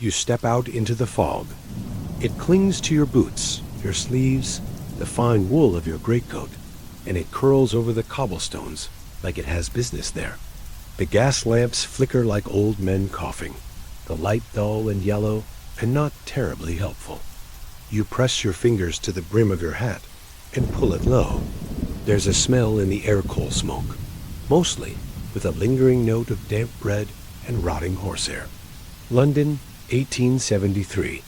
You step out into the fog. It clings to your boots, your sleeves, the fine wool of your greatcoat, and it curls over the cobblestones like it has business there. The gas lamps flicker like old men coughing, the light dull and yellow and not terribly helpful. You press your fingers to the brim of your hat and pull it low. There's a smell in the air coal smoke, mostly with a lingering note of damp bread and rotting horsehair. London, 1873.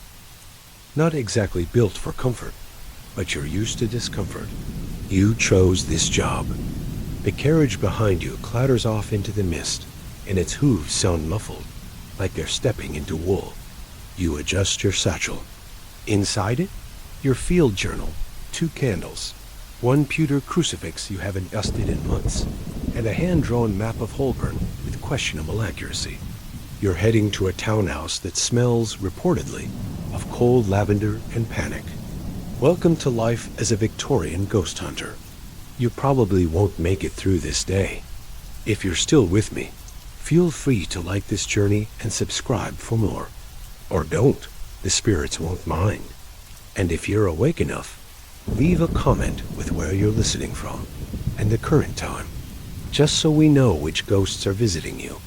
Not exactly built for comfort, but you're used to discomfort. You chose this job. The carriage behind you clatters off into the mist, and its hooves sound muffled, like they're stepping into wool. You adjust your satchel. Inside it, your field journal, 2 candles, 1 pewter crucifix you haven't dusted in months, and a hand-drawn map of Holborn with questionable accuracy. You're heading to a townhouse that smells, reportedly, of cold lavender and panic. Welcome to life as a Victorian ghost hunter. You probably won't make it through this day. If you're still with me, feel free to like this journey and subscribe for more. Or don't, the spirits won't mind. And if you're awake enough, leave a comment with where you're listening from and the current time, just so we know which ghosts are visiting you.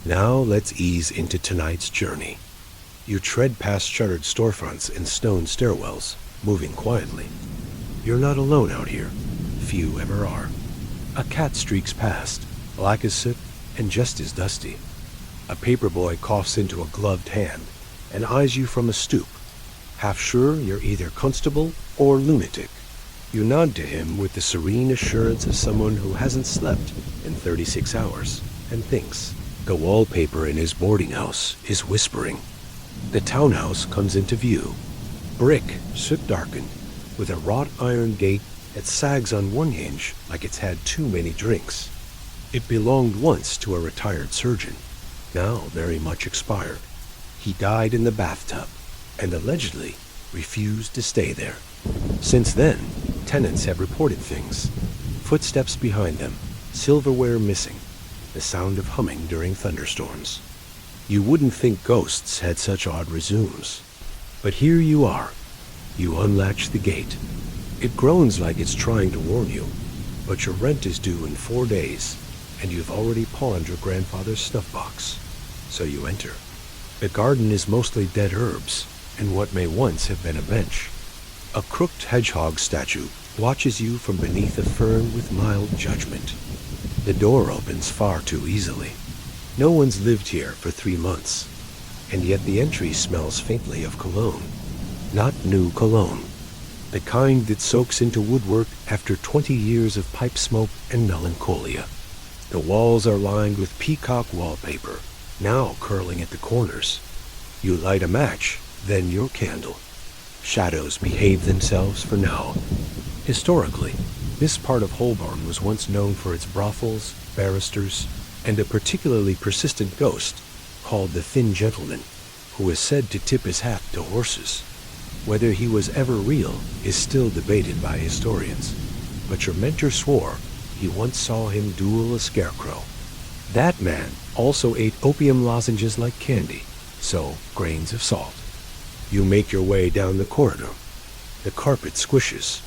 Now let's ease into tonight's journey. You tread past shuttered storefronts and stone stairwells, moving quietly. You're not alone out here. Few ever are. A cat streaks past, black as soot and just as dusty. A paperboy coughs into a gloved hand and eyes you from a stoop, half sure you're either constable or lunatic. You nod to him with the serene assurance of someone who hasn't slept in 36 hours and thinks. The wallpaper in his boarding house is whispering. The townhouse comes into view. Brick, soot-darkened, with a wrought iron gate that sags on one hinge like it's had too many drinks. It belonged once to a retired surgeon, now very much expired. He died in the bathtub, and allegedly refused to stay there. Since then, tenants have reported things. Footsteps behind them, silverware missing, the sound of humming during thunderstorms. You wouldn't think ghosts had such odd resumes. But here you are. You unlatch the gate. It groans like it's trying to warn you, but your rent is due in 4 days, and you've already pawned your grandfather's snuff box. So you enter. The garden is mostly dead herbs, and what may once have been a bench. A crooked hedgehog statue watches you from beneath a fern with mild judgment. The door opens far too easily. No one's lived here for 3 months, and yet the entry smells faintly of cologne. Not new cologne. The kind that soaks into woodwork after 20 years of pipe smoke and melancholia. The walls are lined with peacock wallpaper, now curling at the corners. You light a match, then your candle. Shadows behave themselves for now. Historically, this part of Holborn was once known for its brothels, barristers, and a particularly persistent ghost called the Thin Gentleman, who is said to tip his hat to horses. Whether he was ever real is still debated by historians, but your mentor swore he once saw him duel a scarecrow. That man also ate opium lozenges like candy, so grains of salt. You make your way down the corridor. The carpet squishes.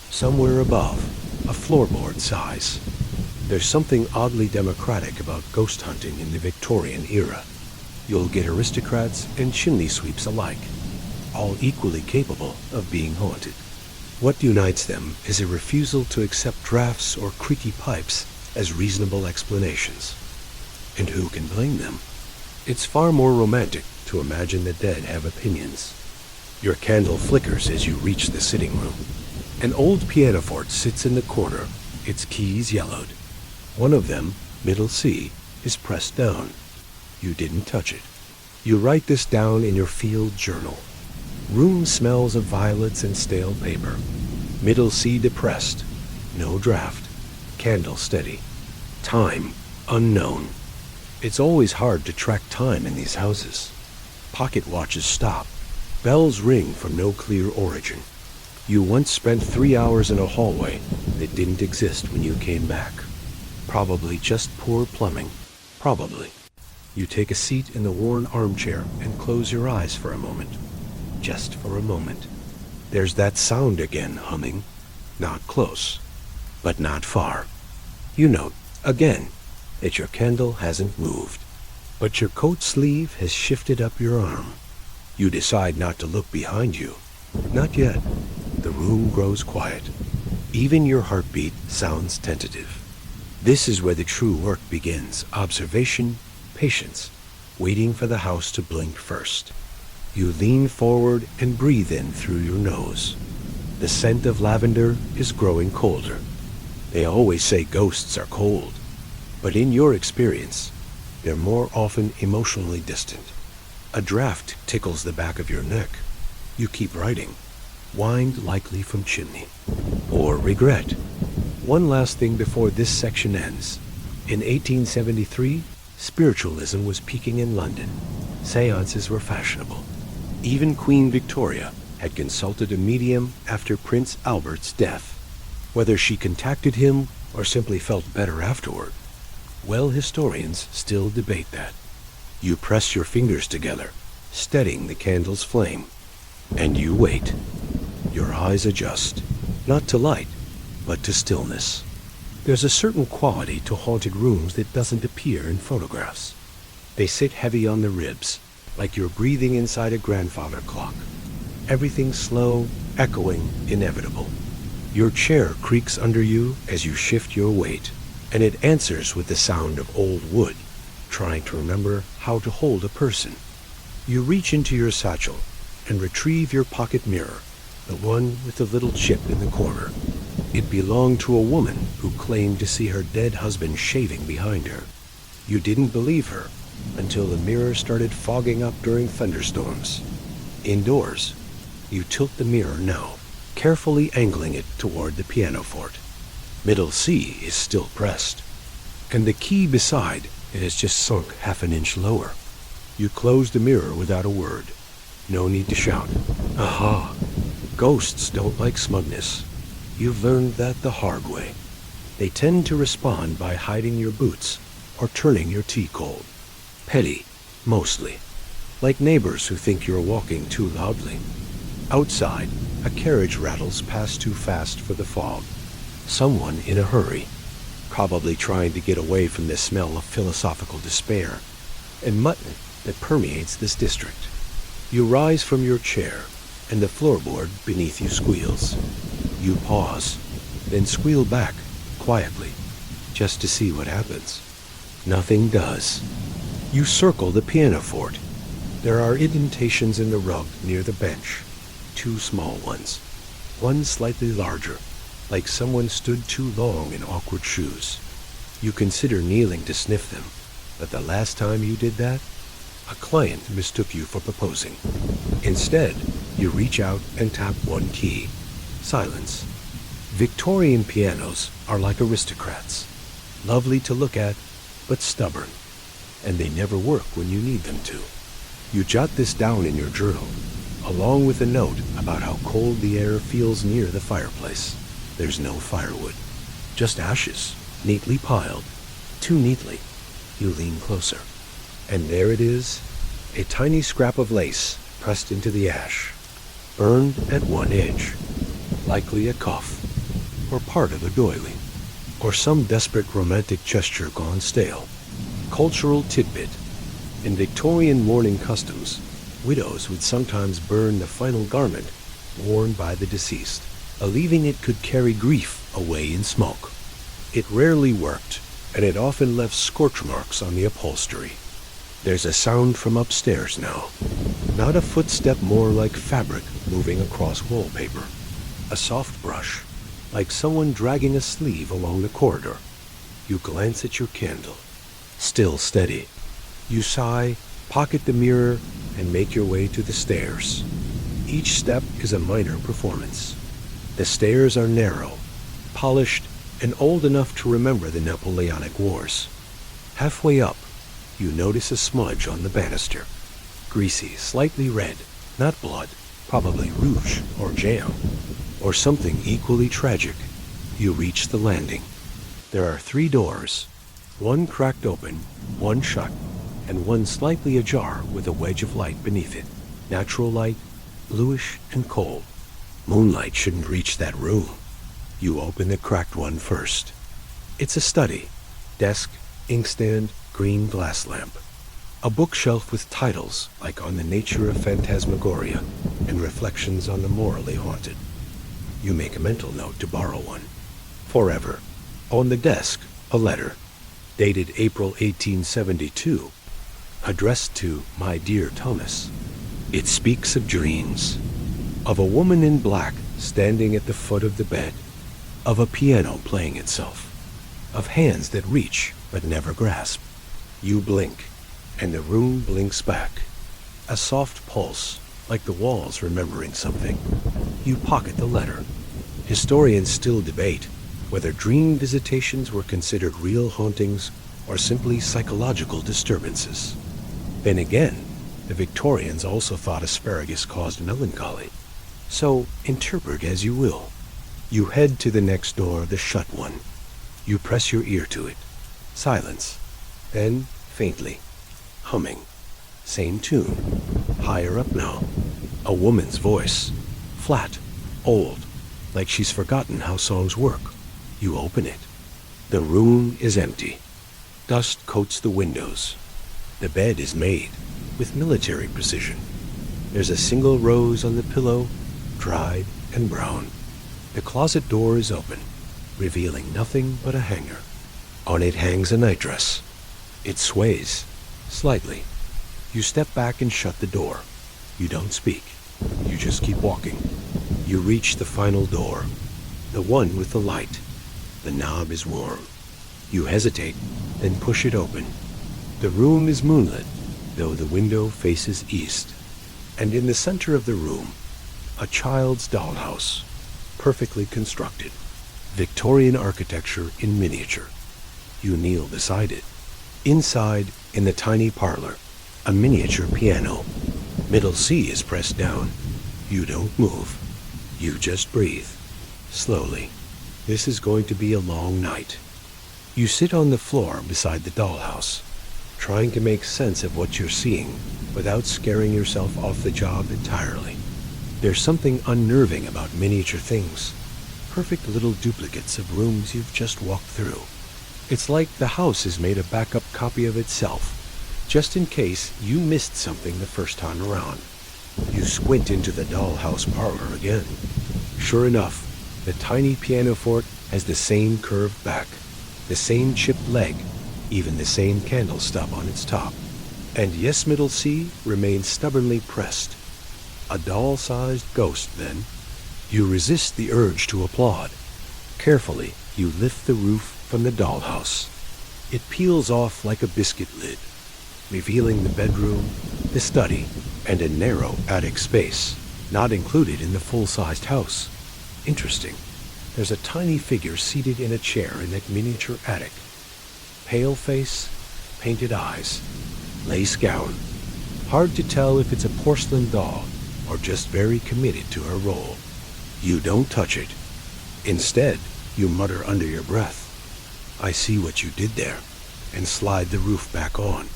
Somewhere above, a floorboard sighs. There's something oddly democratic about ghost hunting in the Victorian era. You'll get aristocrats and chimney sweeps alike, all equally capable of being haunted. What unites them is a refusal to accept drafts or creaky pipes as reasonable explanations. And who can blame them? It's far more romantic to imagine the dead have opinions. Your candle flickers as you reach the sitting room. An old pianoforte sits in the corner, its keys yellowed. One of them, middle C, is pressed down. You didn't touch it. You write this down in your field journal. Room smells of violets and stale paper. Middle C depressed. No draft. Candle steady. Time unknown. It's always hard to track time in these houses. Pocket watches stop. Bells ring from no clear origin. You once spent 3 hours in a hallway that didn't exist when you came back. Probably just poor plumbing. Probably. You take a seat in the worn armchair and close your eyes for a moment. Just for a moment. There's that sound again humming. Not close, but not far. You note, again, that your candle hasn't moved, but your coat sleeve has shifted up your arm. You decide not to look behind you. Not yet. The room grows quiet. Even your heartbeat sounds tentative. This is where the true work begins. Observation, patience, waiting for the house to blink first. You lean forward and breathe in through your nose. The scent of lavender is growing colder. They always say ghosts are cold, but in your experience, they're more often emotionally distant. A draft tickles the back of your neck. You keep writing. Wind likely from chimney. Or regret. One last thing before this section ends. In 1873, spiritualism was peaking in London. Seances were fashionable. Even Queen Victoria had consulted a medium after Prince Albert's death. Whether she contacted him or simply felt better afterward, well, historians still debate that. You press your fingers together, steadying the candle's flame, and you wait. Your eyes adjust, not to light, but to stillness. There's a certain quality to haunted rooms that doesn't appear in photographs. They sit heavy on the ribs, like you're breathing inside a grandfather clock. Everything slow, echoing, inevitable. Your chair creaks under you as you shift your weight, and it answers with the sound of old wood, trying to remember how to hold a person. You reach into your satchel and retrieve your pocket mirror, the one with the little chip in the corner. It belonged to a woman who claimed to see her dead husband shaving behind her. You didn't believe her until the mirror started fogging up during thunderstorms. Indoors, you tilt the mirror now, carefully angling it toward the pianoforte. Middle C is still pressed, and the key beside it has just sunk half an inch lower. You close the mirror without a word. No need to shout. Aha! Ghosts don't like smugness. You've learned that the hard way. They tend to respond by hiding your boots or turning your tea cold. Petty, mostly. Like neighbors who think you're walking too loudly. Outside, a carriage rattles past too fast for the fog. Someone in a hurry, probably trying to get away from the smell of philosophical despair and mutton that permeates this district. You rise from your chair, and the floorboard beneath you squeals. You pause, then squeal back, quietly, just to see what happens. Nothing does. You circle the pianoforte. There are indentations in the rug near the bench, 2 small ones, one slightly larger, like someone stood too long in awkward shoes. You consider kneeling to sniff them, but the last time you did that, a client mistook you for proposing. Instead, you reach out and tap one key. Silence. Victorian pianos are like aristocrats. Lovely to look at, but stubborn. And they never work when you need them to. You jot this down in your journal, along with a note about how cold the air feels near the fireplace. There's no firewood, just ashes, neatly piled. Too neatly. You lean closer. And there it is, a tiny scrap of lace pressed into the ash, burned at one edge, likely a cuff, or part of a doily, or some desperate romantic gesture gone stale. Cultural tidbit. In Victorian mourning customs, widows would sometimes burn the final garment worn by the deceased, believing it could carry grief away in smoke. It rarely worked, and it often left scorch marks on the upholstery. There's a sound from upstairs now. Not a footstep, more like fabric moving across wallpaper. A soft brush, like someone dragging a sleeve along the corridor. You glance at your candle. Still steady. You sigh, pocket the mirror, and make your way to the stairs. Each step is a minor performance. The stairs are narrow, polished, and old enough to remember the Napoleonic Wars. Halfway up, you notice a smudge on the banister. Greasy, slightly red, not blood, probably rouge or jam, or something equally tragic. You reach the landing. There are 3 doors, one cracked open, one shut, and one slightly ajar with a wedge of light beneath it. Natural light, bluish and cold. Moonlight shouldn't reach that room. You open the cracked one first. It's a study. Desk, inkstand, green glass lamp. A bookshelf with titles like On the Nature of Phantasmagoria and Reflections on the Morally Haunted. You make a mental note to borrow one. Forever. On the desk, a letter, dated April 1872, addressed to My Dear Thomas. It speaks of dreams, of a woman in black standing at the foot of the bed, of a piano playing itself, of hands that reach but never grasp. You blink, and the room blinks back. A soft pulse, like the walls remembering something. You pocket the letter. Historians still debate whether dream visitations were considered real hauntings or simply psychological disturbances. Then again, the Victorians also thought asparagus caused melancholy. So interpret as you will. You head to the next door, the shut one. You press your ear to it. Silence. Then, faintly, humming. Same tune. Higher up now. A woman's voice. Flat. Old. Like she's forgotten how songs work. You open it. The room is empty. Dust coats the windows. The bed is made with military precision. There's a single rose on the pillow, dried and brown. The closet door is open, revealing nothing but a hanger. On it hangs a nightdress. It sways, slightly. You step back and shut the door. You don't speak. You just keep walking. You reach the final door, the one with the light. The knob is warm. You hesitate, then push it open. The room is moonlit, though the window faces east. And in the center of the room, a child's dollhouse, perfectly constructed. Victorian architecture in miniature. You kneel beside it. Inside, in the tiny parlor, a miniature piano. Middle C is pressed down. You don't move. You just breathe. Slowly. This is going to be a long night. You sit on the floor beside the dollhouse, trying to make sense of what you're seeing without scaring yourself off the job entirely. There's something unnerving about miniature things, perfect little duplicates of rooms you've just walked through. It's like the house has made a backup copy of itself, just in case you missed something the first time around. You squint into the dollhouse parlor again. Sure enough, the tiny pianoforte has the same curved back, the same chipped leg, even the same candle stub on its top. And yes, middle C remains stubbornly pressed. A doll-sized ghost, then. You resist the urge to applaud. Carefully, you lift the roof from the dollhouse. It peels off like a biscuit lid, revealing the bedroom, the study, and a narrow attic space, not included in the full-sized house. Interesting. There's a tiny figure seated in a chair in that miniature attic. Pale face, painted eyes, lace gown. Hard to tell if it's a porcelain doll or just very committed to her role. You don't touch it. Instead, you mutter under your breath, "I see what you did there," and slide the roof back on.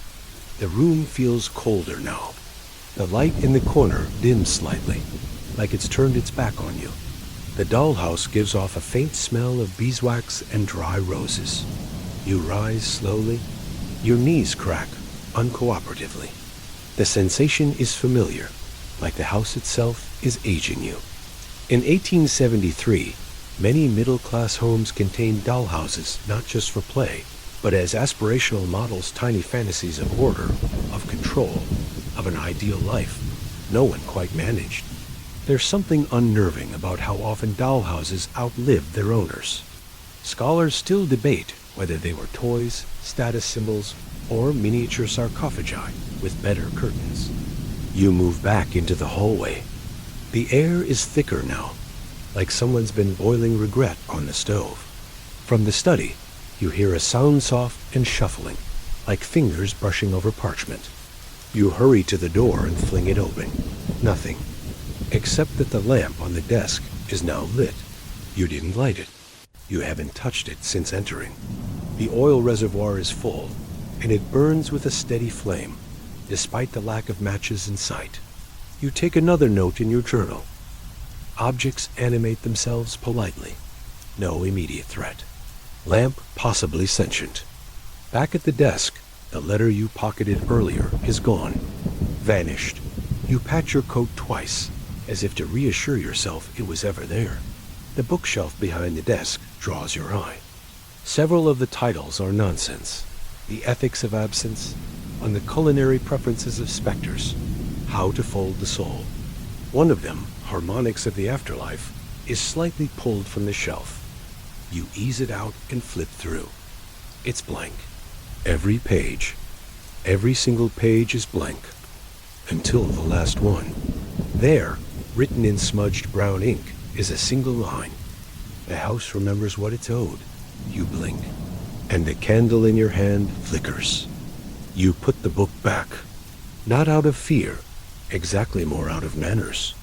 The room feels colder now. The light in the corner dims slightly, like it's turned its back on you. The dollhouse gives off a faint smell of beeswax and dry roses. You rise slowly. Your knees crack, uncooperatively. The sensation is familiar, like the house itself is aging you. In 1873, many middle-class homes contained dollhouses not just for play, but as aspirational models' tiny fantasies of order, of control, of an ideal life no one quite managed. There's something unnerving about how often dollhouses outlive their owners. Scholars still debate whether they were toys, status symbols, or miniature sarcophagi with better curtains. You move back into the hallway. The air is thicker now, like someone's been boiling regret on the stove. From the study, you hear a sound soft and shuffling, like fingers brushing over parchment. You hurry to the door and fling it open. Nothing, except that the lamp on the desk is now lit. You didn't light it. You haven't touched it since entering. The oil reservoir is full, and it burns with a steady flame, despite the lack of matches in sight. You take another note in your journal. Objects animate themselves politely. No immediate threat. Lamp possibly sentient. Back at the desk, the letter you pocketed earlier is gone. Vanished. You pat your coat twice, as if to reassure yourself it was ever there. The bookshelf behind the desk draws your eye. Several of the titles are nonsense. The Ethics of Absence, On the Culinary Preferences of Specters, How to Fold the Soul. One of them, Harmonics of the Afterlife, is slightly pulled from the shelf. You ease it out and flip through. It's blank. Every page. Every single page is blank. Until the last one. There, written in smudged brown ink, is a single line. The house remembers what it's owed. You blink. And the candle in your hand flickers. You put the book back. Not out of fear, exactly more out of manners.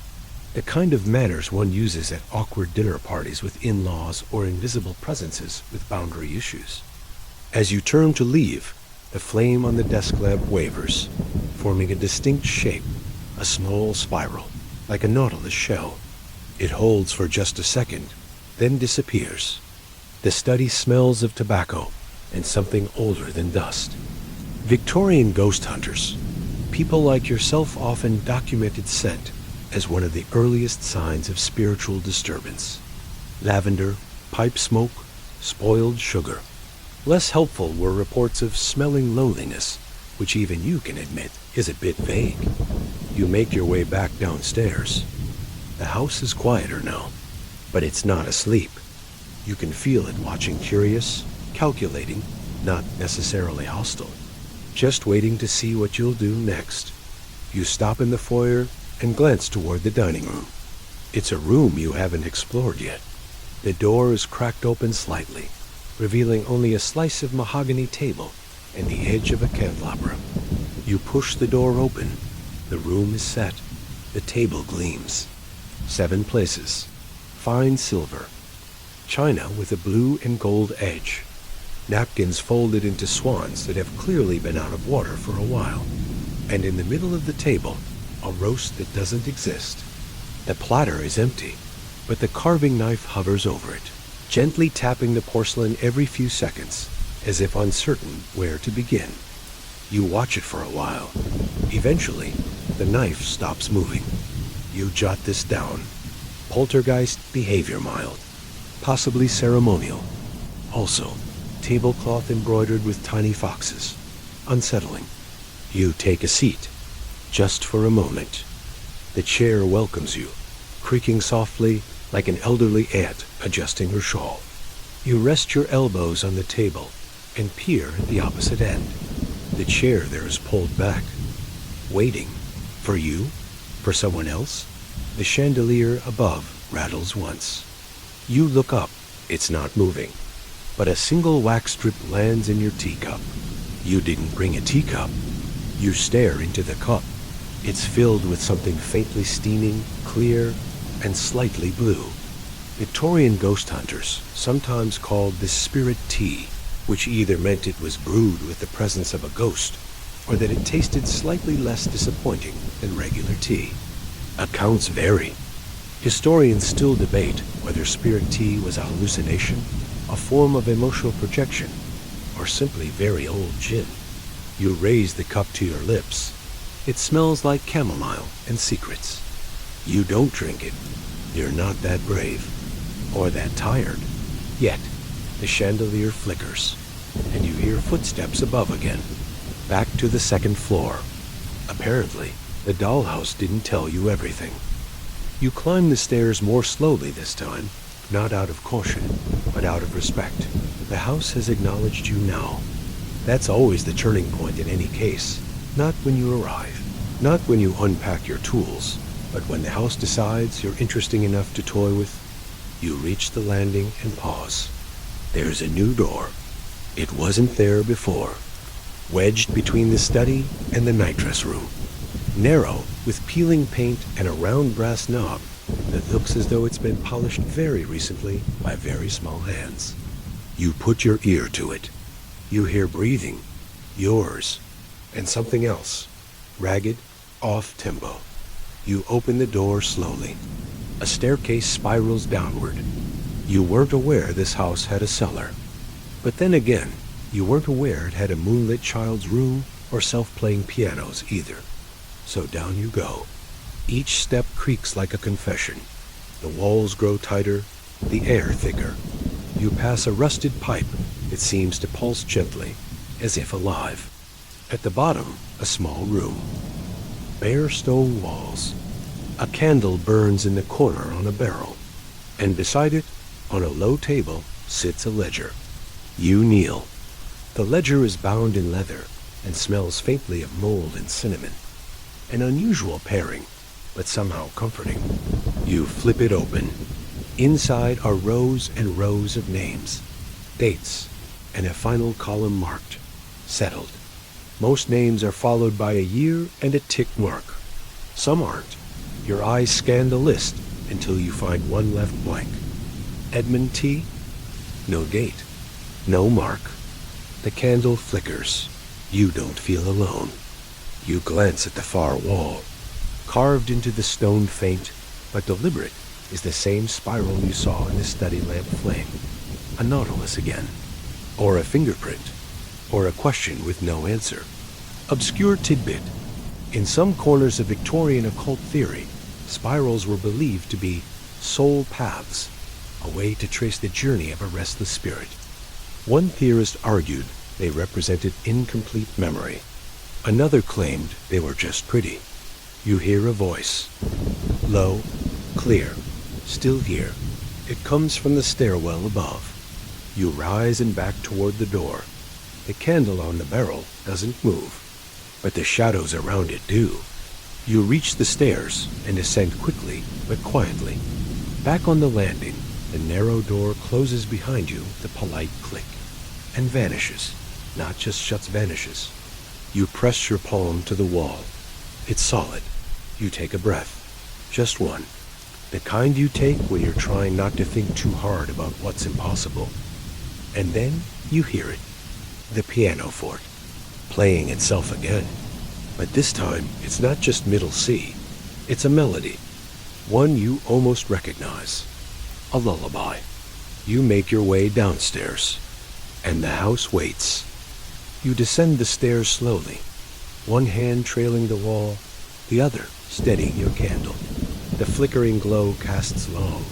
The kind of manners one uses at awkward dinner parties with in-laws or invisible presences with boundary issues. As you turn to leave, the flame on the desk lamp wavers, forming a distinct shape, a small spiral, like a nautilus shell. It holds for just a second, then disappears. The study smells of tobacco and something older than dust. Victorian ghost hunters, people like yourself, often documented scent as one of the earliest signs of spiritual disturbance. Lavender, pipe smoke, spoiled sugar. Less helpful were reports of smelling loneliness, which even you can admit is a bit vague. You make your way back downstairs. The house is quieter now, but it's not asleep. You can feel it watching, curious, calculating, not necessarily hostile, just waiting to see what you'll do next. You stop in the foyer and glance toward the dining room. It's a room you haven't explored yet. The door is cracked open slightly, revealing only a slice of mahogany table and the edge of a candelabra. You push the door open. The room is set. The table gleams. 7 places. Fine silver. China with a blue and gold edge. Napkins folded into swans that have clearly been out of water for a while. And in the middle of the table, a roast that doesn't exist. The platter is empty, but the carving knife hovers over it, gently tapping the porcelain every few seconds, as if uncertain where to begin. You watch it for a while. Eventually, the knife stops moving. You jot this down. Poltergeist behavior mild, possibly ceremonial. Also, tablecloth embroidered with tiny foxes. Unsettling. You take a seat, just for a moment. The chair welcomes you, creaking softly like an elderly aunt adjusting her shawl. You rest your elbows on the table and peer at the opposite end. The chair there is pulled back, waiting. For you? For someone else? The chandelier above rattles once. You look up. It's not moving, but a single wax strip lands in your teacup. You didn't bring a teacup. You stare into the cup. It's filled with something faintly steaming, clear, and slightly blue. Victorian ghost hunters sometimes called this spirit tea, which either meant it was brewed with the presence of a ghost, or that it tasted slightly less disappointing than regular tea. Accounts vary. Historians still debate whether spirit tea was a hallucination, a form of emotional projection, or simply very old gin. You raise the cup to your lips. It smells like chamomile and secrets. You don't drink it. You're not that brave, or that tired. Yet, the chandelier flickers, and you hear footsteps above again. Back to the second floor. Apparently, the dollhouse didn't tell you everything. You climb the stairs more slowly this time, not out of caution, but out of respect. The house has acknowledged you now. That's always the turning point in any case. Not when you arrive, not when you unpack your tools, but when the house decides you're interesting enough to toy with. You reach the landing and pause. There's a new door. It wasn't there before. Wedged between the study and the nightdress room. Narrow, with peeling paint and a round brass knob that looks as though it's been polished very recently by very small hands. You put your ear to it. You hear breathing. yours, and something else, ragged, off-tempo. You open the door slowly. A staircase spirals downward. You weren't aware this house had a cellar. But then again, you weren't aware it had a moonlit child's room or self-playing pianos either. So down you go. Each step creaks like a confession. The walls grow tighter, the air thicker. You pass a rusted pipe. It seems to pulse gently, as if alive. At the bottom, a small room. Bare stone walls. A candle burns in the corner on a barrel. And beside it, on a low table, sits a ledger. You kneel. The ledger is bound in leather and smells faintly of mold and cinnamon. An unusual pairing, but somehow comforting. You flip it open. Inside are rows and rows of names, dates, and a final column marked, settled. Most names are followed by a year and a tick mark. Some aren't. Your eyes scan the list until you find one left blank. Edmund T. No date. No mark. The candle flickers. You don't feel alone. You glance at the far wall. Carved into the stone faint, but deliberate, is the same spiral you saw in the study lamp flame. A nautilus again. Or a fingerprint. Or a question with no answer. Obscure tidbit. In some corners of Victorian occult theory, spirals were believed to be soul paths, a way to trace the journey of a restless spirit. One theorist argued they represented incomplete memory. Another claimed they were just pretty. You hear a voice. Low, clear, still here. It comes from the stairwell above. You rise and back toward the door. The candle on the barrel doesn't move, but the shadows around it do. You reach the stairs and ascend quickly but quietly. Back on the landing, the narrow door closes behind you with a polite click and vanishes. Not just shuts, vanishes. You press your palm to the wall. It's solid. You take a breath. Just one. The kind you take when you're trying not to think too hard about what's impossible. And then you hear it. The pianoforte, playing itself again. But this time, it's not just middle C. It's a melody. One you almost recognize. A lullaby. You make your way downstairs. And the house waits. You descend the stairs slowly, one hand trailing the wall, the other steadying your candle. The flickering glow casts long,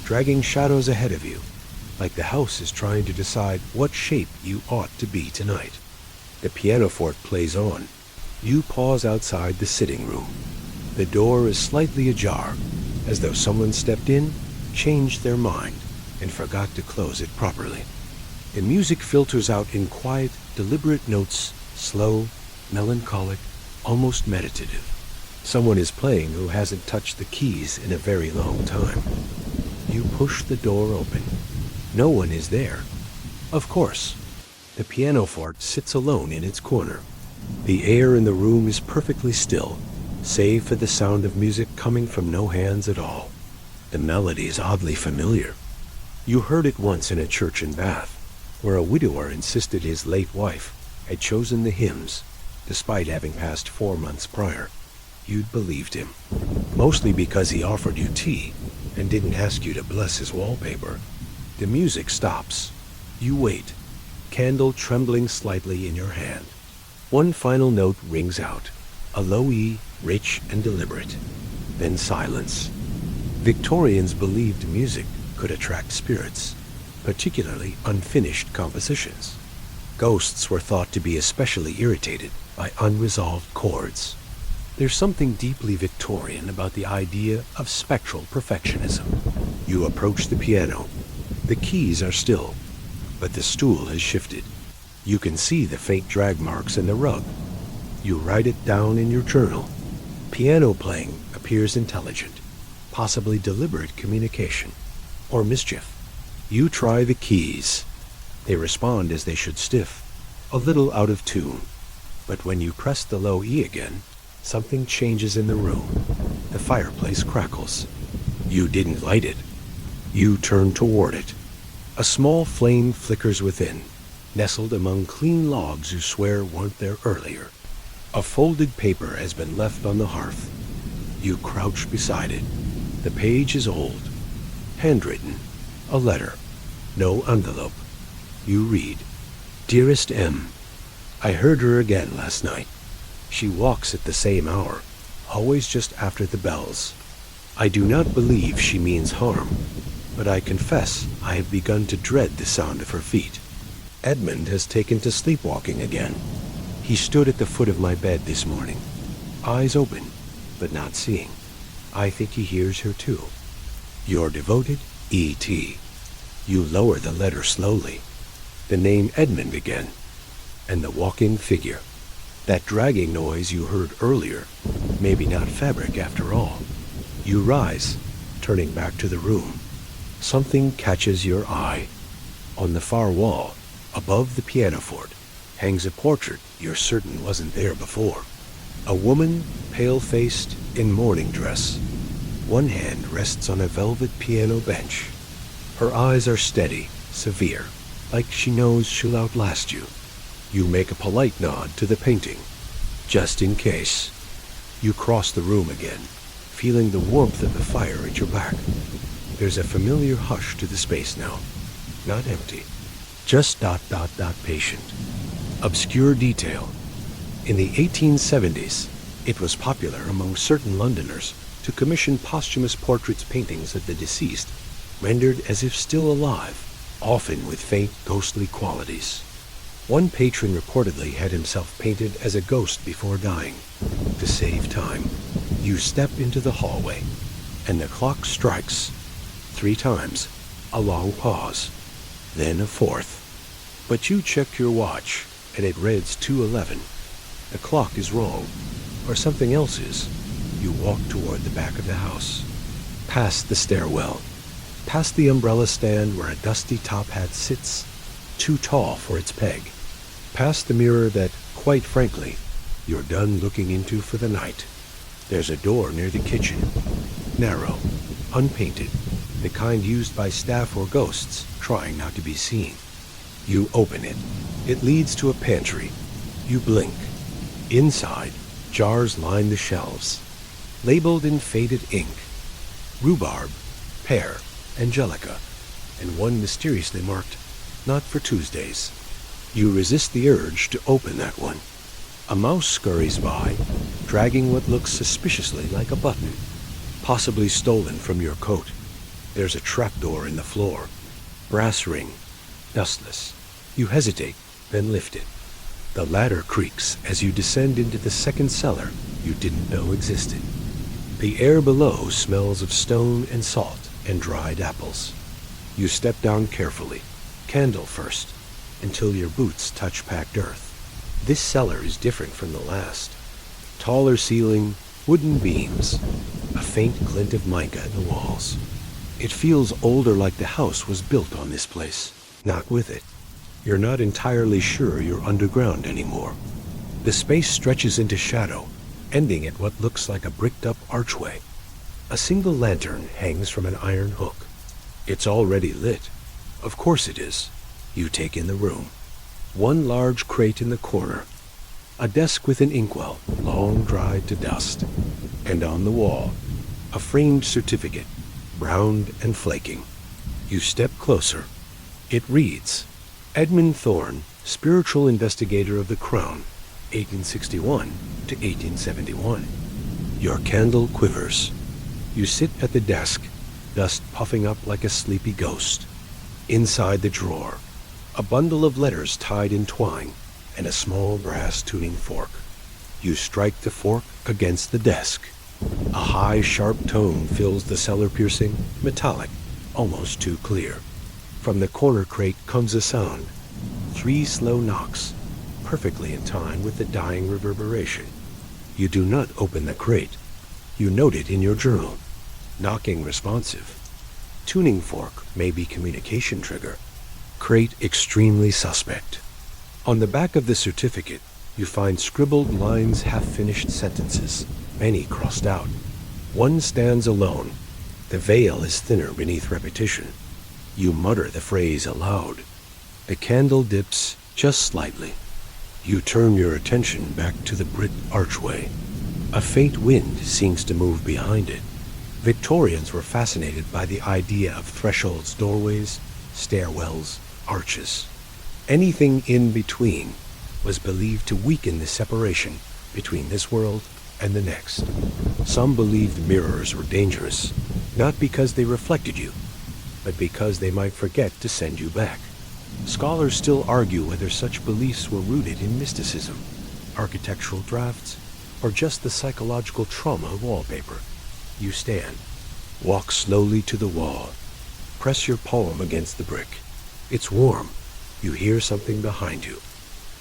dragging shadows ahead of you, like the house is trying to decide what shape you ought to be tonight. The pianoforte plays on. You pause outside the sitting room. The door is slightly ajar, as though someone stepped in, changed their mind, and forgot to close it properly. The music filters out in quiet, deliberate notes, slow, melancholic, almost meditative. Someone is playing who hasn't touched the keys in a very long time. You push the door open. No one is there. Of course. The pianoforte sits alone in its corner. The air in the room is perfectly still, save for the sound of music coming from no hands at all. The melody is oddly familiar. You heard it once in a church in Bath, where a widower insisted his late wife had chosen the hymns, despite having passed 4 months prior. You'd believed him, mostly because he offered you tea and didn't ask you to bless his wallpaper. The music stops. You wait, candle trembling slightly in your hand. One final note rings out, a low E, rich and deliberate. Then silence. Victorians believed music could attract spirits, particularly unfinished compositions. Ghosts were thought to be especially irritated by unresolved chords. There's something deeply Victorian about the idea of spectral perfectionism. You approach the piano. The keys are still, but the stool has shifted. You can see the faint drag marks in the rug. You write it down in your journal. Piano playing appears intelligent, possibly deliberate communication, or mischief. You try the keys. They respond as they should, stiff, a little out of tune. But when you press the low E again, something changes in the room. The fireplace crackles. You didn't light it. You turn toward it. A small flame flickers within. nestled among clean logs you swear weren't there earlier. A folded paper has been left on the hearth. You crouch beside it. The page is old, handwritten, a letter, no envelope. You read, "Dearest M, I heard her again last night. She walks at the same hour, always just after the bells. I do not believe she means harm, but I confess I have begun to dread the sound of her feet. Edmund has taken to sleepwalking again. He stood at the foot of my bed this morning, eyes open, but not seeing. I think he hears her too. Your devoted E.T." You lower the letter slowly. The name Edmund again, and the walking figure. That dragging noise you heard earlier, maybe not fabric after all. You rise, turning back to the room. Something catches your eye. On the far wall, above the pianoforte, hangs a portrait you're certain wasn't there before. A woman, pale-faced, in mourning dress. One hand rests on a velvet piano bench. Her eyes are steady, severe, like she knows she'll outlast you. You make a polite nod to the painting, just in case. You cross the room again, feeling the warmth of the fire at your back. There's a familiar hush to the space now. Not empty, just ... patient. Obscure detail. In the 1870s, it was popular among certain Londoners to commission posthumous portraits paintings of the deceased, rendered as if still alive, often with faint ghostly qualities. One patron reportedly had himself painted as a ghost before dying. To save time, you step into the hallway, and the clock strikes. 3 times, a long pause, then a 4th. But you check your watch, and it reads 2:11. The clock is wrong, or something else is. You walk toward the back of the house, past the stairwell, past the umbrella stand where a dusty top hat sits, too tall for its peg, past the mirror that, quite frankly, you're done looking into for the night. There's a door near the kitchen, narrow, unpainted, the kind used by staff or ghosts trying not to be seen. You open it. It leads to a pantry. You blink. Inside, jars line the shelves, labeled in faded ink. Rhubarb, pear, angelica, and one mysteriously marked, "Not for Tuesdays." You resist the urge to open that one. A mouse scurries by, dragging what looks suspiciously like a button, possibly stolen from your coat. There's a trapdoor in the floor. Brass ring, dustless. You hesitate, then lift it. The ladder creaks as you descend into the second cellar you didn't know existed. The air below smells of stone and salt and dried apples. You step down carefully, candle first, until your boots touch packed earth. This cellar is different from the last. Taller ceiling, wooden beams, a faint glint of mica in the walls. It feels older, like the house was built on this place, not with it. You're not entirely sure you're underground anymore. The space stretches into shadow, ending at what looks like a bricked-up archway. A single lantern hangs from an iron hook. It's already lit. Of course it is. You take in the room. One large crate in the corner. A desk with an inkwell, long dried to dust. And on the wall, a framed certificate, browned and flaking. You step closer. It reads, "Edmund Thorne, Spiritual Investigator of the Crown, 1861 to 1871. Your candle quivers. You sit at the desk, dust puffing up like a sleepy ghost. Inside the drawer, a bundle of letters tied in twine, and a small brass tuning fork. You strike the fork against the desk. A high, sharp tone fills the cellar-piercing, metallic, almost too clear. From the corner crate comes a sound. 3 slow knocks, perfectly in time with the dying reverberation. You do not open the crate. You note it in your journal. Knocking responsive. Tuning fork may be communication trigger. Crate extremely suspect. On the back of the certificate, you find scribbled lines, half-finished sentences, many crossed out. One stands alone. The veil is thinner beneath repetition. You mutter the phrase aloud. The candle dips just slightly. You turn your attention back to the brick archway. A faint wind seems to move behind it. Victorians were fascinated by the idea of thresholds, doorways, stairwells, arches. Anything in between was believed to weaken the separation between this world and the next. Some believed mirrors were dangerous, not because they reflected you, but because they might forget to send you back. Scholars still argue whether such beliefs were rooted in mysticism, architectural drafts, or just the psychological trauma of wallpaper. You stand, walk slowly to the wall, press your palm against the brick. It's warm. You hear something behind you.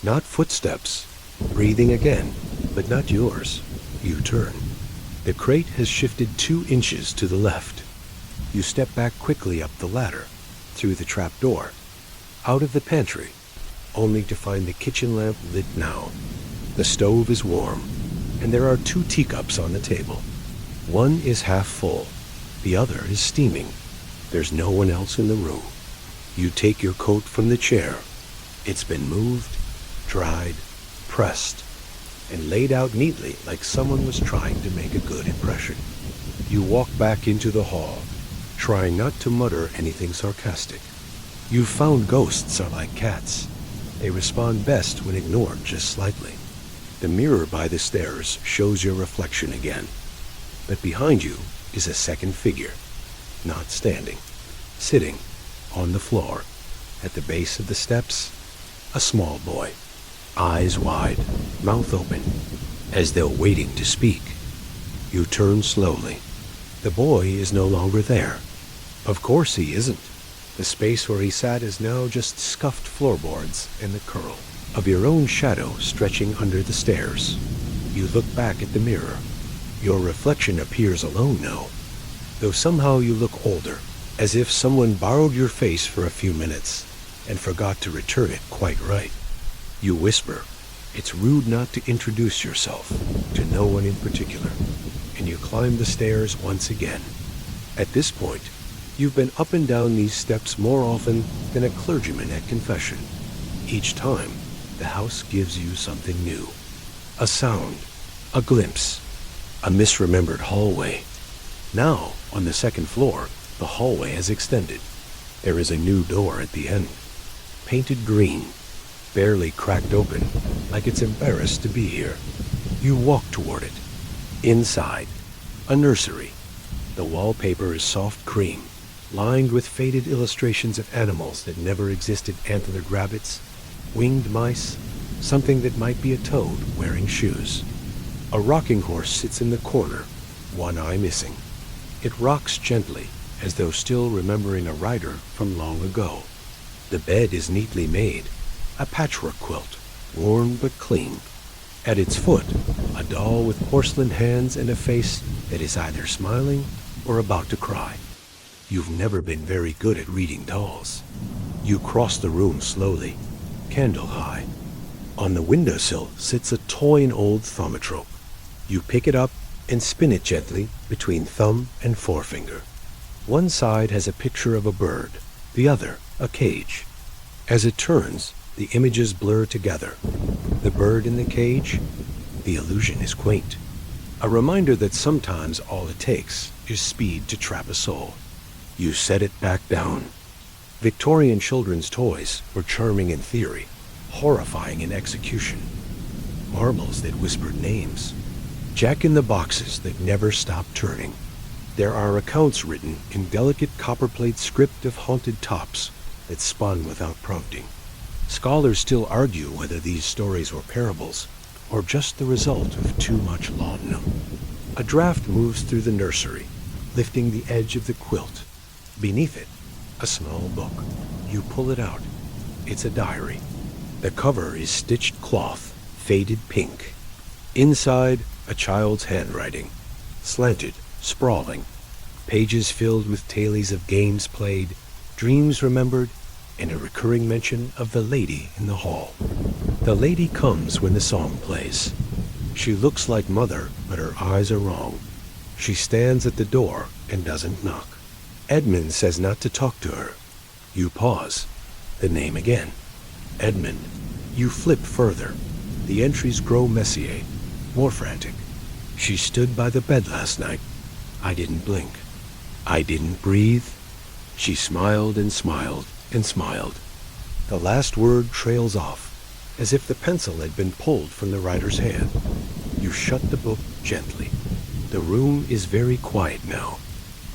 Not footsteps, breathing again, but not yours. You turn. The crate has shifted 2 inches to the left. You step back quickly up the ladder, through the trap door, out of the pantry, only to find the kitchen lamp lit now. The stove is warm, and there are 2 teacups on the table. One is half full, the other is steaming. There's no one else in the room. You take your coat from the chair. It's been moved, dried, pressed, and laid out neatly like someone was trying to make a good impression. You walk back into the hall, trying not to mutter anything sarcastic. You've found ghosts are like cats. They respond best when ignored just slightly. The mirror by the stairs shows your reflection again. But behind you is a second figure, not standing, sitting on the floor, at the base of the steps, a small boy, eyes wide, mouth open, as though waiting to speak. You turn slowly. The boy is no longer there. Of course he isn't. The space where he sat is now just scuffed floorboards and the curl of your own shadow stretching under the stairs. You look back at the mirror. Your reflection appears alone now, though somehow you look older, as if someone borrowed your face for a few minutes and forgot to return it quite right. You whisper, "It's rude not to introduce yourself to no one in particular," and you climb the stairs once again. At this point, you've been up and down these steps more often than a clergyman at confession. Each time, the house gives you something new. A sound, a glimpse, a misremembered hallway. Now, on the second floor, the hallway has extended. There is a new door at the end, painted green, barely cracked open, like it's embarrassed to be here. You walk toward it. Inside, a nursery. The wallpaper is soft cream, lined with faded illustrations of animals that never existed: antlered rabbits, winged mice, something that might be a toad wearing shoes. A rocking horse sits in the corner, one eye missing. It rocks gently, as though still remembering a rider from long ago. The bed is neatly made, a patchwork quilt, worn but clean. At its foot, a doll with porcelain hands and a face that is either smiling or about to cry. You've never been very good at reading dolls. You cross the room slowly, candle high. On the windowsill sits a toy and old thaumatrope. You pick it up and spin it gently between thumb and forefinger. One side has a picture of a bird, the other a cage. As it turns, the images blur together. The bird in the cage, the illusion is quaint. A reminder that sometimes all it takes is speed to trap a soul. You set it back down. Victorian children's toys were charming in theory, horrifying in execution. Marbles that whispered names. Jack-in-the-boxes that never stopped turning. There are accounts written in delicate copperplate script of haunted tops that spun without prompting. Scholars still argue whether these stories were parables or just the result of too much laudanum. A draft moves through the nursery, lifting the edge of the quilt. Beneath it, a small book. You pull it out. It's a diary. The cover is stitched cloth, faded pink. Inside, a child's handwriting, slanted, sprawling. Pages filled with tales of games played, dreams remembered, and a recurring mention of the lady in the hall. The lady comes when the song plays. She looks like Mother, but her eyes are wrong. She stands at the door and doesn't knock. Edmund says not to talk to her. You pause. The name again. Edmund. You flip further. The entries grow messier, more frantic. She stood by the bed last night. I didn't blink. I didn't breathe. She smiled and smiled and smiled. The last word trails off, as if the pencil had been pulled from the writer's hand. You shut the book gently. The room is very quiet now.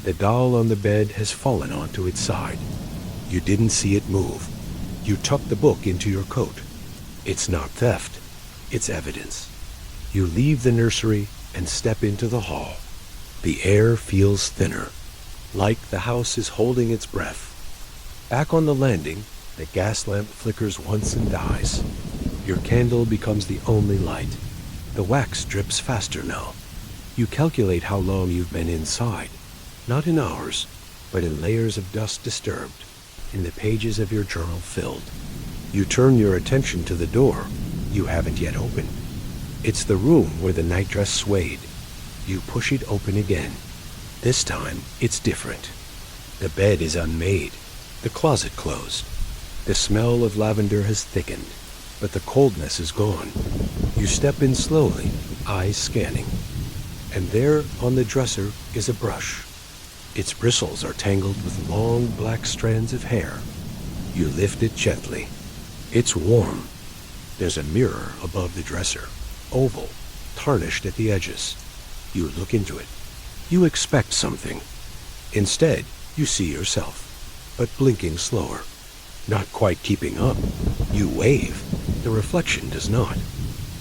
The doll on the bed has fallen onto its side. You didn't see it move. You tuck the book into your coat. It's not theft. It's evidence. You leave the nursery and step into the hall. The air feels thinner, like the house is holding its breath. Back on the landing, the gas lamp flickers once and dies. Your candle becomes the only light. The wax drips faster now. You calculate how long you've been inside, not in hours, but in layers of dust disturbed, in the pages of your journal filled. You turn your attention to the door you haven't yet opened. It's the room where the nightdress swayed. You push it open again. This time, it's different. The bed is unmade, the closet closed. The smell of lavender has thickened, but the coldness is gone. You step in slowly, eyes scanning. And there on the dresser is a brush. Its bristles are tangled with long black strands of hair. You lift it gently. It's warm. There's a mirror above the dresser, oval, tarnished at the edges. You look into it. You expect something. Instead, you see yourself, but blinking slower. Not quite keeping up. You wave. The reflection does not.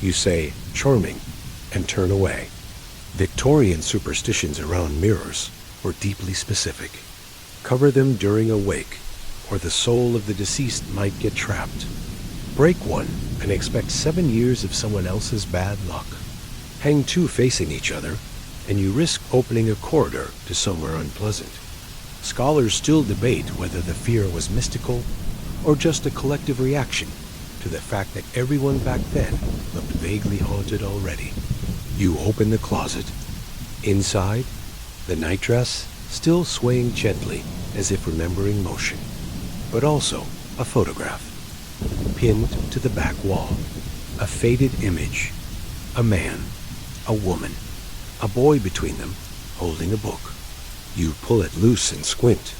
You say, charming, and turn away. Victorian superstitions around mirrors were deeply specific. Cover them during a wake, or the soul of the deceased might get trapped. Break one and expect 7 years of someone else's bad luck. Hang two facing each other, and you risk opening a corridor to somewhere unpleasant. Scholars still debate whether the fear was mystical or just a collective reaction to the fact that everyone back then looked vaguely haunted already. You open the closet. Inside, the nightdress still swaying gently as if remembering motion, but also a photograph pinned to the back wall. A faded image. A man, a woman, a boy between them, holding a book. You pull it loose and squint.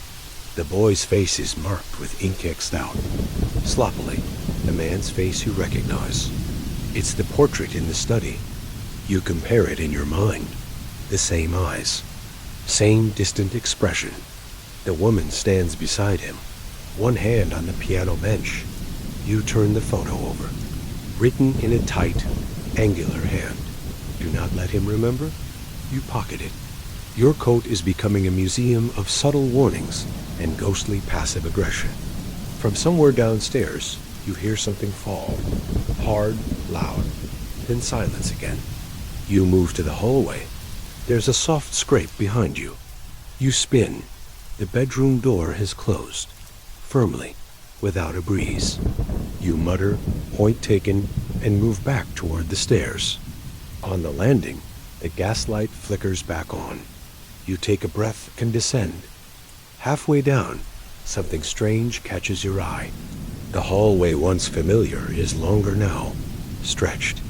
The boy's face is marked with ink X'd out. Sloppily, the man's face you recognize. It's the portrait in the study. You compare it in your mind. The same eyes. Same distant expression. The woman stands beside him, one hand on the piano bench. You turn the photo over. Written in a tight, angular hand. Do not let him remember. You pocket it. Your coat is becoming a museum of subtle warnings and ghostly passive aggression. From somewhere downstairs, you hear something fall. Hard, loud, then silence again. You move to the hallway. There's a soft scrape behind you. You spin. The bedroom door has closed. Firmly, without a breeze. You mutter, point taken, and move back toward the stairs. On the landing, the gaslight flickers back on. You take a breath and descend. Halfway down, something strange catches your eye. The hallway once familiar is longer now, stretched.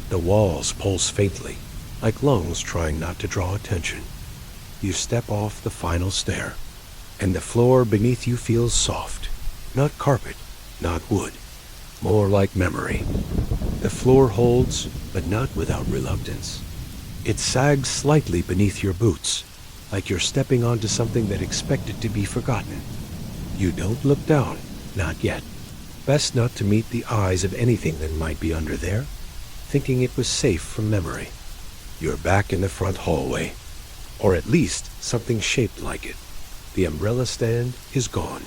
The walls pulse faintly, like lungs trying not to draw attention. You step off the final stair, and the floor beneath you feels soft. Not carpet, not wood, more like memory. The floor holds, but not without reluctance. It sags slightly beneath your boots, like you're stepping onto something that expected to be forgotten. You don't look down, not yet. Best not to meet the eyes of anything that might be under there, thinking it was safe from memory. You're back in the front hallway, or at least something shaped like it. The umbrella stand is gone.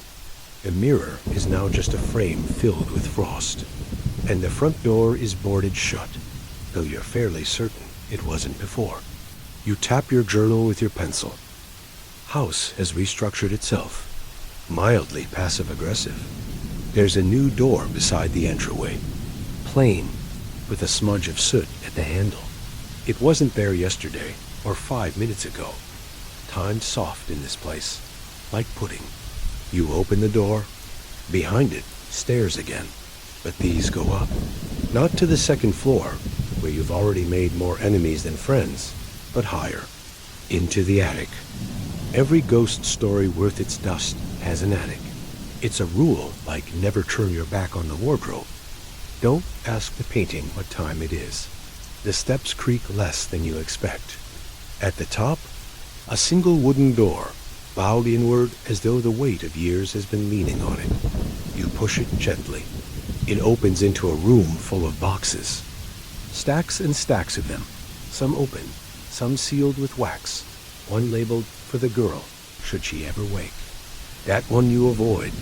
The mirror is now just a frame filled with frost, and the front door is boarded shut, though you're fairly certain it wasn't before. You tap your journal with your pencil. House has restructured itself, mildly passive-aggressive. There's a new door beside the entryway, plain, with a smudge of soot at the handle. It wasn't there yesterday or 5 minutes ago. Timed soft in this place, like pudding. You open the door. Behind it, stairs again. But these go up. Not to the second floor, where you've already made more enemies than friends, but higher, into the attic. Every ghost story worth its dust has an attic. It's a rule like never turn your back on the wardrobe. Don't ask the painting what time it is. The steps creak less than you expect. At the top, a single wooden door, bowed inward as though the weight of years has been leaning on it. You push it gently. It opens into a room full of boxes. Stacks and stacks of them, some open, some sealed with wax, one labeled for the girl, should she ever wake. That one you avoid.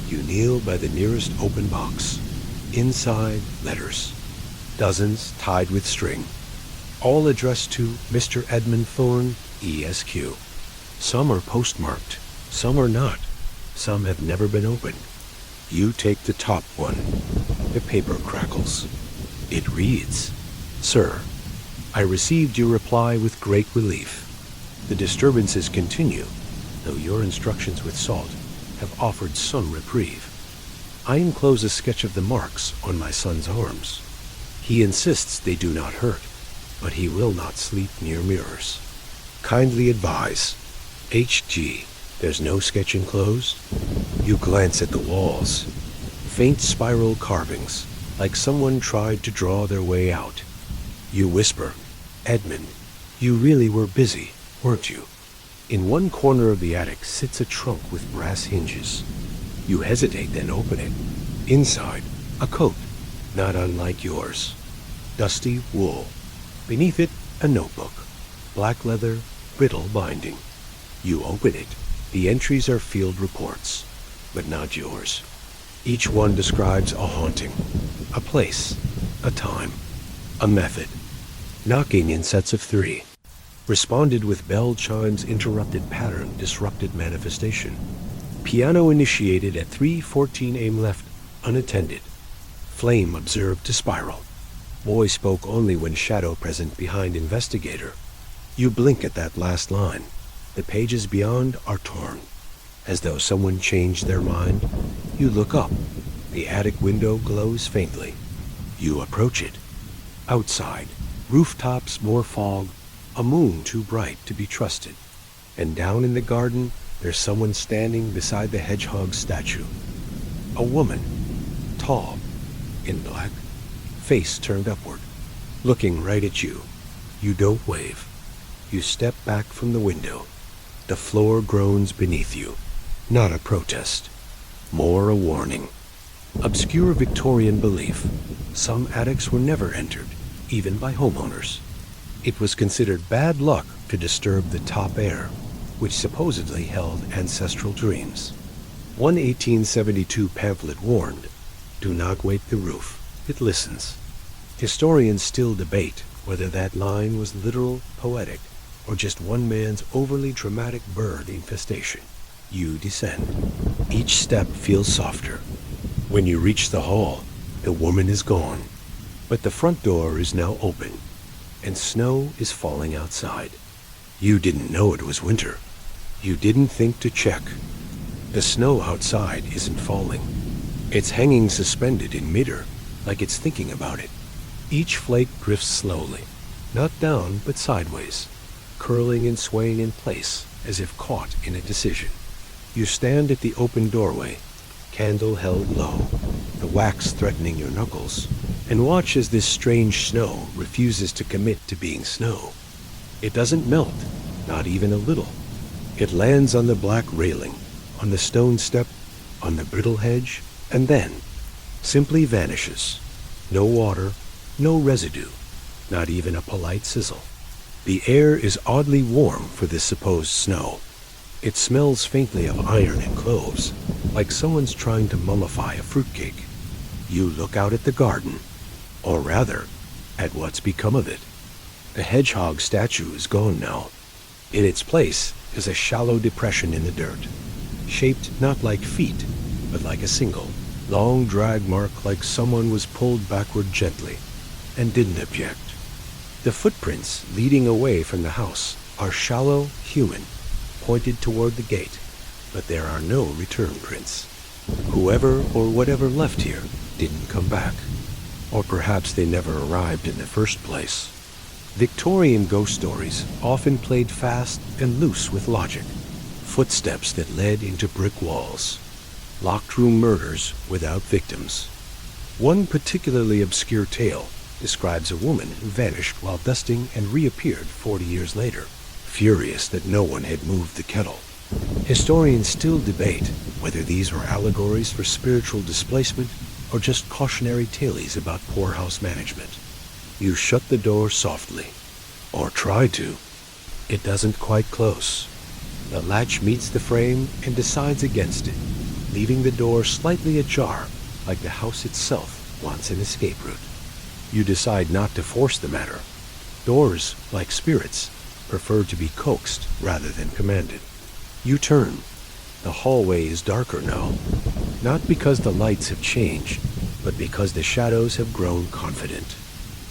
You kneel by the nearest open box. Inside, letters. Dozens tied with string. All addressed to Mr. Edmund Thorne, ESQ. Some are postmarked, some are not. Some have never been opened. You take the top one. The paper crackles. It reads, "Sir, I received your reply with great relief. The disturbances continue, though your instructions with salt have offered some reprieve. I enclose a sketch of the marks on my son's arms. He insists they do not hurt, but he will not sleep near mirrors. Kindly advise. H.G. There's no sketch enclosed?" You glance at the walls. Faint spiral carvings, like someone tried to draw their way out. You whisper, "Edmund, you really were busy, weren't you?" In one corner of the attic sits a trunk with brass hinges. You hesitate, then open it. Inside, a coat, not unlike yours. Dusty wool. Beneath it, a notebook. Black leather, brittle binding. You open it. The entries are field reports, but not yours. Each one describes a haunting, a place, a time, a method. Knocking in sets of 3. Responded with bell chimes, interrupted pattern, disrupted manifestation. Piano initiated at 3:14 aim left, unattended. Flame observed to spiral. Boy spoke only when shadow present behind investigator. You blink at that last line. The pages beyond are torn. As though someone changed their mind, you look up. The attic window glows faintly. You approach it. Outside, rooftops, more fog, a moon too bright to be trusted. And down in the garden, there's someone standing beside the hedgehog statue. A woman, tall, in black, face turned upward, looking right at you. You don't wave. You step back from the window. The floor groans beneath you. Not a protest. More a warning. Obscure Victorian belief. Some attics were never entered, even by homeowners. It was considered bad luck to disturb the top air, which supposedly held ancestral dreams. One 1872 pamphlet warned, "Do not wake the roof, it listens." Historians still debate whether that line was literal, poetic, or just one man's overly dramatic bird infestation. You descend. Each step feels softer. When you reach the hall, the woman is gone, but the front door is now open, and snow is falling outside. You didn't know it was winter. You didn't think to check. The snow outside isn't falling. It's hanging suspended in midair, like it's thinking about it. Each flake drifts slowly, not down but sideways, curling and swaying in place as if caught in a decision. You stand at the open doorway, candle held low, the wax threatening your knuckles, and watch as this strange snow refuses to commit to being snow. It doesn't melt, not even a little. It lands on the black railing, on the stone step, on the brittle hedge, and then simply vanishes. No water, no residue, not even a polite sizzle. The air is oddly warm for this supposed snow. It smells faintly of iron and cloves, like someone's trying to mummify a fruitcake. You look out at the garden, or rather, at what's become of it. The hedgehog statue is gone now. In its place is a shallow depression in the dirt, shaped not like feet, but like a single, long drag mark, like someone was pulled backward gently, and didn't object. The footprints leading away from the house are shallow, human, pointed toward the gate, but there are no return prints. Whoever or whatever left here didn't come back. Or perhaps they never arrived in the first place. Victorian ghost stories often played fast and loose with logic. Footsteps that led into brick walls. Locked room murders without victims. One particularly obscure tale describes a woman who vanished while dusting and reappeared 40 years later, furious that no one had moved the kettle. Historians still debate whether these were allegories for spiritual displacement or just cautionary tales about poor house management. You shut the door softly, or try to. It doesn't quite close. The latch meets the frame and decides against it, leaving the door slightly ajar, like the house itself wants an escape route. You decide not to force the matter. Doors, like spirits, prefer to be coaxed rather than commanded. You turn. The hallway is darker now, not because the lights have changed, but because the shadows have grown confident.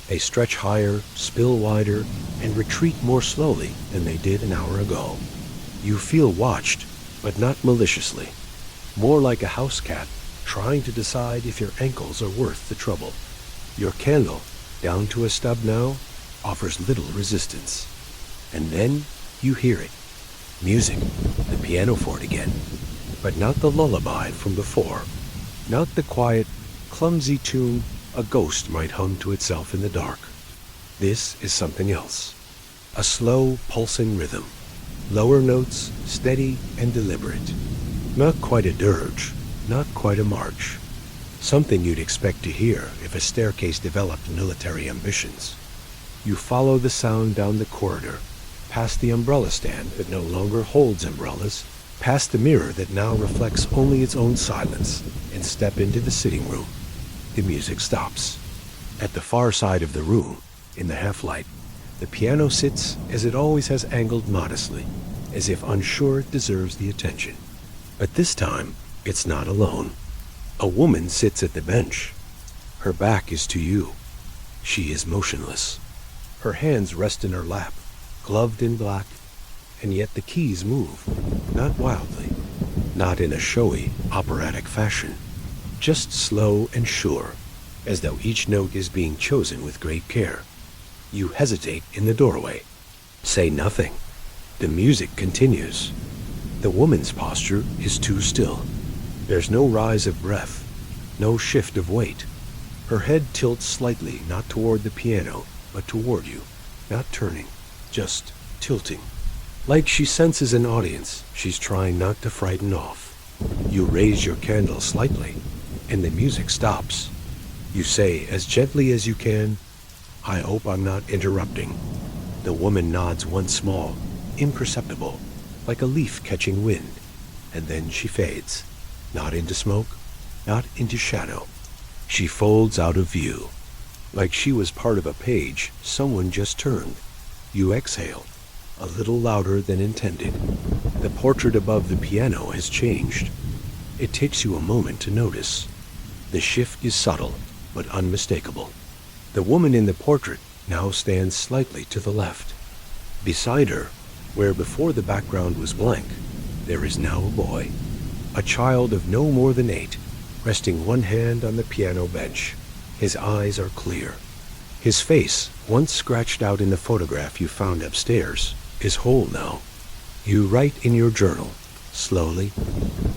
They stretch higher, spill wider, and retreat more slowly than they did an hour ago. You feel watched, but not maliciously. More like a house cat trying to decide if your ankles are worth the trouble. Your candle, down to a stub now, offers little resistance. And then you hear it. Music, the piano for it again. But not the lullaby from before. Not the quiet, clumsy tune a ghost might hum to itself in the dark. This is something else. A slow, pulsing rhythm. Lower notes, steady and deliberate. Not quite a dirge, not quite a march. Something you'd expect to hear if a staircase developed military ambitions. You follow the sound down the corridor, past the umbrella stand that no longer holds umbrellas, past the mirror that now reflects only its own silence, and step into the sitting room. The music stops. At the far side of the room, in the half-light, the piano sits as it always has, angled modestly, as if unsure it deserves the attention. But this time, it's not alone. A woman sits at the bench. Her back is to you. She is motionless. Her hands rest in her lap, gloved in black, and yet the keys move, not wildly, not in a showy, operatic fashion, just slow and sure, as though each note is being chosen with great care. You hesitate in the doorway. Say nothing. The music continues. The woman's posture is too still. There's no rise of breath, no shift of weight. Her head tilts slightly, not toward the piano, but toward you, not turning, just tilting. Like she senses an audience she's trying not to frighten off. You raise your candle slightly, and the music stops. You say as gently as you can, "I hope I'm not interrupting." The woman nods once small, imperceptible, like a leaf catching wind, and then she fades, not into smoke, not into shadow. She folds out of view, like she was part of a page someone just turned. You exhale, a little louder than intended. The portrait above the piano has changed. It takes you a moment to notice. The shift is subtle, but unmistakable. The woman in the portrait now stands slightly to the left. Beside her, where before the background was blank, there is now a boy, a child of no more than 8, resting one hand on the piano bench. His eyes are clear. His face, once scratched out in the photograph you found upstairs, is whole now. You write in your journal, slowly,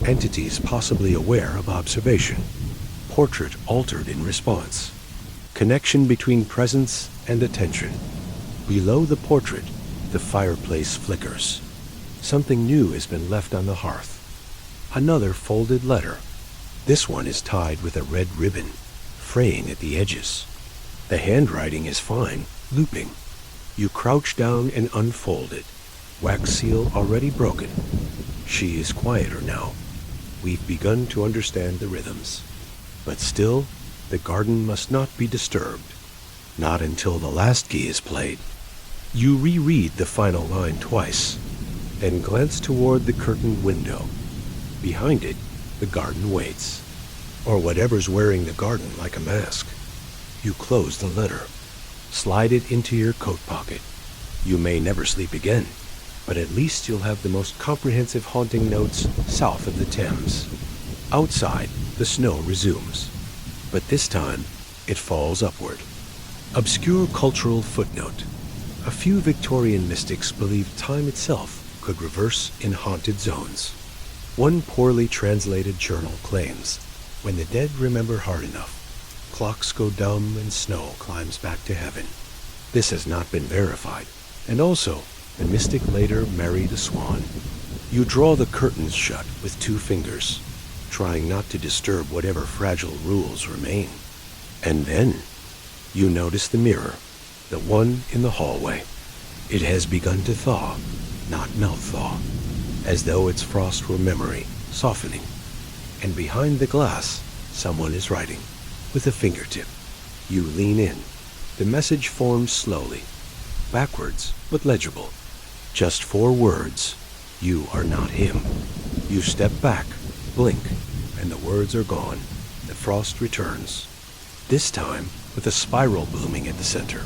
entities possibly aware of observation. Portrait altered in response. Connection between presence and attention. Below the portrait, the fireplace flickers. Something new has been left on the hearth. Another folded letter. This one is tied with a red ribbon, fraying at the edges. The handwriting is fine, looping. You crouch down and unfold it. Wax seal already broken. She is quieter now. We've begun to understand the rhythms. But still, the garden must not be disturbed. Not until the last key is played. You reread the final line twice, then glance toward the curtained window. Behind it, the garden waits. Or whatever's wearing the garden like a mask. You close the letter. Slide it into your coat pocket. You may never sleep again, but at least you'll have the most comprehensive haunting notes south of the Thames. Outside, the snow resumes. but this time it falls upward. Obscure cultural footnote. A few Victorian mystics believed time itself could reverse in haunted zones. One poorly translated journal claims, when the dead remember hard enough, clocks go dumb and snow climbs back to heaven. This has not been verified, and also, the mystic later married a swan. You draw the curtains shut with 2 fingers, trying not to disturb whatever fragile rules remain. And then, you notice the mirror, the one in the hallway. It has begun to thaw, not melt thaw, as though its frost were memory, softening. And behind the glass, someone is writing, with a fingertip. You lean in. The message forms slowly, backwards but legible. Just 4 words. You are not him. You step back, blink, and the words are gone. The frost returns. This time with a spiral blooming at the center.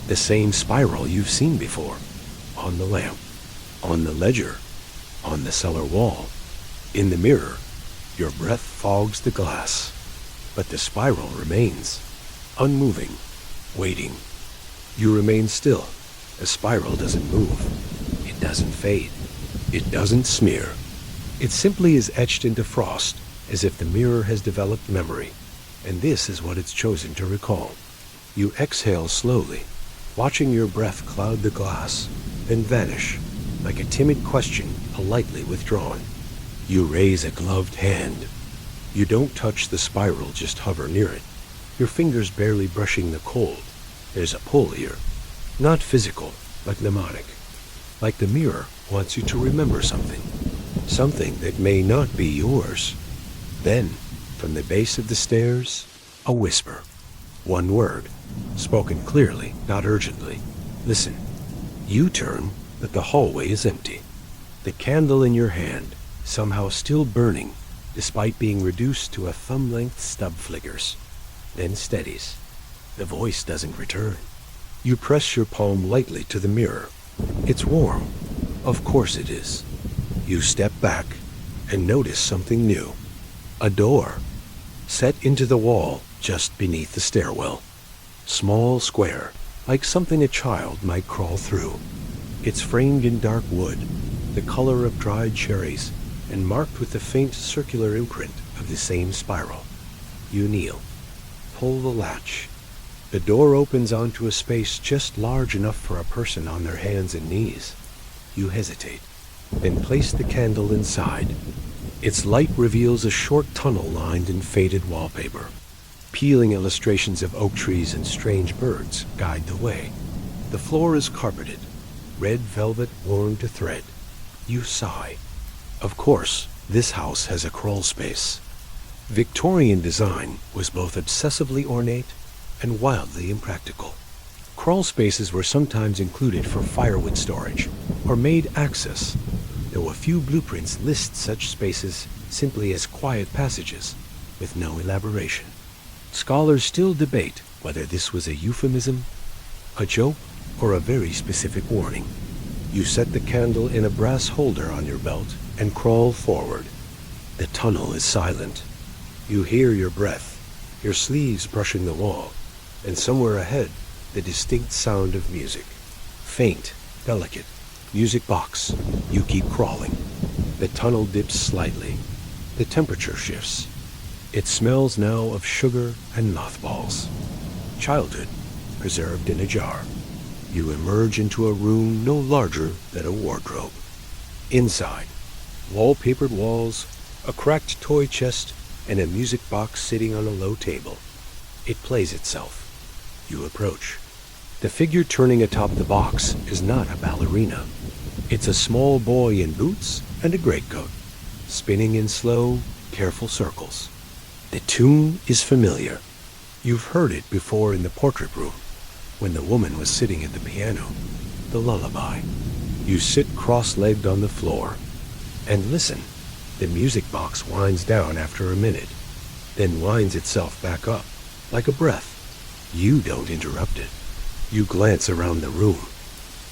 The same spiral you've seen before. On the lamp, on the ledger, on the cellar wall, in the mirror. Your breath fogs the glass, but the spiral remains, unmoving, waiting. You remain still. The spiral doesn't move. It doesn't fade. It doesn't smear. It simply is etched into frost, as if the mirror has developed memory, and this is what it's chosen to recall. You exhale slowly, watching your breath cloud the glass, then vanish, like a timid question politely withdrawn. You raise a gloved hand. You don't touch the spiral, just hover near it, your fingers barely brushing the cold. There's a pull here, not physical, but mnemonic, like the mirror wants you to remember something, something that may not be yours. Then, from the base of the stairs, a whisper. 1 word, spoken clearly, not urgently. Listen. You turn, but the hallway is empty. The candle in your hand, somehow still burning, despite being reduced to a thumb-length stub, flickers, then steadies. The voice doesn't return. You press your palm lightly to the mirror. It's warm. Of course it is. You step back and notice something new. A door, set into the wall just beneath the stairwell. Small, square, like something a child might crawl through. It's framed in dark wood, the color of dried cherries, and marked with the faint circular imprint of the same spiral. You kneel, pull the latch. The door opens onto a space just large enough for a person on their hands and knees. You hesitate, then place the candle inside. Its light reveals a short tunnel lined in faded wallpaper. Peeling illustrations of oak trees and strange birds guide the way. The floor is carpeted, red velvet worn to thread. You sigh. Of course, this house has a crawl space. Victorian design was both obsessively ornate and wildly impractical. Crawl spaces were sometimes included for firewood storage or made access, though a few blueprints list such spaces simply as quiet passages with no elaboration. Scholars still debate whether this was a euphemism, a joke, or a very specific warning. You set the candle in a brass holder on your belt and crawl forward. The tunnel is silent. You hear your breath, your sleeves brushing the wall, and somewhere ahead, the distinct sound of music. Faint, delicate, music box. You keep crawling. The tunnel dips slightly. The temperature shifts. It smells now of sugar and mothballs. Childhood, preserved in a jar. You emerge into a room no larger than a wardrobe. Inside, wallpapered walls, a cracked toy chest, and a music box sitting on a low table. It plays itself. You approach. The figure turning atop the box is not a ballerina. It's a small boy in boots and a greatcoat, spinning in slow, careful circles. The tune is familiar. You've heard it before in the portrait room, when the woman was sitting at the piano. The lullaby. You sit cross-legged on the floor and listen. The music box winds down after a minute, then winds itself back up, like a breath. You don't interrupt it. You glance around the room.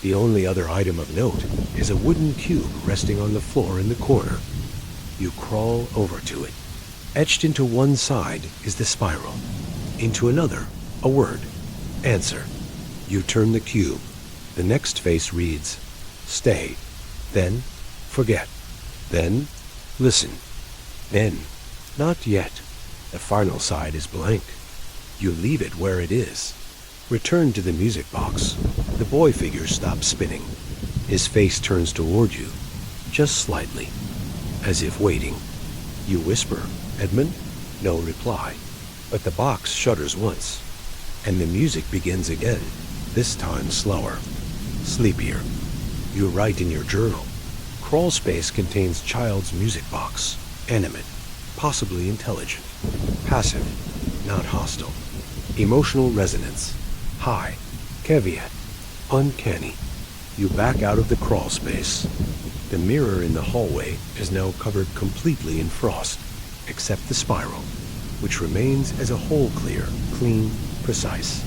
The only other item of note is a wooden cube resting on the floor in the corner. You crawl over to it. Etched into one side is the spiral. Into another, a word. Answer. You turn the cube. The next face reads, stay. Then, forget. Then, listen. Then, not yet. The final side is blank. You leave it where it is. Return to the music box. The boy figure stops spinning. His face turns toward you, just slightly, as if waiting. You whisper, Edmund? No reply. But the box shudders once, and the music begins again, this time slower, sleepier. You write in your journal. Crawl space contains child's music box, animate, possibly intelligent, passive, not hostile. Emotional resonance, high, caveat, uncanny. You back out of the crawl space. The mirror in the hallway is now covered completely in frost, except the spiral, which remains as a whole clear, clean, precise.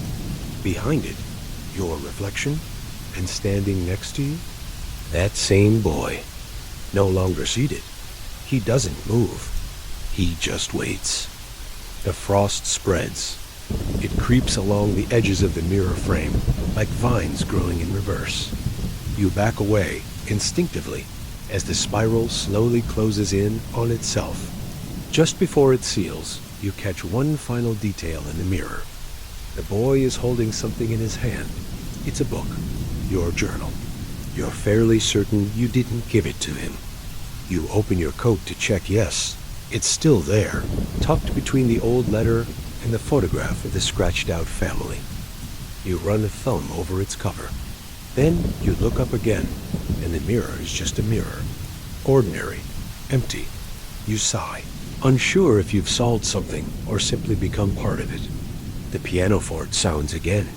Behind it, your reflection, and standing next to you, that same boy, no longer seated. He doesn't move. He just waits. The frost spreads. It creeps along the edges of the mirror frame, like vines growing in reverse. You back away, instinctively, as the spiral slowly closes in on itself. Just before it seals, you catch one final detail in the mirror. The boy is holding something in his hand. It's a book, your journal. You're fairly certain you didn't give it to him. You open your coat to check, yes, it's still there, tucked between the old letter and the photograph of the scratched-out family. You run a thumb over its cover. Then you look up again, and the mirror is just a mirror. Ordinary, empty. You sigh, unsure if you've solved something or simply become part of it. The pianoforte sounds again,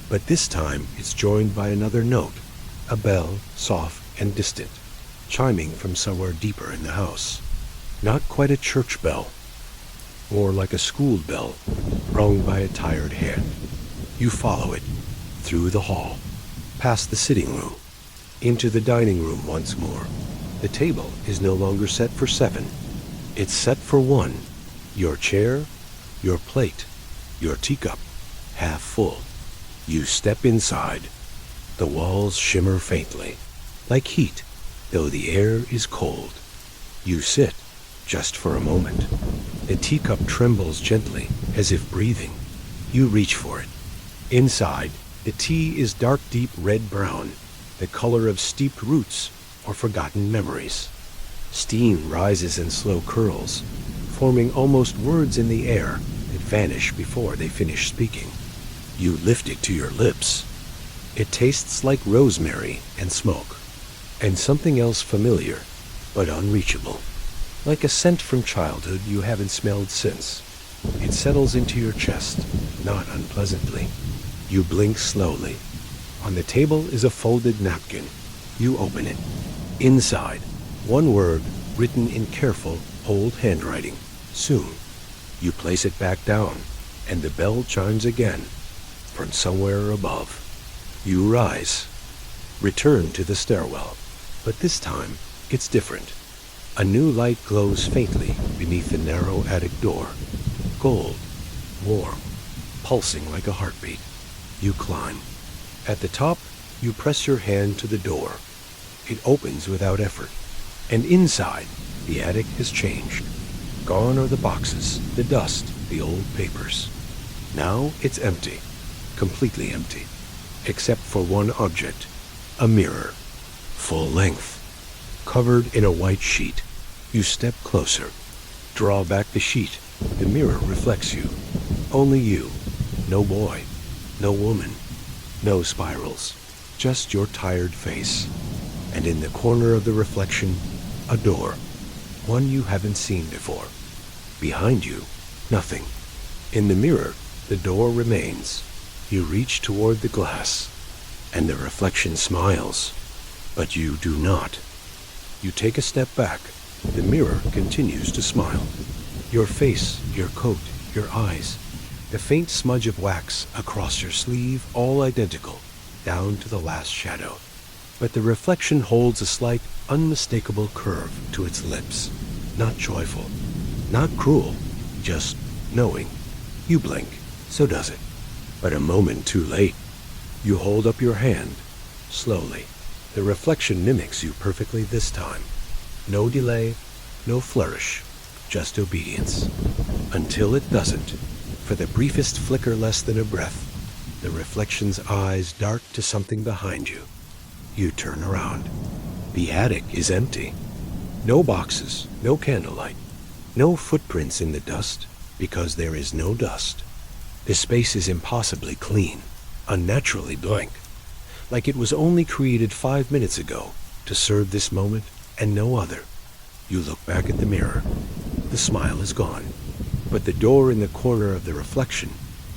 but this time it's joined by another note, a bell, soft and distant, chiming from somewhere deeper in the house. Not quite a church bell, more like a school bell, rung by a tired hand. You follow it, through the hall, past the sitting room, into the dining room once more. The table is no longer set for 7. It's set for 1. Your chair, your plate, your teacup, half full. You step inside. The walls shimmer faintly, like heat, though the air is cold. You sit, just for a moment. The teacup trembles gently, as if breathing. You reach for it. Inside, the tea is dark deep red-brown, the color of steeped roots or forgotten memories. Steam rises in slow curls, forming almost words in the air that vanish before they finish speaking. You lift it to your lips. It tastes like rosemary and smoke, and something else familiar, but unreachable. Like a scent from childhood you haven't smelled since. It settles into your chest, not unpleasantly. You blink slowly. On the table is a folded napkin. You open it. Inside, one word written in careful, old handwriting. Soon. You place it back down, and the bell chimes again, from somewhere above. You rise. Return to the stairwell, but this time it's different. A new light glows faintly beneath the narrow attic door. Gold, warm, pulsing like a heartbeat. You climb. At the top, you press your hand to the door. It opens without effort. And inside, the attic has changed. Gone are the boxes, the dust, the old papers. Now it's empty, completely empty, except for one object, a mirror, full length, covered in a white sheet. You step closer, draw back the sheet. The mirror reflects you. Only you. No boy, no woman, no spirals, just your tired face. And in the corner of the reflection, a door, one you haven't seen before. Behind you, nothing. In the mirror, the door remains. You reach toward the glass, and the reflection smiles, but you do not. You take a step back. The mirror continues to smile. Your face, your coat, your eyes, the faint smudge of wax across your sleeve, all identical, down to the last shadow. But the reflection holds a slight, unmistakable curve to its lips, not joyful, Not cruel, just knowing. You blink, so does it. But a moment too late. You hold up your hand, slowly. The reflection mimics you perfectly this time. No delay, no flourish, just obedience. Until it doesn't. For the briefest flicker less than a breath, the reflection's eyes dart to something behind you. You turn around. The attic is empty. No boxes, no candlelight, no footprints in the dust, because there is no dust. The space is impossibly clean, unnaturally blank, like it was only created 5 minutes ago to serve this moment and no other. You look back at the mirror. The smile is gone, but the door in the corner of the reflection,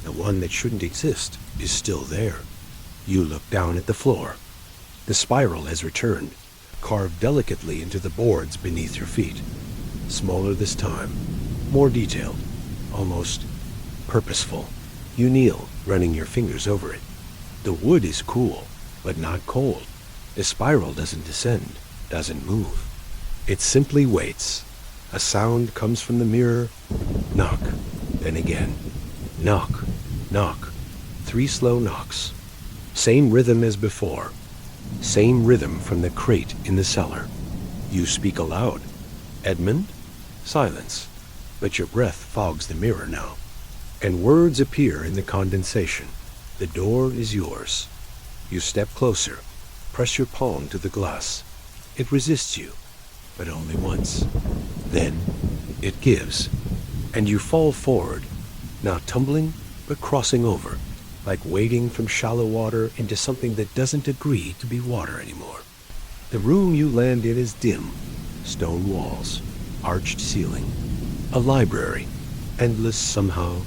the one that shouldn't exist, is still there. You look down at the floor. The spiral has returned, carved delicately into the boards beneath your feet. Smaller this time, more detailed, almost purposeful. You kneel, running your fingers over it. The wood is cool, but not cold. The spiral doesn't descend, doesn't move. It simply waits. A sound comes from the mirror. Knock. Then again. Knock. Knock. 3 slow knocks. Same rhythm as before. Same rhythm from the crate in the cellar. You speak aloud. Edmund? Silence. But your breath fogs the mirror now. And words appear in the condensation. The door is yours. You step closer. Press your palm to the glass. It resists you, but only once. Then it gives, and you fall forward, not tumbling, but crossing over, like wading from shallow water into something that doesn't agree to be water anymore. The room you land in is dim, stone walls, arched ceiling, a library, endless somehow,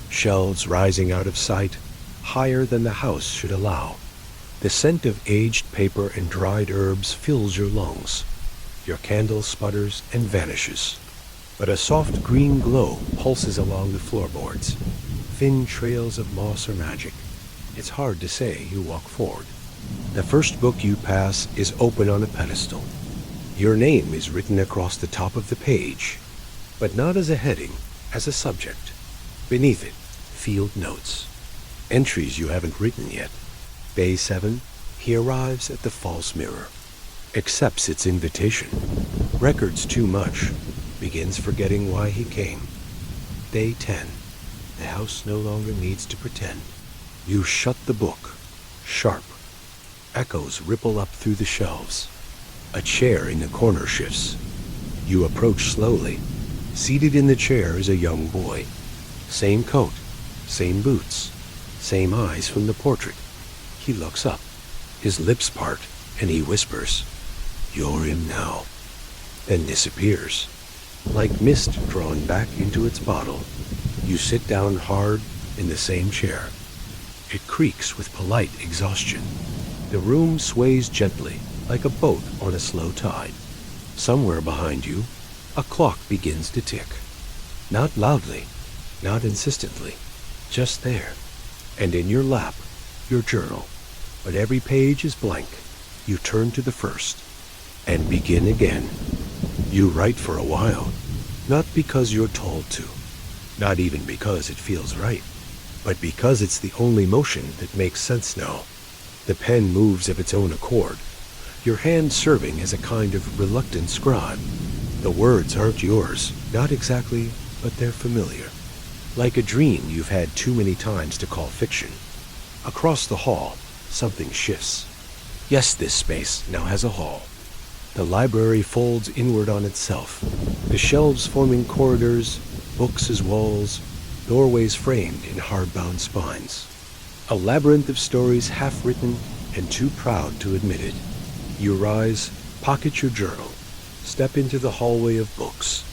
shelves rising out of sight, higher than the house should allow. The scent of aged paper and dried herbs fills your lungs. Your candle sputters and vanishes. But a soft green glow pulses along the floorboards. Thin trails of moss or magic. It's hard to say. You walk forward. The first book you pass is open on a pedestal. Your name is written across the top of the page, but not as a heading, as a subject. Beneath it, field notes. Entries you haven't written yet. Day 7, he arrives at the false mirror. Accepts its invitation. Records too much. Begins forgetting why he came. Day 10, the house no longer needs to pretend. You shut the book. Sharp. Echoes ripple up through the shelves. A chair in the corner shifts. You approach slowly. Seated in the chair is a young boy. Same coat, same boots, same eyes from the portrait. He looks up. His lips part, and he whispers, "You're him now," then disappears. Like mist drawn back into its bottle, you sit down hard in the same chair. It creaks with polite exhaustion. The room sways gently, like a boat on a slow tide. Somewhere behind you, a clock begins to tick. Not loudly, not insistently, just there. And in your lap, your journal. But every page is blank. You turn to the first and begin again. You write for a while, not because you're told to, not even because it feels right, but because it's the only motion that makes sense now. The pen moves of its own accord, your hand serving as a kind of reluctant scribe. The words aren't yours, not exactly, but they're familiar. Like a dream you've had too many times to call fiction. Across the hall, something shifts. Yes, this space now has a hall. The library folds inward on itself, the shelves forming corridors, books as walls, doorways framed in hard-bound spines. A labyrinth of stories half-written and too proud to admit it. You rise, pocket your journal, step into the hallway of books.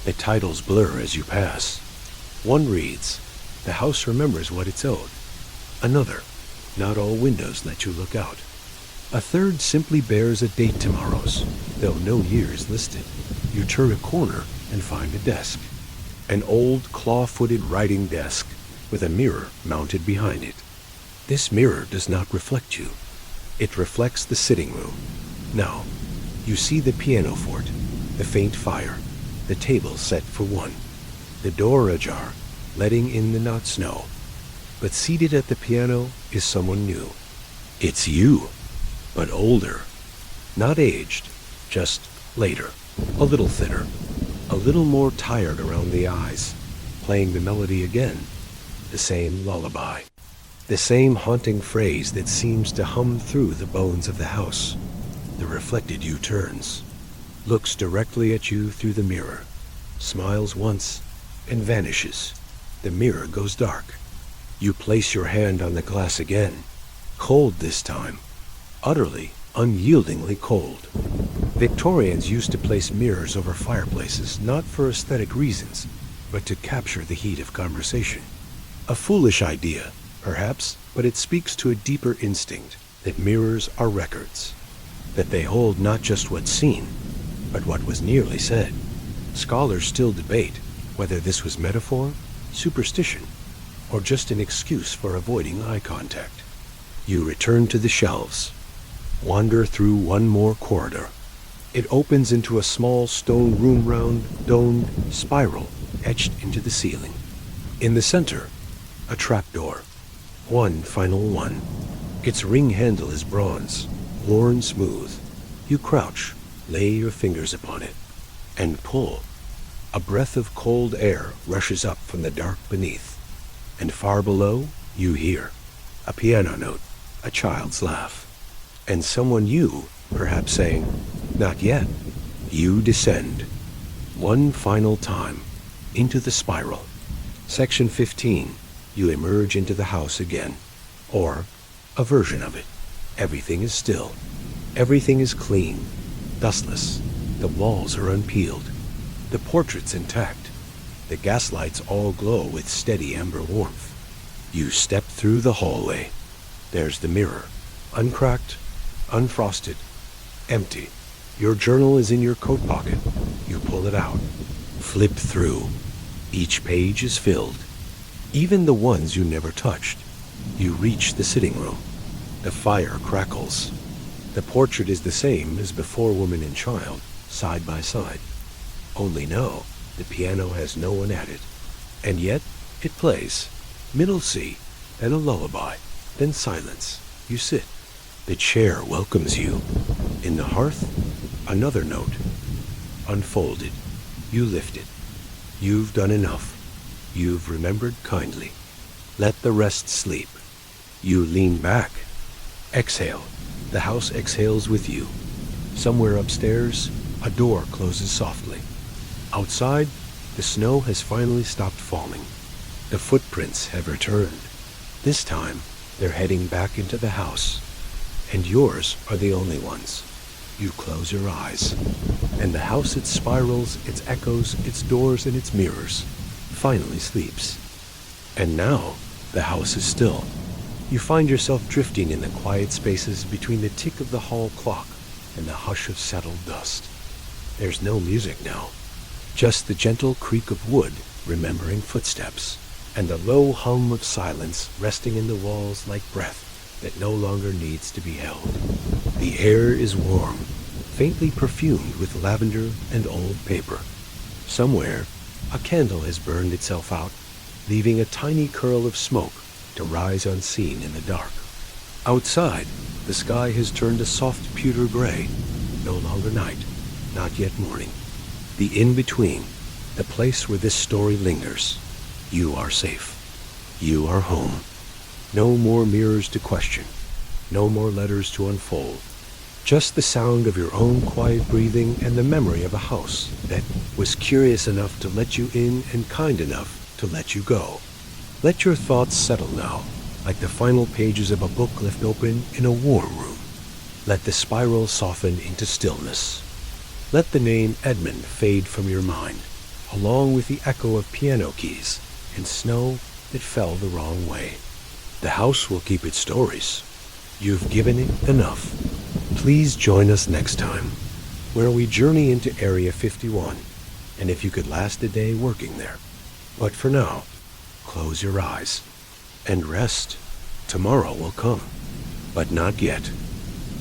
The titles blur as you pass. One reads, "The house remembers what it's owed." Another, "Not all windows let you look out." A third simply bears a date tomorrow's, though no year is listed. You turn a corner and find a desk. An old claw-footed writing desk with a mirror mounted behind it. This mirror does not reflect you. It reflects the sitting room. Now, you see the pianoforte, the faint fire, the table set for one, the door ajar, letting in the not snow. But seated at the piano is someone new. It's you, but older. Not aged, just later. A little thinner, a little more tired around the eyes, playing the melody again. The same lullaby. The same haunting phrase that seems to hum through the bones of the house. The reflected you turns, looks directly at you through the mirror, smiles once, and vanishes. The mirror goes dark. You place your hand on the glass again, cold this time, utterly, unyieldingly cold. Victorians used to place mirrors over fireplaces, not for aesthetic reasons, but to capture the heat of conversation. A foolish idea, perhaps, but it speaks to a deeper instinct that mirrors are records, that they hold not just what's seen, but what was nearly said. Scholars still debate whether this was metaphor, superstition, or just an excuse for avoiding eye contact. You return to the shelves, wander through one more corridor. It opens into a small stone room-round, domed spiral etched into the ceiling. In the center, a trapdoor. One final one. Its ring handle is bronze, worn smooth. You crouch, lay your fingers upon it, and pull. A breath of cold air rushes up from the dark beneath, and far below you hear a piano note, a child's laugh, and someone you, perhaps saying, "Not yet." You descend, one final time, into the spiral. Section 15, you emerge into the house again, or a version of it. Everything is still. Everything is clean, dustless. The walls are unpeeled. The portraits intact. The gaslights all glow with steady amber warmth. You step through the hallway. There's the mirror, uncracked, unfrosted, empty. Your journal is in your coat pocket. You pull it out, flip through. Each page is filled, even the ones you never touched. You reach the sitting room. The fire crackles. The portrait is the same as before, woman and child, side by side. Only no, the piano has no one at it. And yet, it plays. Middle C, then a lullaby, then silence. You sit. The chair welcomes you. In the hearth, another note. Unfolded. You lift it. You've done enough. You've remembered kindly. Let the rest sleep. You lean back. Exhale. The house exhales with you. Somewhere upstairs, a door closes softly. Outside, the snow has finally stopped falling. The footprints have returned. This time, they're heading back into the house. And yours are the only ones. You close your eyes. And the house, its spirals, its echoes, its doors, and its mirrors, finally sleeps. And now, the house is still. You find yourself drifting in the quiet spaces between the tick of the hall clock and the hush of settled dust. There's no music now, just the gentle creak of wood remembering footsteps, and the low hum of silence resting in the walls like breath that no longer needs to be held. The air is warm, faintly perfumed with lavender and old paper. Somewhere, a candle has burned itself out, leaving a tiny curl of smoke to rise unseen in the dark. Outside, the sky has turned a soft pewter gray. No longer night, not yet morning. The in-between, the place where this story lingers. You are safe. You are home. No more mirrors to question. No more letters to unfold. Just the sound of your own quiet breathing and the memory of a house that was curious enough to let you in and kind enough to let you go. Let your thoughts settle now, like the final pages of a book left open in a warm room. Let the spiral soften into stillness. Let the name Edmund fade from your mind, along with the echo of piano keys and snow that fell the wrong way. The house will keep its stories. You've given it enough. Please join us next time, where we journey into Area 51, and if you could last a day working there. But for now, close your eyes and rest. Tomorrow will come, but not yet.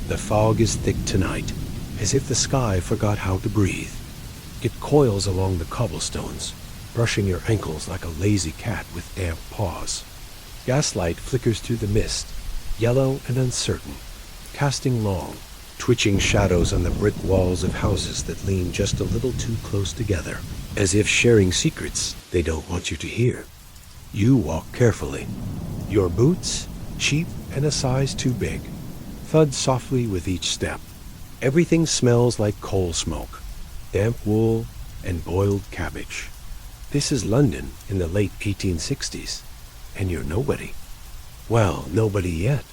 The fog is thick tonight, as if the sky forgot how to breathe. It coils along the cobblestones, brushing your ankles like a lazy cat with damp paws. Gaslight flickers through the mist, yellow and uncertain, casting long, twitching shadows on the brick walls of houses that lean just a little too close together, as if sharing secrets they don't want you to hear. You walk carefully. Your boots, cheap and a size too big, thud softly with each step. Everything smells like coal smoke, damp wool, and boiled cabbage. This is London in the late 1860s, and you're nobody. Well, nobody yet.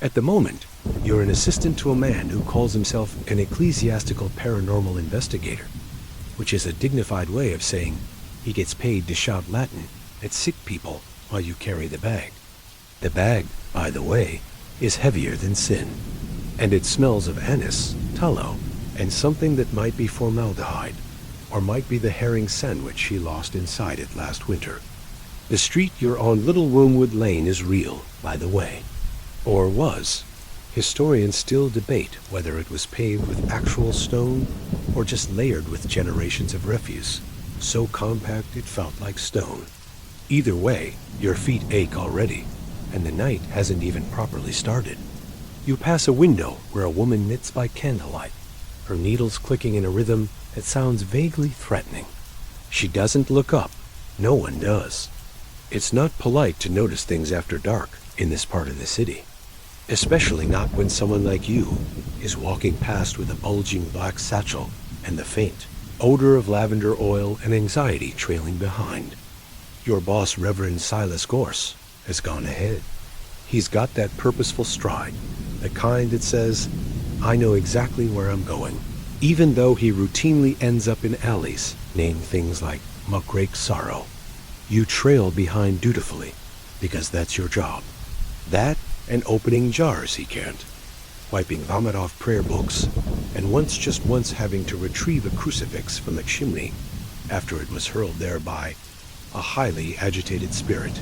At the moment, you're an assistant to a man who calls himself an ecclesiastical paranormal investigator, which is a dignified way of saying he gets paid to shout Latin at sick people while you carry the bag. The bag, by the way, is heavier than sin, and it smells of anise, tallow, and something that might be formaldehyde, or might be the herring sandwich he lost inside it last winter. The street you're on, Little Wormwood Lane, is real, by the way. Or was. Historians still debate whether it was paved with actual stone or just layered with generations of refuse, so compact it felt like stone. Either way, your feet ache already, and the night hasn't even properly started. You pass a window where a woman knits by candlelight, her needles clicking in a rhythm that sounds vaguely threatening. She doesn't look up. No one does. It's not polite to notice things after dark in this part of the city, especially not when someone like you is walking past with a bulging black satchel and the faint odor of lavender oil and anxiety trailing behind. Your boss, Reverend Silas Gorse, has gone ahead. He's got that purposeful stride, the kind that says, I know exactly where I'm going, even though he routinely ends up in alleys named things like Muckrake Sorrow. You trail behind dutifully, because that's your job. That and opening jars he can't, wiping vomit off prayer books, and just once having to retrieve a crucifix from a chimney after it was hurled there by a highly agitated spirit.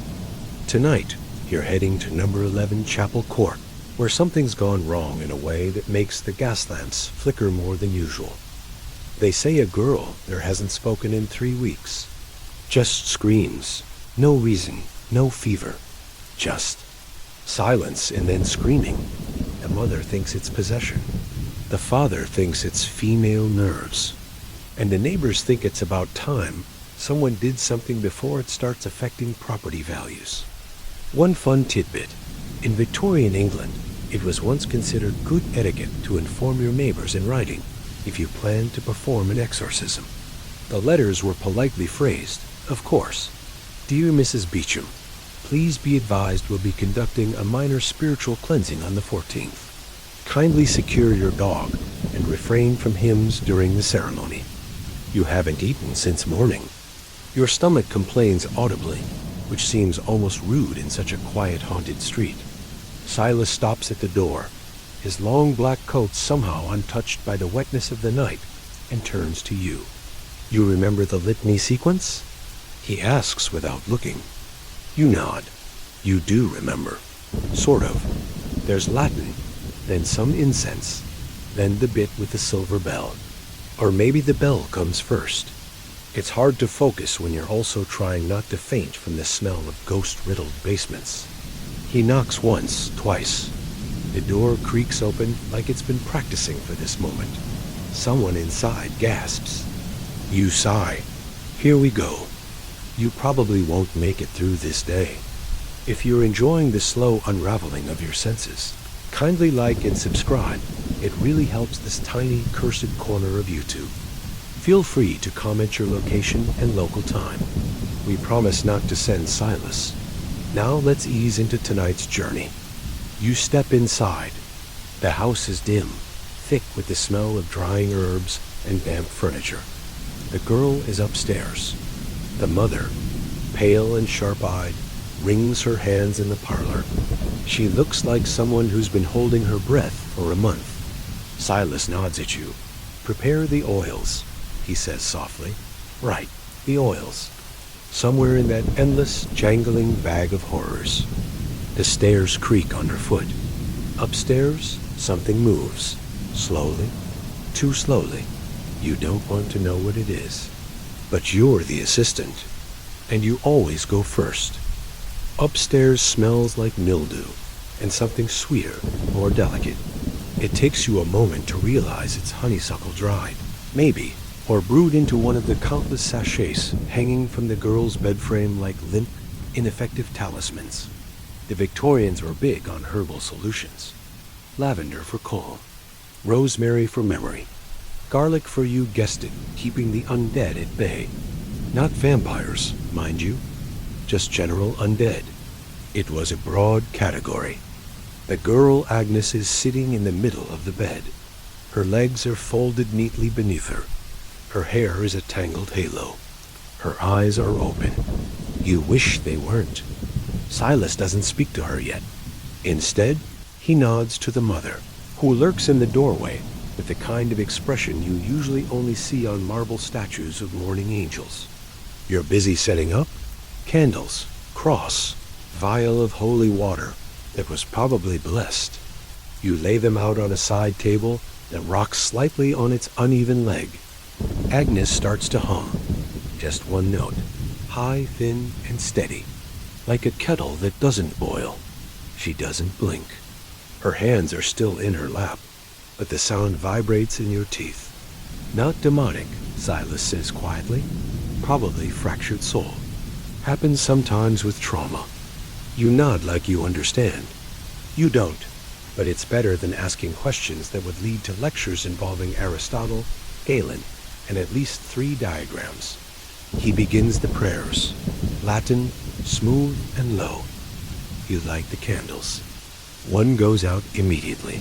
Tonight, you're heading to number 11 Chapel Court, where something's gone wrong in a way that makes the gas lamps flicker more than usual. They say a girl there hasn't spoken in 3 weeks. Just screams. No reason, no fever. Just silence and then screaming. The mother thinks it's possession. The father thinks it's female nerves. And the neighbors think it's about time someone did something before it starts affecting property values. One fun tidbit. In Victorian England, it was once considered good etiquette to inform your neighbors in writing if you planned to perform an exorcism. The letters were politely phrased, of course. Dear Mrs. Beecham, please be advised we'll be conducting a minor spiritual cleansing on the 14th. Kindly secure your dog and refrain from hymns during the ceremony. You haven't eaten since morning. Your stomach complains audibly, which seems almost rude in such a quiet, haunted street. Silas stops at the door, his long black coat somehow untouched by the wetness of the night, and turns to you. You remember the litany sequence? He asks without looking. You nod. You do remember. Sort of. There's Latin, then some incense, then the bit with the silver bell. Or maybe the bell comes first. It's hard to focus when you're also trying not to faint from the smell of ghost-riddled basements. He knocks once, twice. The door creaks open like it's been practicing for this moment. Someone inside gasps. You sigh. Here we go. You probably won't make it through this day. If you're enjoying the slow unraveling of your senses, kindly like and subscribe. It really helps this tiny, cursed corner of YouTube. Feel free to comment your location and local time. We promise not to send Silas. Now let's ease into tonight's journey. You step inside. The house is dim, thick with the smell of drying herbs and damp furniture. The girl is upstairs. The mother, pale and sharp-eyed, wrings her hands in the parlor. She looks like someone who's been holding her breath for a month. Silas nods at you. Prepare the oils, he says softly. Right, the oils. Somewhere in that endless, jangling bag of horrors. The stairs creak underfoot. Upstairs, something moves. Slowly, too slowly. You don't want to know what it is. But you're the assistant, and you always go first. Upstairs smells like mildew and something sweeter, more delicate. It takes you a moment to realize it's honeysuckle dried, maybe, or brewed into one of the countless sachets hanging from the girl's bedframe like limp, ineffective talismans. The Victorians were big on herbal solutions. Lavender for calm, rosemary for memory, garlic for, you guessed it, keeping the undead at bay. Not vampires, mind you, just general undead. It was a broad category. The girl Agnes is sitting in the middle of the bed. Her legs are folded neatly beneath her. Her hair is a tangled halo. Her eyes are open. You wish they weren't. Silas doesn't speak to her yet. Instead, he nods to the mother, who lurks in the doorway with the kind of expression you usually only see on marble statues of mourning angels. You're busy setting up? Candles, cross, vial of holy water that was probably blessed. You lay them out on a side table that rocks slightly on its uneven leg. Agnes starts to hum. Just one note, high, thin, and steady, like a kettle that doesn't boil. She doesn't blink. Her hands are still in her lap, but the sound vibrates in your teeth. Not demonic, Silas says quietly. Probably fractured soul. Happens sometimes with trauma. You nod like you understand. You don't, but it's better than asking questions that would lead to lectures involving Aristotle, Galen, and at least 3 diagrams. He begins the prayers, Latin, smooth and low. You light the candles. One goes out immediately.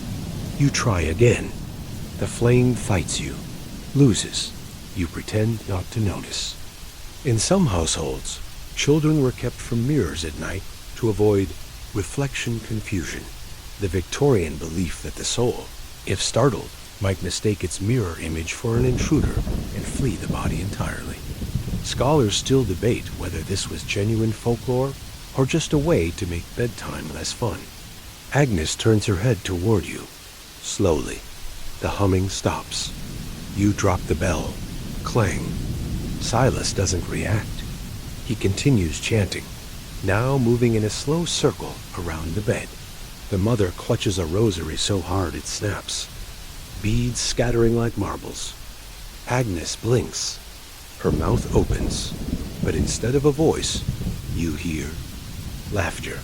You try again. The flame fights you, loses. You pretend not to notice. In some households, children were kept from mirrors at night to avoid reflection confusion, the Victorian belief that the soul, if startled, might mistake its mirror image for an intruder and flee the body entirely. Scholars still debate whether this was genuine folklore or just a way to make bedtime less fun. Agnes turns her head toward you. Slowly, the humming stops. You drop the bell. Clang. Silas doesn't react. He continues chanting, now moving in a slow circle around the bed. The mother clutches a rosary so hard it snaps, beads scattering like marbles. Agnes blinks. Her mouth opens, but instead of a voice, you hear laughter.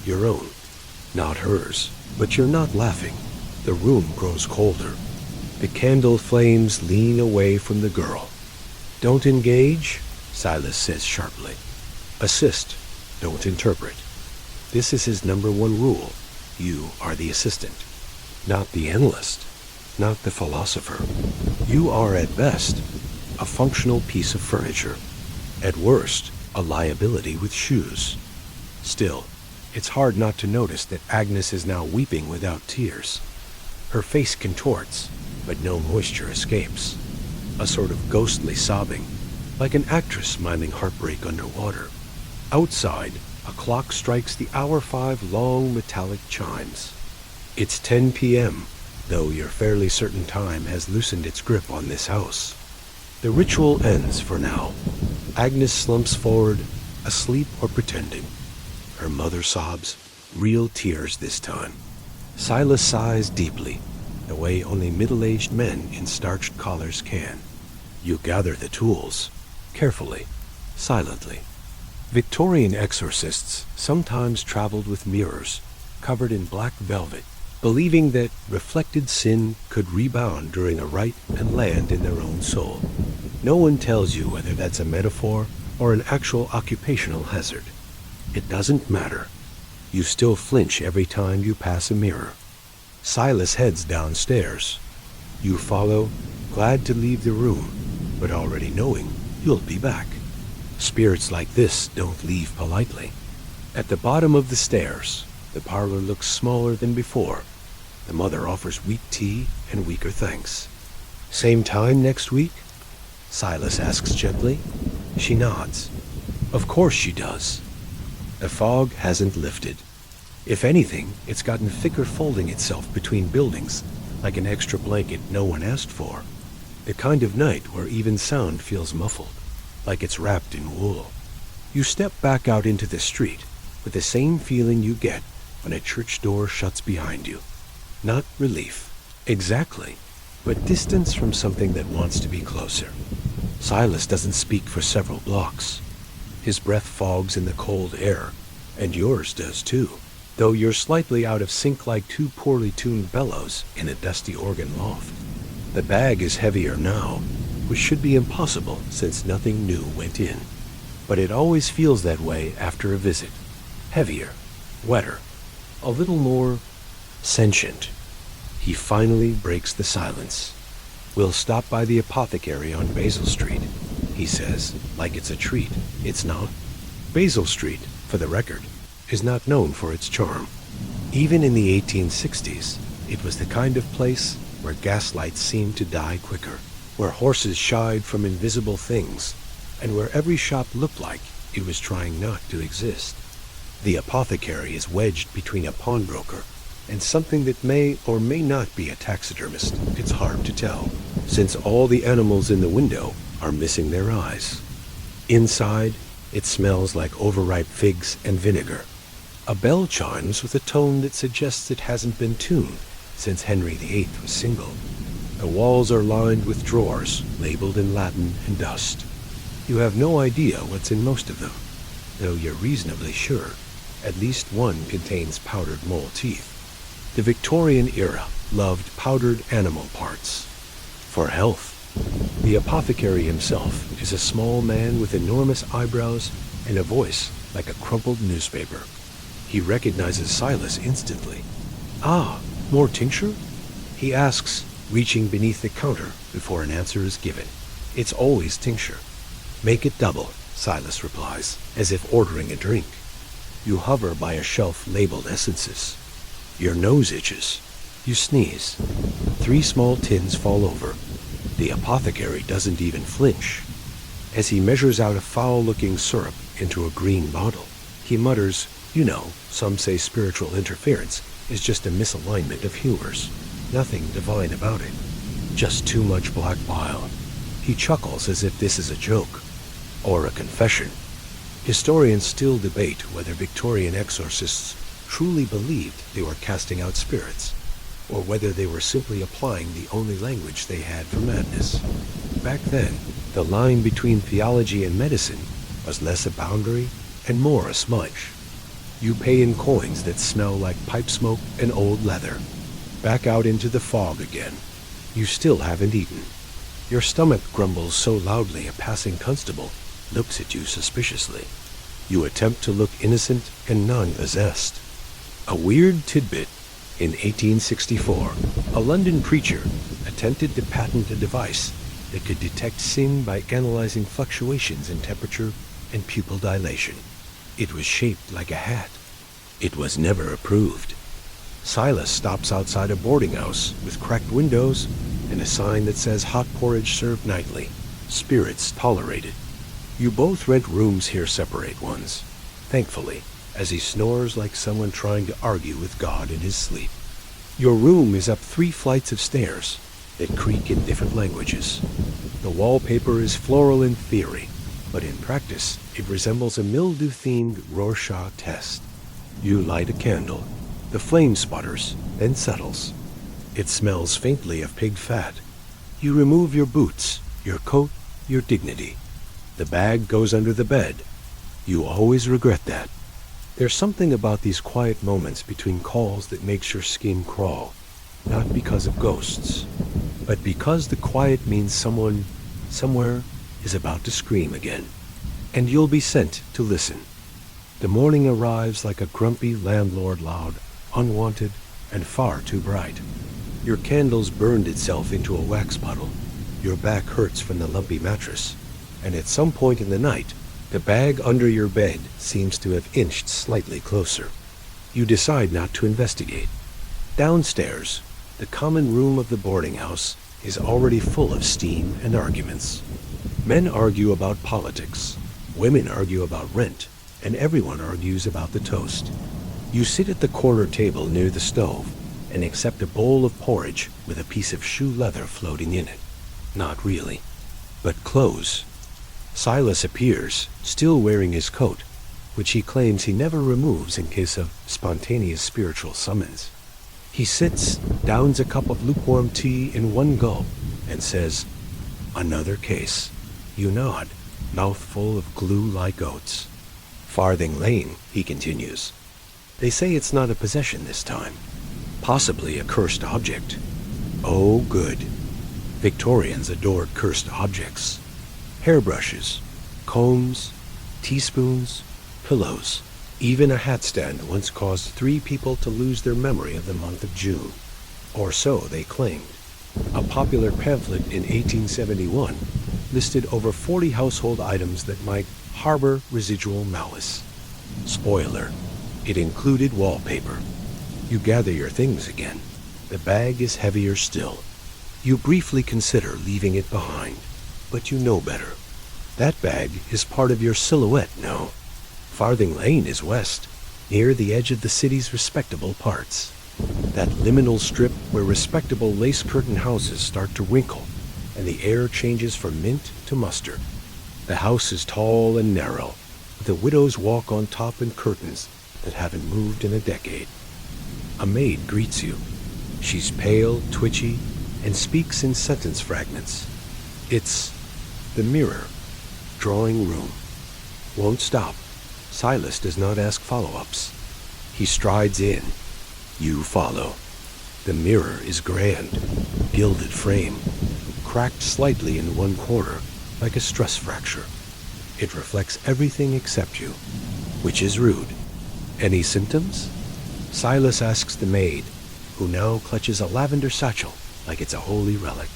Your own, not hers. But you're not laughing. The room grows colder. The candle flames lean away from the girl. Don't engage, Silas says sharply. Assist, don't interpret. This is his number 1 rule. You are the assistant, not the analyst, not the philosopher. You are at best a functional piece of furniture, at worst a liability with shoes. Still, it's hard not to notice that Agnes is now weeping without tears. Her face contorts, but no moisture escapes. A sort of ghostly sobbing, like an actress miming heartbreak underwater. Outside, a clock strikes the hour 5 long metallic chimes. It's 10 p.m., though you're fairly certain time has loosened its grip on this house. The ritual ends for now. Agnes slumps forward, asleep or pretending. Her mother sobs, real tears this time. Silas sighs deeply, the way only middle-aged men in starched collars can. You gather the tools, carefully, silently. Victorian exorcists sometimes traveled with mirrors, covered in black velvet, believing that reflected sin could rebound during a rite and land in their own soul. No one tells you whether that's a metaphor or an actual occupational hazard. It doesn't matter. You still flinch every time you pass a mirror. Silas heads downstairs. You follow, glad to leave the room, but already knowing you'll be back. Spirits like this don't leave politely. At the bottom of the stairs, the parlor looks smaller than before. The mother offers weak tea and weaker thanks. Same time next week? Silas asks gently. She nods. Of course she does. The fog hasn't lifted. If anything, it's gotten thicker, folding itself between buildings, like an extra blanket no one asked for. The kind of night where even sound feels muffled, like it's wrapped in wool. You step back out into the street with the same feeling you get when a church door shuts behind you. Not relief, exactly, but distance from something that wants to be closer. Silas doesn't speak for several blocks. His breath fogs in the cold air, and yours does too, though you're slightly out of sync like two poorly tuned bellows in a dusty organ loft. The bag is heavier now, which should be impossible since nothing new went in. But it always feels that way after a visit. Heavier, wetter, a little more sentient. He finally breaks the silence. "We'll stop by the apothecary on Basil Street," he says, like it's a treat. It's not. Basil Street, for the record, is not known for its charm. Even in the 1860s, it was the kind of place where gaslights seemed to die quicker, where horses shied from invisible things, and where every shop looked like it was trying not to exist. The apothecary is wedged between a pawnbroker and something that may or may not be a taxidermist. It's hard to tell, since all the animals in the window are missing their eyes. Inside, it smells like overripe figs and vinegar. A bell chimes with a tone that suggests it hasn't been tuned since Henry VIII was single. The walls are lined with drawers labeled in Latin and dust. You have no idea what's in most of them, though you're reasonably sure at least one contains powdered mole teeth. The Victorian era loved powdered animal parts. For health. The apothecary himself is a small man with enormous eyebrows and a voice like a crumpled newspaper. He recognizes Silas instantly. "Ah, more tincture?" he asks, reaching beneath the counter before an answer is given. "It's always tincture." "Make it double," Silas replies, as if ordering a drink. You hover by a shelf labeled essences. Your nose itches. You sneeze. 3 small tins fall over. The apothecary doesn't even flinch. As he measures out a foul-looking syrup into a green bottle, he mutters, "You know, some say spiritual interference is just a misalignment of humors. Nothing divine about it. Just too much black bile." He chuckles as if this is a joke. Or a confession. Historians still debate whether Victorian exorcists truly believed they were casting out spirits, or whether they were simply applying the only language they had for madness. Back then, the line between theology and medicine was less a boundary and more a smudge. You pay in coins that smell like pipe smoke and old leather. Back out into the fog again. You still haven't eaten. Your stomach grumbles so loudly a passing constable looks at you suspiciously. You attempt to look innocent and non-possessed. A weird tidbit. In 1864, a London preacher attempted to patent a device that could detect sin by analyzing fluctuations in temperature and pupil dilation. It was shaped like a hat. It was never approved. Silas stops outside a boarding house with cracked windows and a sign that says hot porridge served nightly, spirits tolerated. You both rent rooms here, separate ones, thankfully, as he snores like someone trying to argue with God in his sleep. Your room is up 3 flights of stairs that creak in different languages. The wallpaper is floral in theory, but in practice it resembles a mildew-themed Rorschach test. You light a candle. The flame sputters, then settles. It smells faintly of pig fat. You remove your boots, your coat, your dignity. The bag goes under the bed. You always regret that. There's something about these quiet moments between calls that makes your skin crawl, not because of ghosts, but because the quiet means someone, somewhere, is about to scream again, and you'll be sent to listen. The morning arrives like a grumpy landlord loud, unwanted, and far too bright. Your candle's burned itself into a wax puddle. Your back hurts from the lumpy mattress, and at some point in the night, the bag under your bed seems to have inched slightly closer. You decide not to investigate. Downstairs, the common room of the boarding house is already full of steam and arguments. Men argue about politics, women argue about rent, and everyone argues about the toast. You sit at the corner table near the stove and accept a bowl of porridge with a piece of shoe leather floating in it. Not really. But close. Silas appears, still wearing his coat, which he claims he never removes in case of spontaneous spiritual summons. He sits, downs a cup of lukewarm tea in one gulp, and says, "Another case." You nod, mouth full of glue-like oats. "Farthing Lane," he continues. "They say it's not a possession this time. Possibly a cursed object." Oh, good. Victorians adored cursed objects. Hairbrushes, combs, teaspoons, pillows. Even a hat stand once caused 3 people to lose their memory of the month of June. Or so they claimed. A popular pamphlet in 1871 listed over 40 household items that might harbor residual malice. Spoiler, it included wallpaper. You gather your things again. The bag is heavier still. You briefly consider leaving it behind, but you know better. That bag is part of your silhouette now. Farthing Lane is west, near the edge of the city's respectable parts. That liminal strip where respectable lace-curtain houses start to wrinkle, and the air changes from mint to mustard. The house is tall and narrow, with a widow's walk on top and curtains that haven't moved in a decade. A maid greets you. She's pale, twitchy, and speaks in sentence fragments. It's the mirror, drawing room. Won't stop. Silas does not ask follow-ups. He strides in. You follow. The mirror is grand, gilded frame, cracked slightly in one corner, like a stress fracture. It reflects everything except you, which is rude. Any symptoms? Silas asks the maid, who now clutches a lavender satchel like it's a holy relic.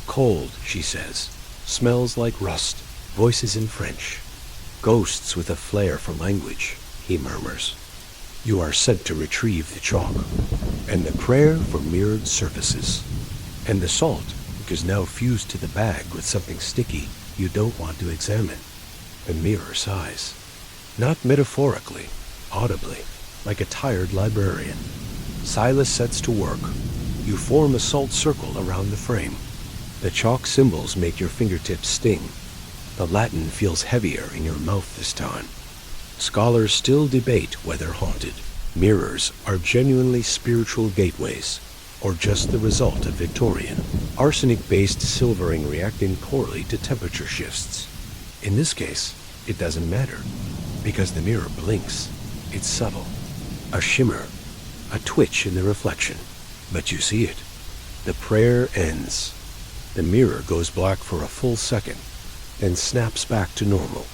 Cold, she says. Smells like rust. Voices in French. Ghosts with a flair for language, he murmurs. You are sent to retrieve the chalk, and the prayer for mirrored surfaces, and the salt, which is now fused to the bag with something sticky you don't want to examine. The mirror sighs. Not metaphorically, audibly, like a tired librarian. Silas sets to work. You form a salt circle around the frame. The chalk symbols make your fingertips sting. The Latin feels heavier in your mouth this time. Scholars still debate whether haunted mirrors are genuinely spiritual gateways, or just the result of Victorian, arsenic-based silvering reacting poorly to temperature shifts. In this case, it doesn't matter, because the mirror blinks. It's subtle. A shimmer, a twitch in the reflection. But you see it. The prayer ends. The mirror goes black for a full second, then snaps back to normal.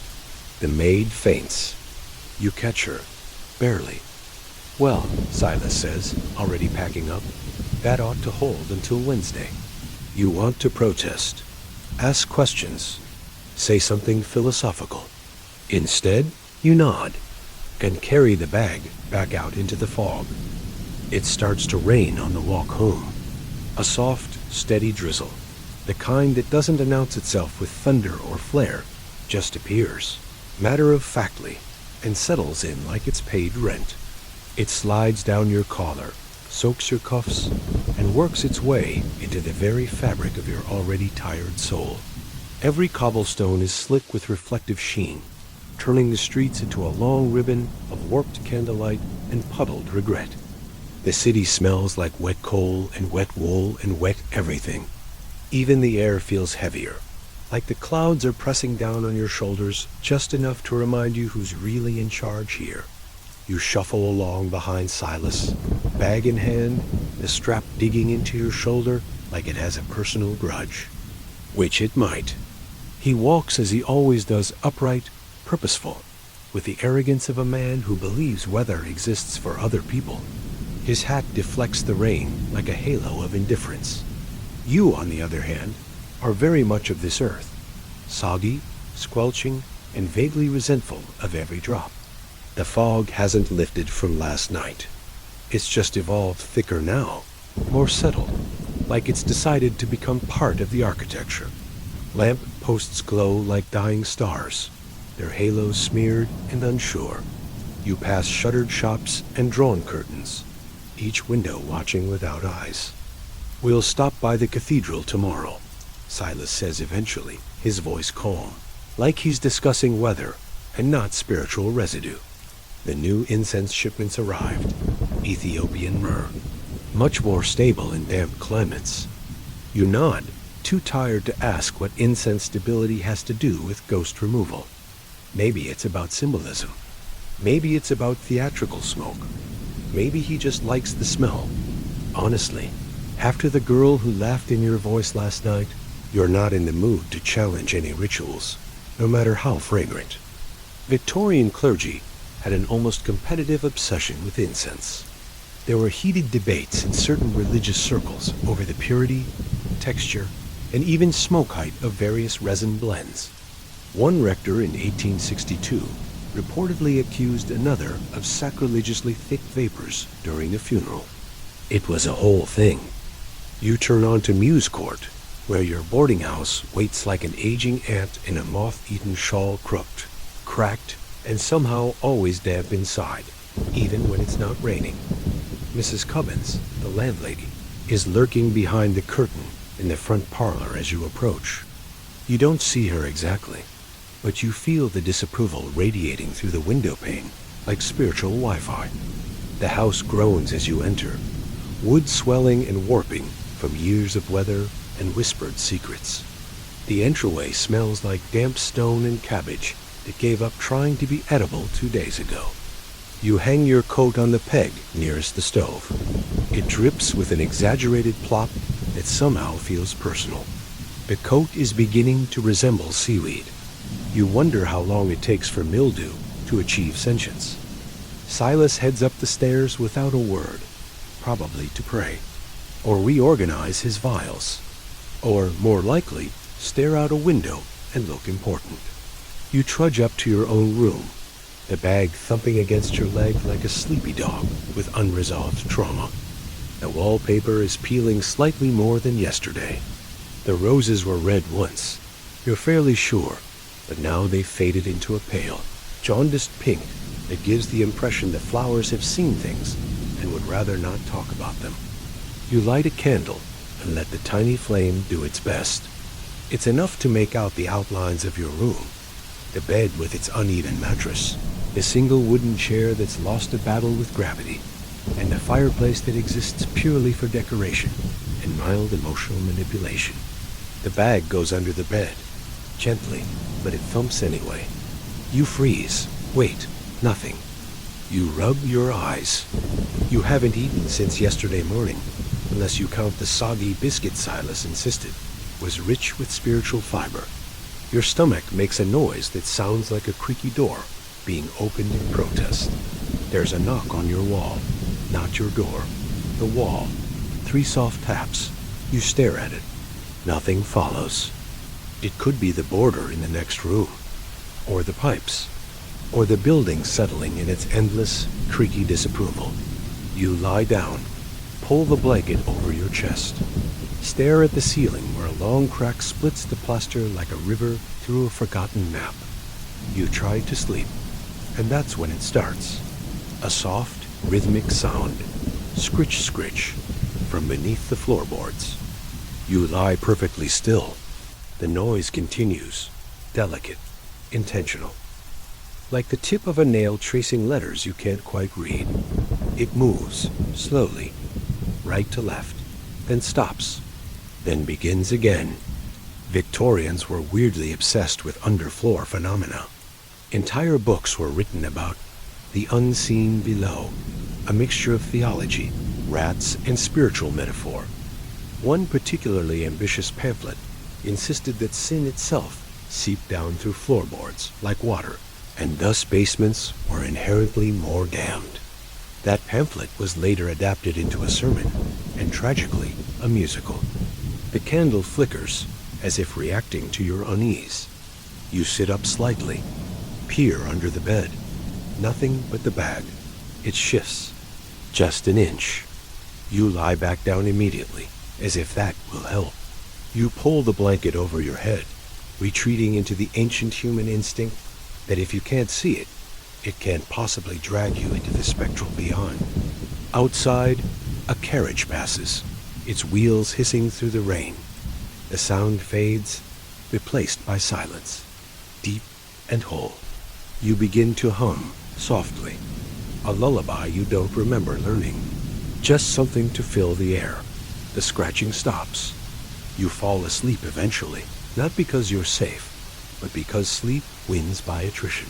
The maid faints. You catch her, barely. Well, Silas says, already packing up, that ought to hold until Wednesday. You want to protest, ask questions, say something philosophical. Instead, you nod, and carry the bag back out into the fog. It starts to rain on the walk home. A soft, steady drizzle, the kind that doesn't announce itself with thunder or flare, just appears, matter-of-factly, and settles in like it's paid rent. It slides down your collar, soaks your cuffs, and works its way into the very fabric of your already tired soul. Every cobblestone is slick with reflective sheen, turning the streets into a long ribbon of warped candlelight and puddled regret. The city smells like wet coal and wet wool and wet everything. Even the air feels heavier, like the clouds are pressing down on your shoulders just enough to remind you who's really in charge here. You shuffle along behind Silas, bag in hand, the strap digging into your shoulder like it has a personal grudge. Which it might. He walks as he always does, upright, purposeful, with the arrogance of a man who believes weather exists for other people. His hat deflects the rain like a halo of indifference. You, on the other hand, are very much of this earth, soggy, squelching, and vaguely resentful of every drop. The fog hasn't lifted from last night. It's just evolved thicker now, more settled, like it's decided to become part of the architecture. Lamp posts glow like dying stars, their halos smeared and unsure. You pass shuttered shops and drawn curtains, each window watching without eyes. We'll stop by the cathedral tomorrow. Silas says eventually, his voice calm, like he's discussing weather and not spiritual residue. The new incense shipments arrived, Ethiopian myrrh, much more stable in damp climates. You nod, too tired to ask what incense stability has to do with ghost removal. Maybe it's about symbolism. Maybe it's about theatrical smoke. Maybe he just likes the smell. Honestly, after the girl who laughed in your voice last night, you're not in the mood to challenge any rituals, no matter how fragrant. Victorian clergy had an almost competitive obsession with incense. There were heated debates in certain religious circles over the purity, texture, and even smoke height of various resin blends. One rector in 1862 reportedly accused another of sacrilegiously thick vapors during a funeral. It was a whole thing. You turn on to Muse Court, where your boarding house waits like an aging ant in a moth-eaten shawl, crooked, cracked, and somehow always damp inside, even when it's not raining. Mrs. Cubbins, the landlady, is lurking behind the curtain in the front parlor as you approach. You don't see her exactly, but you feel the disapproval radiating through the window pane like spiritual Wi-Fi. The house groans as you enter, wood swelling and warping from years of weather and whispered secrets. The entryway smells like damp stone and cabbage that gave up trying to be edible 2 days ago. You hang your coat on the peg nearest the stove. It drips with an exaggerated plop that somehow feels personal. The coat is beginning to resemble seaweed. You wonder how long it takes for mildew to achieve sentience. Silas heads up the stairs without a word, probably to pray, or reorganize his vials, or, more likely, stare out a window and look important. You trudge up to your own room, the bag thumping against your leg like a sleepy dog with unresolved trauma. The wallpaper is peeling slightly more than yesterday. The roses were red once, you're fairly sure, but now they've faded into a pale, jaundiced pink that gives the impression the flowers have seen things and would rather not talk about them. You light a candle and let the tiny flame do its best. It's enough to make out the outlines of your room, the bed with its uneven mattress, the single wooden chair that's lost a battle with gravity, and a fireplace that exists purely for decoration and mild emotional manipulation. The bag goes under the bed, gently, but it thumps anyway. You freeze. Wait, nothing. You rub your eyes. You haven't eaten since yesterday morning, unless you count the soggy biscuit Silas insisted was rich with spiritual fiber. Your stomach makes a noise that sounds like a creaky door being opened in protest. There's a knock on your wall, not your door. The wall. 3 soft taps. You stare at it. Nothing follows. It could be the boarder in the next room, or the pipes, or the building settling in its endless, creaky disapproval. You lie down, pull the blanket over your chest, stare at the ceiling where a long crack splits the plaster like a river through a forgotten map. You try to sleep, and that's when it starts. A soft, rhythmic sound, scritch scritch, from beneath the floorboards. You lie perfectly still. The noise continues, delicate, intentional, like the tip of a nail tracing letters you can't quite read. It moves, slowly, right to left, then stops, then begins again. Victorians were weirdly obsessed with underfloor phenomena. Entire books were written about the unseen below, a mixture of theology, rats, and spiritual metaphor. One particularly ambitious pamphlet insisted that sin itself seeped down through floorboards like water, and thus basements were inherently more damned. That pamphlet was later adapted into a sermon, and tragically, a musical. The candle flickers, as if reacting to your unease. You sit up slightly, peer under the bed. Nothing but the bag. It shifts, just an inch. You lie back down immediately, as if that will help. You pull the blanket over your head, retreating into the ancient human instinct that if you can't see it, it can't possibly drag you into the spectral beyond. Outside, a carriage passes, its wheels hissing through the rain. The sound fades, replaced by silence, deep and whole. You begin to hum softly, a lullaby you don't remember learning, just something to fill the air. The scratching stops. You fall asleep eventually, not because you're safe, but because sleep wins by attrition.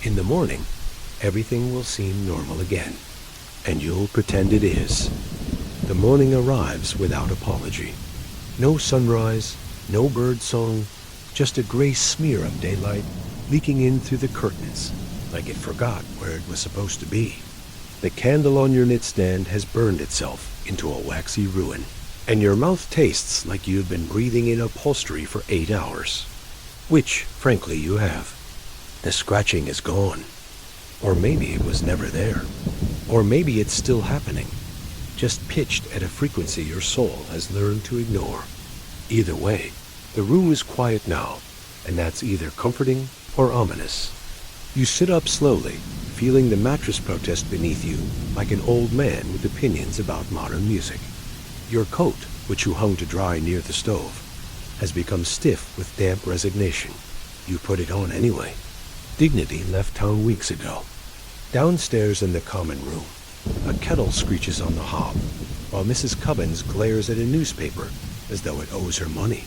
In the morning, everything will seem normal again, and you'll pretend it is. The morning arrives without apology. No sunrise, no bird song, just a gray smear of daylight leaking in through the curtains, like it forgot where it was supposed to be. The candle on your knitstand has burned itself into a waxy ruin, and your mouth tastes like you've been breathing in upholstery for 8 hours. Which, frankly, you have. The scratching is gone. Or maybe it was never there. Or maybe it's still happening, just pitched at a frequency your soul has learned to ignore. Either way, the room is quiet now, and that's either comforting or ominous. You sit up slowly, feeling the mattress protest beneath you like an old man with opinions about modern music. Your coat, which you hung to dry near the stove, has become stiff with damp resignation. You put it on anyway. Dignity left town weeks ago. Downstairs in the common room, a kettle screeches on the hob, while Mrs. Cubbins glares at a newspaper as though it owes her money.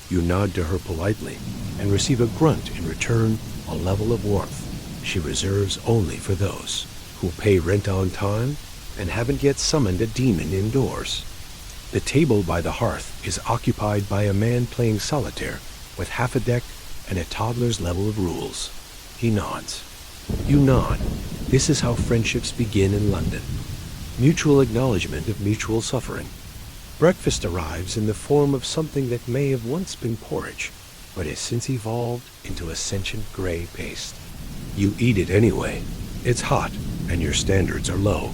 You nod to her politely and receive a grunt in return, a level of warmth she reserves only for those who pay rent on time and haven't yet summoned a demon indoors. The table by the hearth is occupied by a man playing solitaire with half a deck and a toddler's level of rules. He nods. You nod. This is how friendships begin in London. Mutual acknowledgement of mutual suffering. Breakfast arrives in the form of something that may have once been porridge, but has since evolved into a sentient gray paste. You eat it anyway. It's hot, and your standards are low.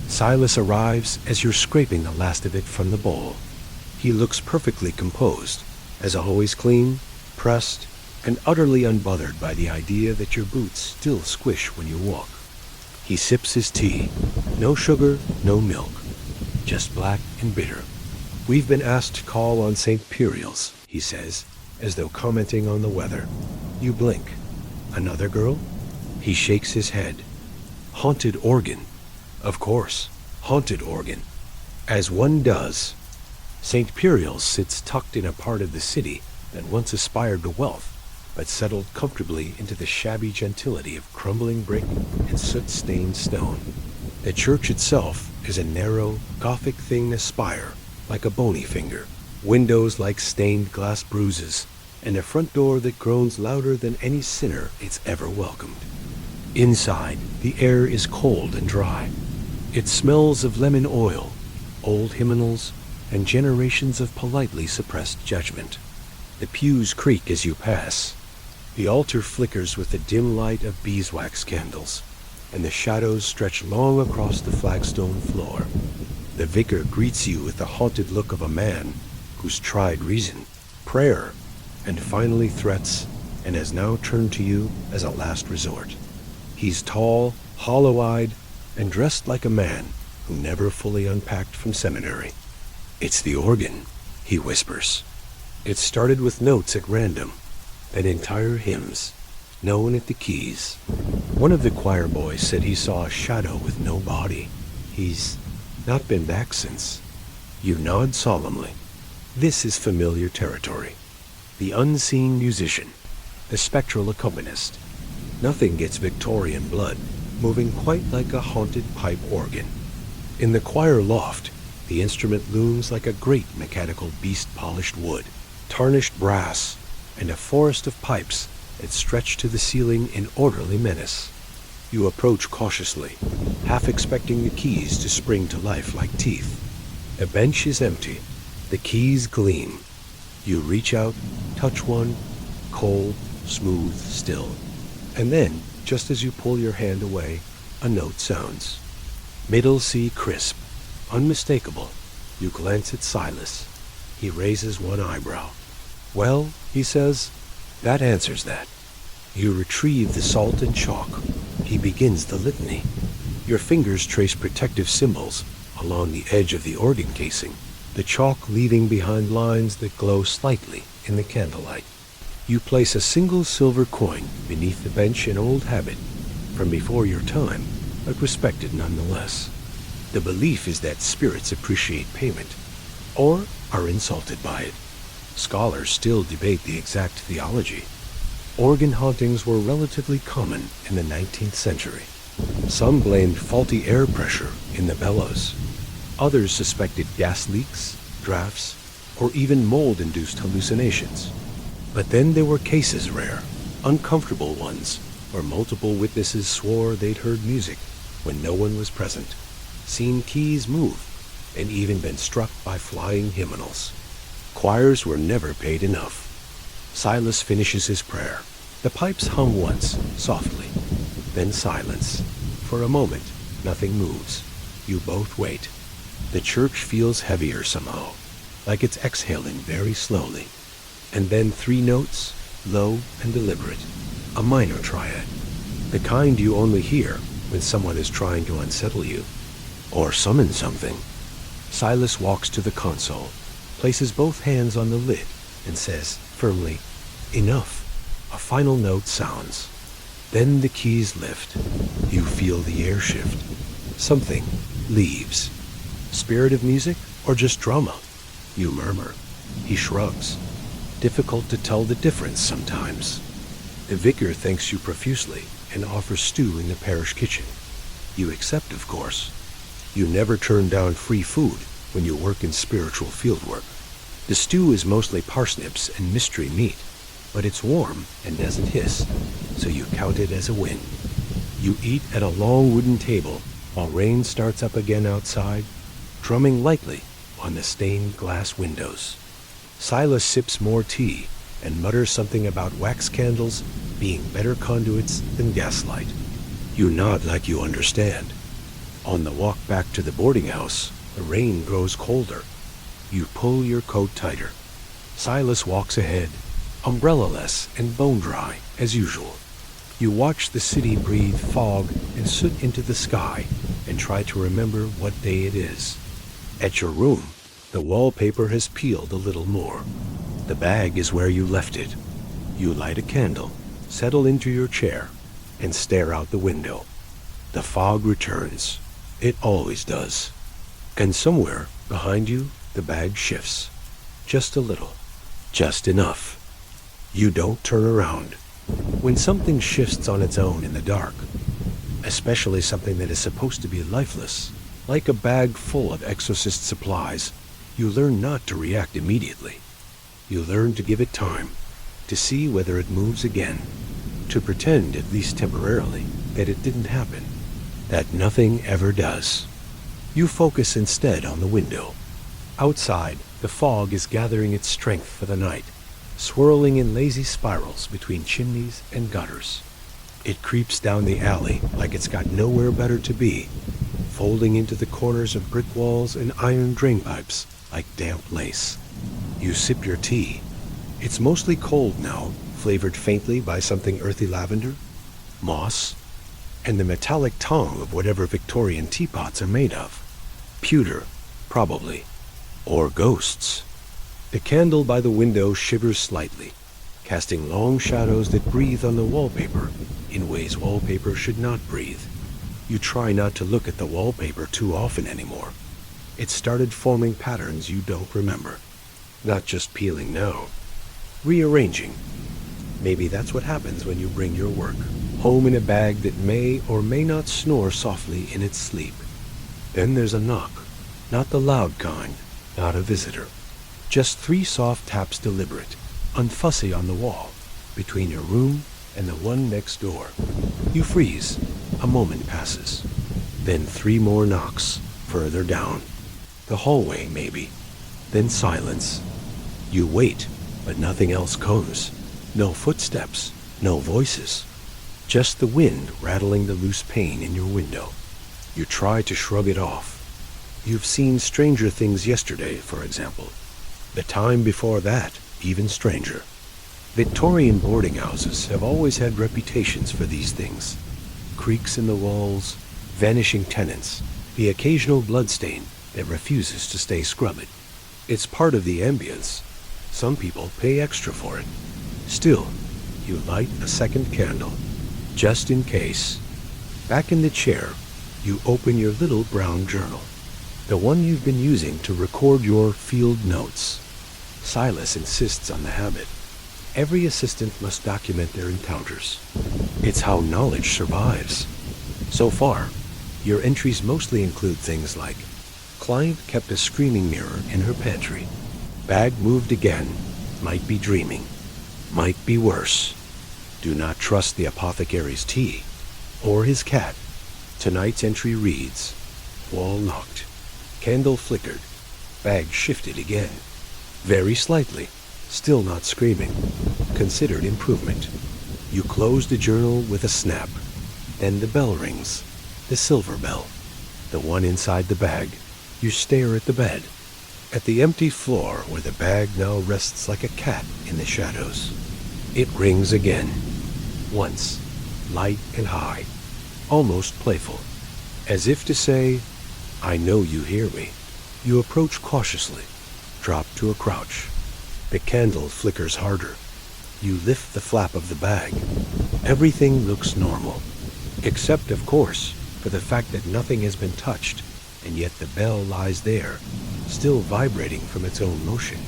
Silas arrives as you're scraping the last of it from the bowl. He looks perfectly composed, as always clean, pressed, and utterly unbothered by the idea that your boots still squish when you walk. He sips his tea. No sugar, no milk. Just black and bitter. We've been asked to call on St. Periel's, he says, as though commenting on the weather. You blink. Another girl? He shakes his head. Haunted organ. Of course, haunted organ. As one does. St. Periel's sits tucked in a part of the city that once aspired to wealth, but settled comfortably into the shabby gentility of crumbling brick and soot-stained stone. The church itself is a narrow, Gothic thing to spire, like a bony finger, windows like stained glass bruises, and a front door that groans louder than any sinner it's ever welcomed. Inside, the air is cold and dry. It smells of lemon oil, old hymnals, and generations of politely suppressed judgment. The pews creak as you pass. The altar flickers with the dim light of beeswax candles, and the shadows stretch long across the flagstone floor. The vicar greets you with the haunted look of a man who's tried reason, prayer, and finally threats, and has now turned to you as a last resort. He's tall, hollow-eyed, and dressed like a man who never fully unpacked from seminary. It's the organ, he whispers. It started with notes at random, then entire hymns, known at the keys. One of the choir boys said he saw a shadow with no body. He's not been back since. You nod solemnly. This is familiar territory. The unseen musician, the spectral accompanist. Nothing gets Victorian blood, moving quite like a haunted pipe organ. In the choir loft, the instrument looms like a great mechanical beast-polished wood, tarnished brass, and a forest of pipes that stretch to the ceiling in orderly menace. You approach cautiously, half expecting the keys to spring to life like teeth. The bench is empty. The keys gleam. You reach out, touch one, cold, smooth, still. And then, just as you pull your hand away, a note sounds. Middle C crisp, unmistakable. You glance at Silas. He raises one eyebrow. Well, he says, that answers that. You retrieve the salt and chalk. He begins the litany. Your fingers trace protective symbols along the edge of the organ casing. the chalk leaving behind lines that glow slightly in the candlelight. You place a single silver coin beneath the bench, an old habit from before your time, but respected nonetheless. The belief is that spirits appreciate payment, or are insulted by it. Scholars still debate the exact theology. Organ hauntings were relatively common in the 19th century. Some blamed faulty air pressure in the bellows. Others suspected gas leaks, drafts, or even mold-induced hallucinations. But then there were cases rare, uncomfortable ones, where multiple witnesses swore they'd heard music when no one was present, seen keys move, and even been struck by flying hymnals. Choirs were never paid enough. Silas finishes his prayer. The pipes hum once, softly. Then silence. For a moment, nothing moves. You both wait. The church feels heavier somehow, like it's exhaling very slowly. And then 3 notes, low and deliberate. A minor triad. The kind you only hear when someone is trying to unsettle you, or summon something. Silas walks to the console, places both hands on the lid, and says firmly, "Enough." A final note sounds. Then the keys lift. You feel the air shift. Something leaves. Spirit of music or just drama? You murmur. He shrugs. Difficult to tell the difference sometimes. The vicar thanks you profusely and offers stew in the parish kitchen. You accept, of course. You never turn down free food when you work in spiritual fieldwork. The stew is mostly parsnips and mystery meat, but it's warm and doesn't hiss, so you count it as a win. You eat at a long wooden table while rain starts up again outside, drumming lightly on the stained glass windows. Silas sips more tea and mutters something about wax candles being better conduits than gaslight. You nod like you understand. On the walk back to the boarding house, the rain grows colder. You pull your coat tighter. Silas walks ahead, umbrella-less and bone-dry as usual. You watch the city breathe fog and soot into the sky and try to remember what day it is. At your room, the wallpaper has peeled a little more. The bag is where you left it. You light a candle, settle into your chair, and stare out the window. The fog returns. It always does. And somewhere behind you, the bag shifts. Just a little. Just enough. You don't turn around. When something shifts on its own in the dark, especially something that is supposed to be lifeless, like a bag full of Exorcist supplies, you learn not to react immediately. You learn to give it time, to see whether it moves again, to pretend, at least temporarily, that it didn't happen, that nothing ever does. You focus instead on the window. Outside, the fog is gathering its strength for the night, swirling in lazy spirals between chimneys and gutters. It creeps down the alley like it's got nowhere better to be, folding into the corners of brick walls and iron drain pipes like damp lace. You sip your tea. It's mostly cold now, flavored faintly by something earthy lavender, moss, and the metallic tongue of whatever Victorian teapots are made of. Pewter, probably. Or ghosts. The candle by the window shivers slightly, casting long shadows that breathe on the wallpaper in ways wallpaper should not breathe. You try not to look at the wallpaper too often anymore. It started forming patterns you don't remember. Not just peeling now. Rearranging. Maybe that's what happens when you bring your work home in a bag that may or may not snore softly in its sleep. Then there's a knock. Not the loud kind. Not a visitor. Just 3 soft taps, deliberate, unfussy on the wall, between your room and the one next door. You freeze. A moment passes. Then 3 more knocks, further down. The hallway, maybe. Then silence. You wait, but nothing else comes. No footsteps, no voices. Just the wind rattling the loose pane in your window. You try to shrug it off. You've seen stranger things yesterday, for example. The time before that, even stranger. Victorian boarding houses have always had reputations for these things. Creaks in the walls, vanishing tenants, the occasional bloodstain that refuses to stay scrubbed. It's part of the ambience. Some people pay extra for it. Still, you light a second candle, just in case. Back in the chair, you open your little brown journal, the one you've been using to record your field notes. Silas insists on the habit. Every assistant must document their encounters. It's how knowledge survives. So far, your entries mostly include things like, client kept a screaming mirror in her pantry. Bag moved again. Might be dreaming. Might be worse. Do not trust the apothecary's tea. Or his cat. Tonight's entry reads, wall knocked. Candle flickered. Bag shifted again. Very slightly. Still not screaming. Considered improvement. You close the journal with a snap. Then the bell rings. The silver bell. The one inside the bag. You stare at the bed. At the empty floor where the bag now rests like a cat in the shadows. It rings again. Once. Light and high. Almost playful. As if to say, I know you hear me. You approach cautiously. Drop to a crouch. The candle flickers harder. You lift the flap of the bag. Everything looks normal. Except, of course, for the fact that nothing has been touched, and yet the bell lies there, still vibrating from its own motion.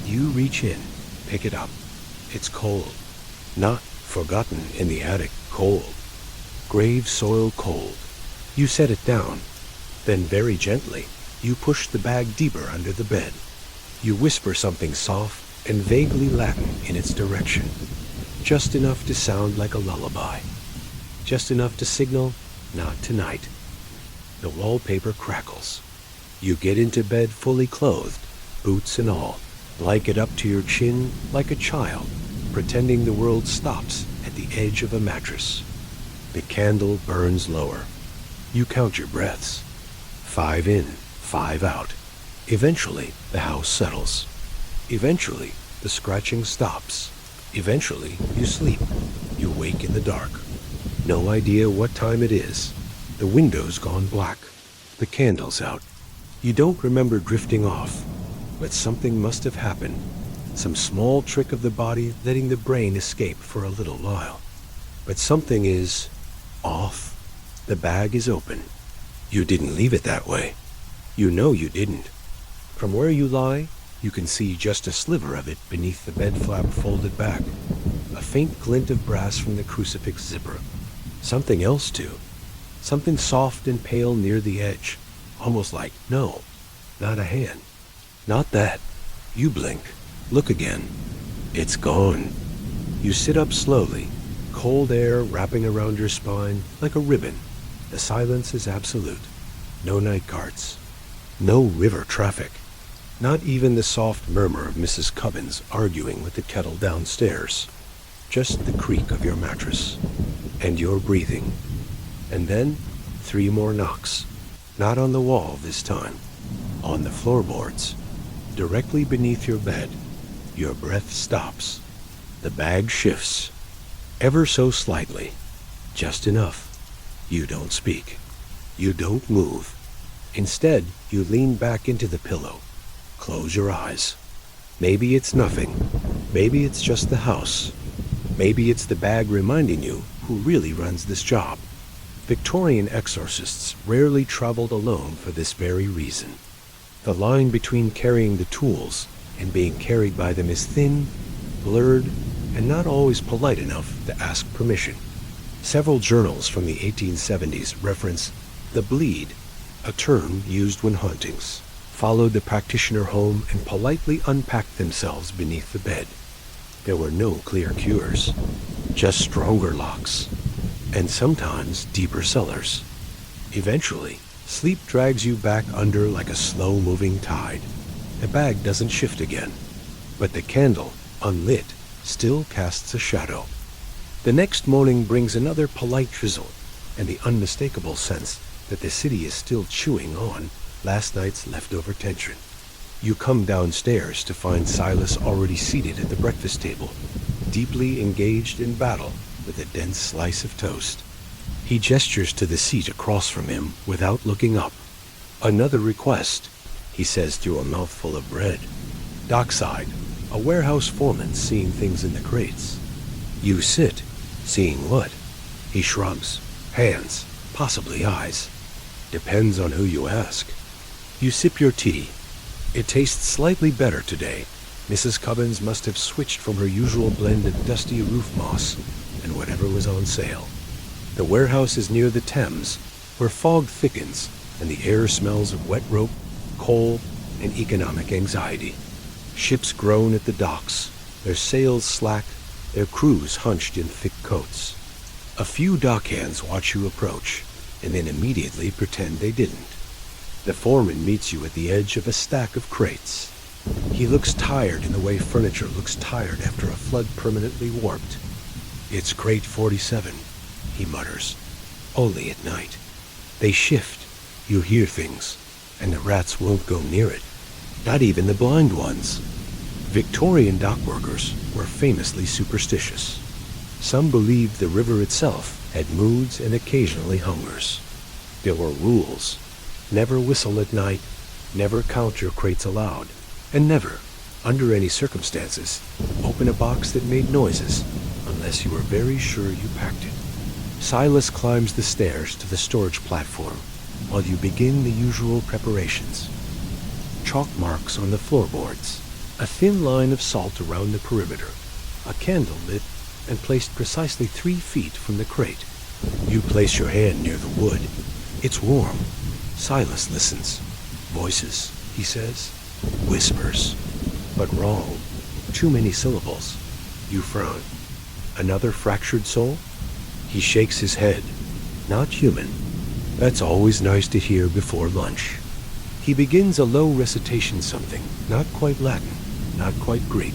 You reach in, pick it up. It's cold. Not forgotten in the attic cold. Grave soil cold. You set it down. Then very gently, you push the bag deeper under the bed. You whisper something soft and vaguely Latin in its direction. Just enough to sound like a lullaby. Just enough to signal, not tonight. The wallpaper crackles. You get into bed fully clothed, boots and all, blanket up to your chin like a child, pretending the world stops at the edge of a mattress. The candle burns lower. You count your breaths. 5 in, 5 out. Eventually, the house settles. Eventually, the scratching stops. Eventually, you sleep. You wake in the dark. No idea what time it is. The window's gone black. The candle's out. You don't remember drifting off, but something must have happened. Some small trick of the body letting the brain escape for a little while. But something is off. The bag is open. You didn't leave it that way. You know you didn't. From where you lie, you can see just a sliver of it beneath the bed flap folded back. A faint glint of brass from the crucifix zipper. Something else too. Something soft and pale near the edge. Almost like, no, not a hand. Not that. You blink. Look again. It's gone. You sit up slowly, cold air wrapping around your spine like a ribbon. The silence is absolute. No night carts. No river traffic. Not even the soft murmur of Mrs. Cubbins arguing with the kettle downstairs. Just the creak of your mattress. And your breathing. And then 3 more knocks. Not on the wall this time. On the floorboards. Directly beneath your bed. Your breath stops. The bag shifts. Ever so slightly. Just enough. You don't speak. You don't move. Instead, you lean back into the pillow. Close your eyes. Maybe it's nothing. Maybe it's just the house. Maybe it's the bag reminding you who really runs this job. Victorian exorcists rarely traveled alone for this very reason. The line between carrying the tools and being carried by them is thin, blurred, and not always polite enough to ask permission. Several journals from the 1870s reference the bleed, a term used when hauntings followed the practitioner home and politely unpacked themselves beneath the bed. There were no clear cures, just stronger locks, and sometimes deeper cellars. Eventually, sleep drags you back under like a slow-moving tide. The bag doesn't shift again, but the candle, unlit, still casts a shadow. The next morning brings another polite drizzle and the unmistakable sense that the city is still chewing on last night's leftover tension. You come downstairs to find Silas already seated at the breakfast table, deeply engaged in battle with a dense slice of toast. He gestures to the seat across from him without looking up. Another request. he says through a mouthful of bread. Dockside, a warehouse foreman seeing things in the crates. You sit, seeing what? He shrugs. Hands, possibly eyes. Depends on who you ask. You sip your tea. It tastes slightly better today. Mrs. Cubbins must have switched from her usual blend of dusty roof moss and whatever was on sale. The warehouse is near the Thames, where fog thickens and the air smells of wet rope, coal, and economic anxiety. Ships groan at the docks, their sails slack, their crews hunched in thick coats. A few dockhands watch you approach, and then immediately pretend they didn't. The foreman meets you at the edge of a stack of crates. He looks tired in the way furniture looks tired after a flood permanently warped. It's crate 47, he mutters. Only at night. They shift, you hear things, and the rats won't go near it. Not even the blind ones. Victorian dockworkers were famously superstitious. Some believed the river itself had moods and occasionally hungers. There were rules. Never whistle at night, never count your crates aloud, and never, under any circumstances, open a box that made noises unless you were very sure you packed it. Silas climbs the stairs to the storage platform while you begin the usual preparations. Chalk marks on the floorboards, a thin line of salt around the perimeter, a candle lit and placed precisely 3 feet from the crate. You place your hand near the wood. It's warm. Silas listens. Voices, he says. Whispers. But wrong. Too many syllables. You frown. Another fractured soul? He shakes his head. Not human. That's always nice to hear before lunch. He begins a low recitation something, not quite Latin, not quite Greek,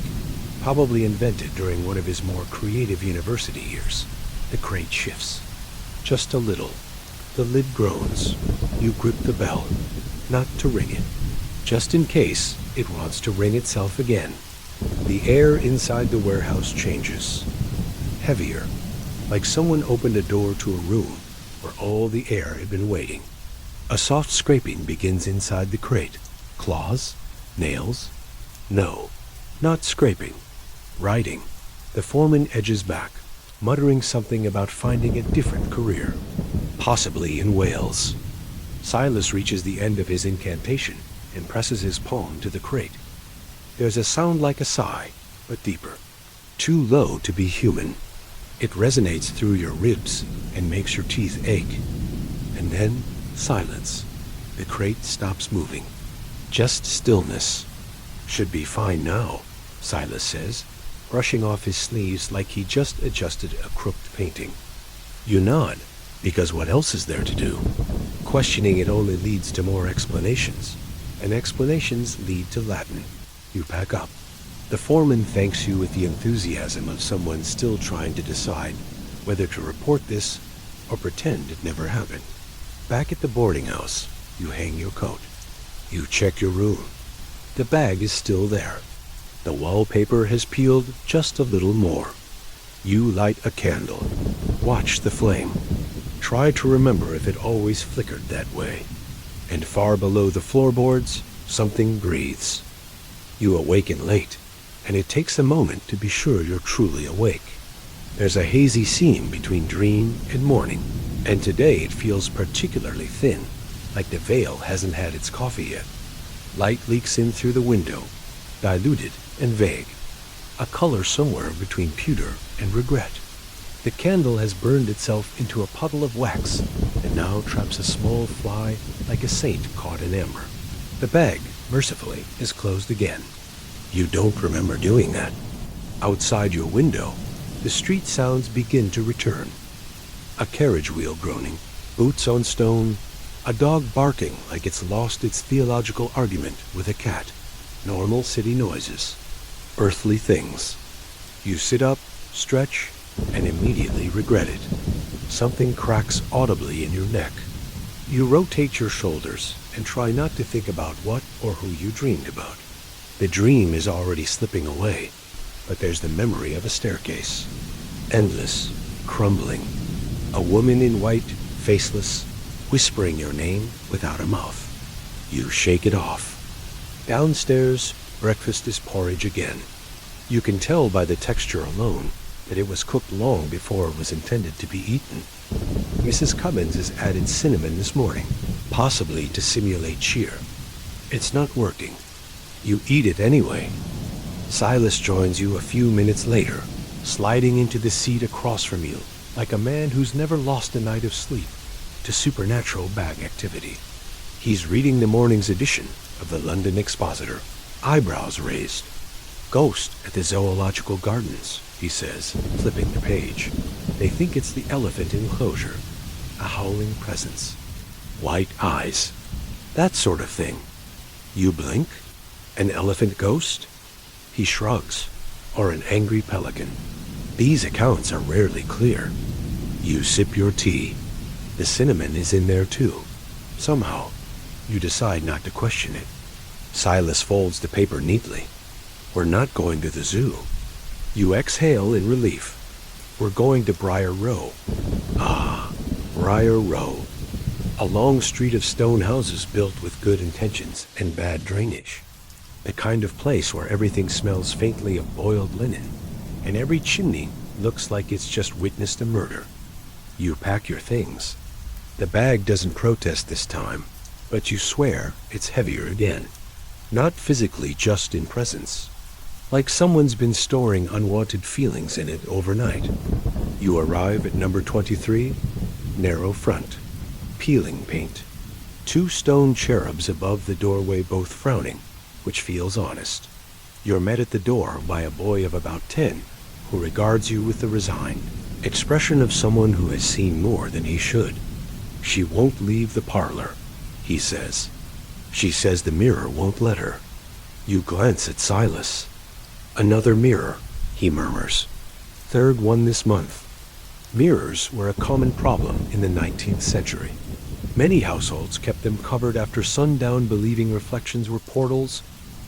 probably invented during one of his more creative university years. The crate shifts. Just a little. The lid groans. You grip the bell, not to ring it, just in case it wants to ring itself again. The air inside the warehouse changes. Heavier, like someone opened a door to a room where all the air had been waiting. A soft scraping begins inside the crate. Claws? Nails? No, not scraping. Writing. The foreman edges back, muttering something about finding a different career, possibly in Wales. Silas reaches the end of his incantation and presses his palm to the crate. There's a sound like a sigh, but deeper. Too low to be human. It resonates through your ribs and makes your teeth ache. And then silence. The crate stops moving. Just stillness. Should be fine now, Silas says, brushing off his sleeves like he just adjusted a crooked painting. You nod, because what else is there to do? Questioning it only leads to more explanations, and explanations lead to Latin. You pack up. The foreman thanks you with the enthusiasm of someone still trying to decide whether to report this or pretend it never happened. Back at the boarding house, you hang your coat. You check your room. The bag is still there. The wallpaper has peeled just a little more. You light a candle. Watch the flame. Try to remember if it always flickered that way. And far below the floorboards, something breathes. You awaken late, and it takes a moment to be sure you're truly awake. There's a hazy seam between dream and morning, and today it feels particularly thin, like the veil hasn't had its coffee yet. Light leaks in through the window, diluted and vague, a color somewhere between pewter and regret. The candle has burned itself into a puddle of wax, and now traps a small fly like a saint caught in amber. The bag, mercifully, is closed again. You don't remember doing that. Outside your window, the street sounds begin to return. A carriage wheel groaning, boots on stone, a dog barking like it's lost its theological argument with a cat. Normal city noises. Earthly things. You sit up, stretch, and immediately regret it. Something cracks audibly in your neck. You rotate your shoulders and try not to think about what or who you dreamed about. The dream is already slipping away, but there's the memory of a staircase. Endless, crumbling. A woman in white, faceless, whispering your name without a mouth. You shake it off. Downstairs, breakfast is porridge again. You can tell by the texture alone that it was cooked long before it was intended to be eaten. Mrs. Cummins has added cinnamon this morning, possibly to simulate cheer. It's not working. You eat it anyway. Silas joins you a few minutes later, sliding into the seat across from you, like a man who's never lost a night of sleep to supernatural bag activity. He's reading the morning's edition of the London Expositor, eyebrows raised. "Ghost at the Zoological Gardens," he says, flipping the page. "They think it's the elephant enclosure. A howling presence. White eyes. That sort of thing. You blink? An elephant ghost?" He shrugs. "Or an angry pelican. These accounts are rarely clear." You sip your tea. The cinnamon is in there too. Somehow, you decide not to question it. Silas folds the paper neatly. "We're not going to the zoo." You exhale in relief. "We're going to Briar Row." Ah, Briar Row. A long street of stone houses built with good intentions and bad drainage. The kind of place where everything smells faintly of boiled linen, and every chimney looks like it's just witnessed a murder. You pack your things. The bag doesn't protest this time, but you swear it's heavier again. Not physically, just in presence. Like someone's been storing unwanted feelings in it overnight. You arrive at number 23, narrow front, peeling paint. 2 stone cherubs above the doorway, both frowning, which feels honest. You're met at the door by a boy of about 10, who regards you with the resigned expression of someone who has seen more than he should. "She won't leave the parlor," he says. She says the mirror won't let her. You glance at Silas. "Another mirror," he murmurs. "Third one this month." Mirrors were a common problem in the 19th century. Many households kept them covered after sundown, believing reflections were portals,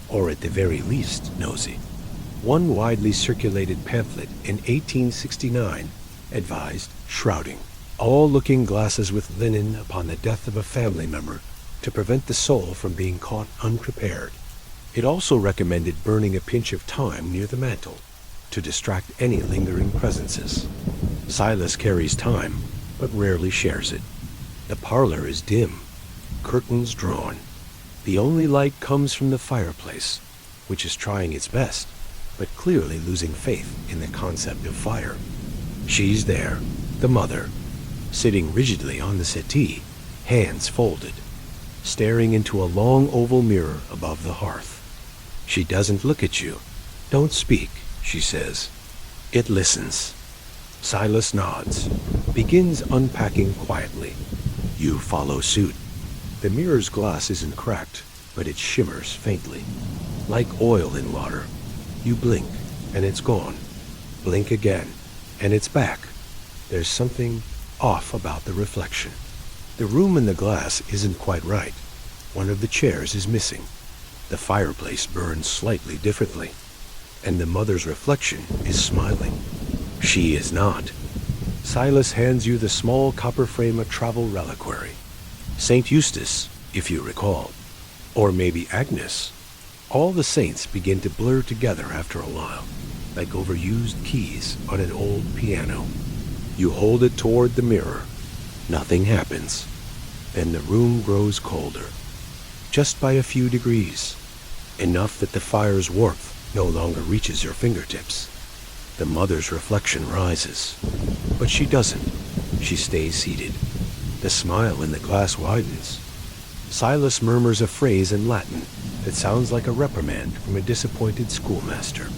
or at the very least, nosy. One widely circulated pamphlet in 1869 advised shrouding all looking glasses with linen upon the death of a family member to prevent the soul from being caught unprepared. It also recommended burning a pinch of thyme near the mantel to distract any lingering presences. Silas carries thyme, but rarely shares it. The parlor is dim, curtains drawn. The only light comes from the fireplace, which is trying its best, but clearly losing faith in the concept of fire. She's there, the mother, sitting rigidly on the settee, hands folded, staring into a long oval mirror above the hearth. She doesn't look at you. "Don't speak," she says. It listens. Silas nods, begins unpacking quietly. You follow suit. The mirror's glass isn't cracked, but it shimmers faintly, like oil in water. You blink, and it's gone. Blink again, and it's back. There's something off about the reflection. The room in the glass isn't quite right. One of the chairs is missing. The fireplace burns slightly differently, and the mother's reflection is smiling. She is not. Silas hands you the small copper frame of travel reliquary. St. Eustace, if you recall. Or maybe Agnes. All the saints begin to blur together after a while, like overused keys on an old piano. You hold it toward the mirror. Nothing happens. Then the room grows colder, just by a few degrees, enough that the fire's warmth no longer reaches your fingertips. The mother's reflection rises, but she doesn't. She stays seated. The smile in the glass widens. Silas murmurs a phrase in Latin that sounds like a reprimand from a disappointed schoolmaster.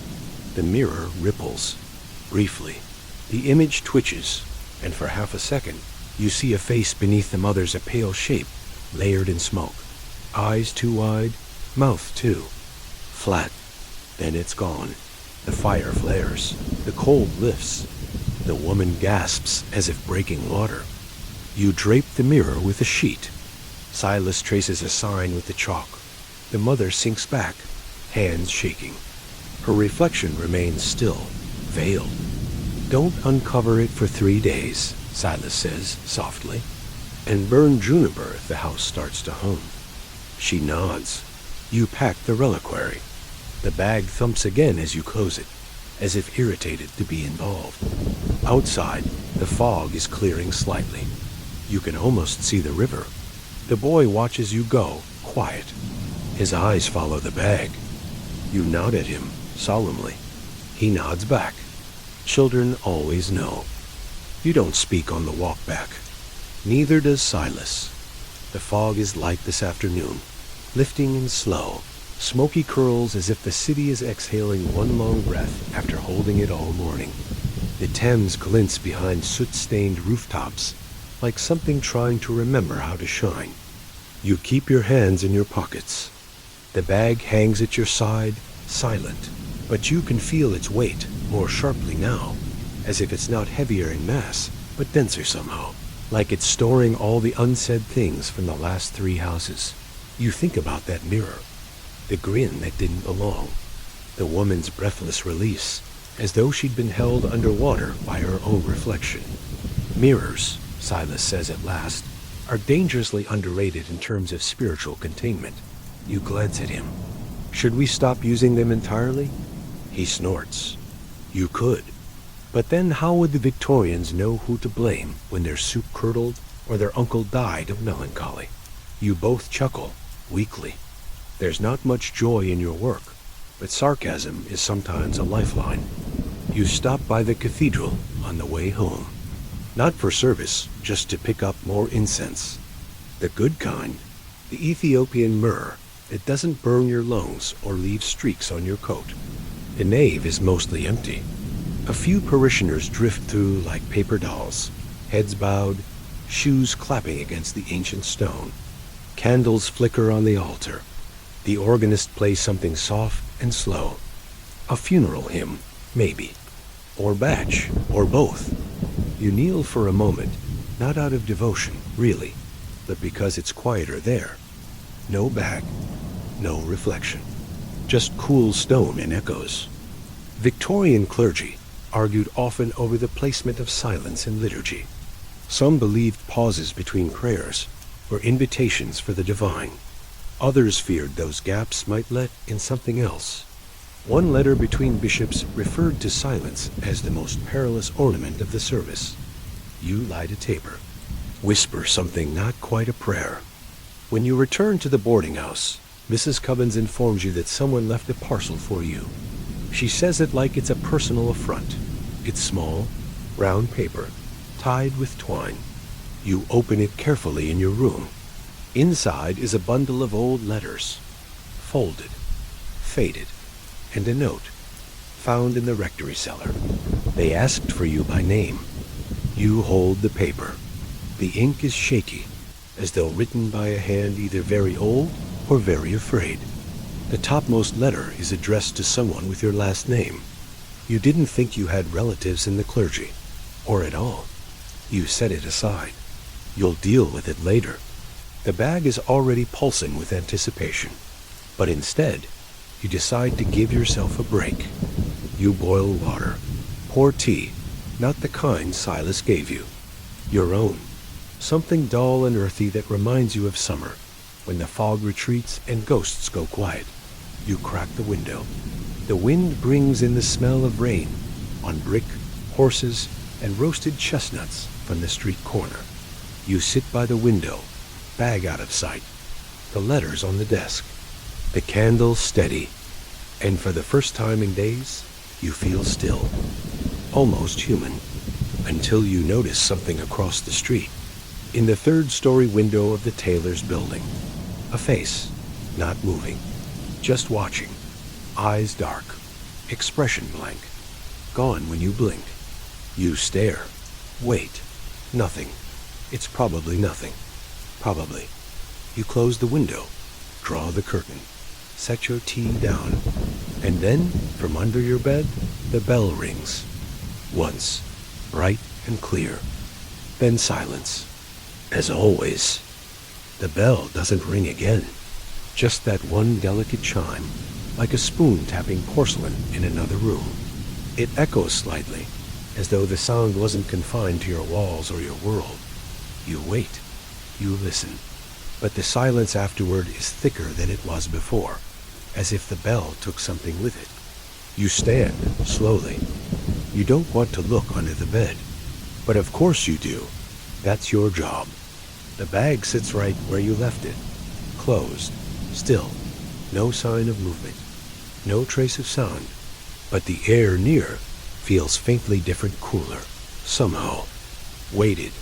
The mirror ripples. Briefly, the image twitches, and for half a second, you see a face beneath the mother's, a pale shape, layered in smoke. Eyes too wide, mouth too. Flat. Then it's gone. The fire flares. The cold lifts. The woman gasps as if breaking water. You drape the mirror with a sheet. Silas traces a sign with the chalk. The mother sinks back, hands shaking. Her reflection remains still, veiled. Don't uncover it for 3 days, Silas says softly, and burn juniper if the house starts to hum. She nods. You pack the reliquary. The bag thumps again as you close it, as if irritated to be involved. Outside, the fog is clearing slightly. You can almost see the river. The boy watches you go, quiet. His eyes follow the bag. You nod at him, solemnly. He nods back. Children always know. You don't speak on the walk back. Neither does Silas. The fog is light this afternoon, lifting and slow. Smoky curls as if the city is exhaling one long breath after holding it all morning. The Thames glints behind soot-stained rooftops, like something trying to remember how to shine. You keep your hands in your pockets. The bag hangs at your side, silent, but you can feel its weight more sharply now, as if it's not heavier in mass, but denser somehow, like it's storing all the unsaid things from the last 3 houses. You think about that mirror. The grin that didn't belong. The woman's breathless release, as though she'd been held underwater by her own reflection. Mirrors, Silas says at last, are dangerously underrated in terms of spiritual containment. You glance at him. Should we stop using them entirely? He snorts. You could. But then how would the Victorians know who to blame when their soup curdled or their uncle died of melancholy? You both chuckle, weakly. There's not much joy in your work, but sarcasm is sometimes a lifeline. You stop by the cathedral on the way home. Not for service, just to pick up more incense. The good kind, the Ethiopian myrrh that doesn't burn your lungs or leave streaks on your coat. The nave is mostly empty. A few parishioners drift through like paper dolls, heads bowed, shoes clapping against the ancient stone. Candles flicker on the altar. The organist plays something soft and slow. A funeral hymn, maybe. Or Batch, or both. You kneel for a moment, not out of devotion, really, but because it's quieter there. No bag, no reflection. Just cool stone and echoes. Victorian clergy argued often over the placement of silence in liturgy. Some believed pauses between prayers were invitations for the divine. Others feared those gaps might let in something else. One letter between bishops referred to silence as the most perilous ornament of the service. You light a taper. Whisper something not quite a prayer. When you return to the boarding house, Mrs. Cubbins informs you that someone left a parcel for you. She says it like it's a personal affront. It's small, brown paper, tied with twine. You open it carefully in your room. Inside is a bundle of old letters, folded, faded, and a note, found in the rectory cellar. They asked for you by name. You hold the paper. The ink is shaky, as though written by a hand either very old or very afraid. The topmost letter is addressed to someone with your last name. You didn't think you had relatives in the clergy, or at all. You set it aside. You'll deal with it later. The bag is already pulsing with anticipation, but instead, you decide to give yourself a break. You boil water, pour tea, not the kind Silas gave you, your own, something dull and earthy that reminds you of summer, when the fog retreats and ghosts go quiet. You crack the window. The wind brings in the smell of rain on brick, horses, and roasted chestnuts from the street corner. You sit by the window, bag out of sight, the letters on the desk, the candle steady, and for the first time in days, you feel still, almost human, until you notice something across the street, in the 3rd-story window of the tailor's building. A face, not moving, just watching, eyes dark, expression blank, gone when you blink. You stare, wait, nothing. It's probably nothing. Probably. You close the window, draw the curtain, set your tea down, and then, from under your bed, the bell rings. Once, bright and clear. Then silence. As always. The bell doesn't ring again. Just that one delicate chime, like a spoon tapping porcelain in another room. It echoes slightly, as though the sound wasn't confined to your walls or your world. You wait. You listen. but the silence afterward is thicker than it was before, as if the bell took something with it. You stand, slowly. You don't want to look under the bed, but of course you do. That's your job. The bag sits right where you left it, closed, still, no sign of movement, no trace of sound, but the air near feels faintly different, cooler, somehow, weighted,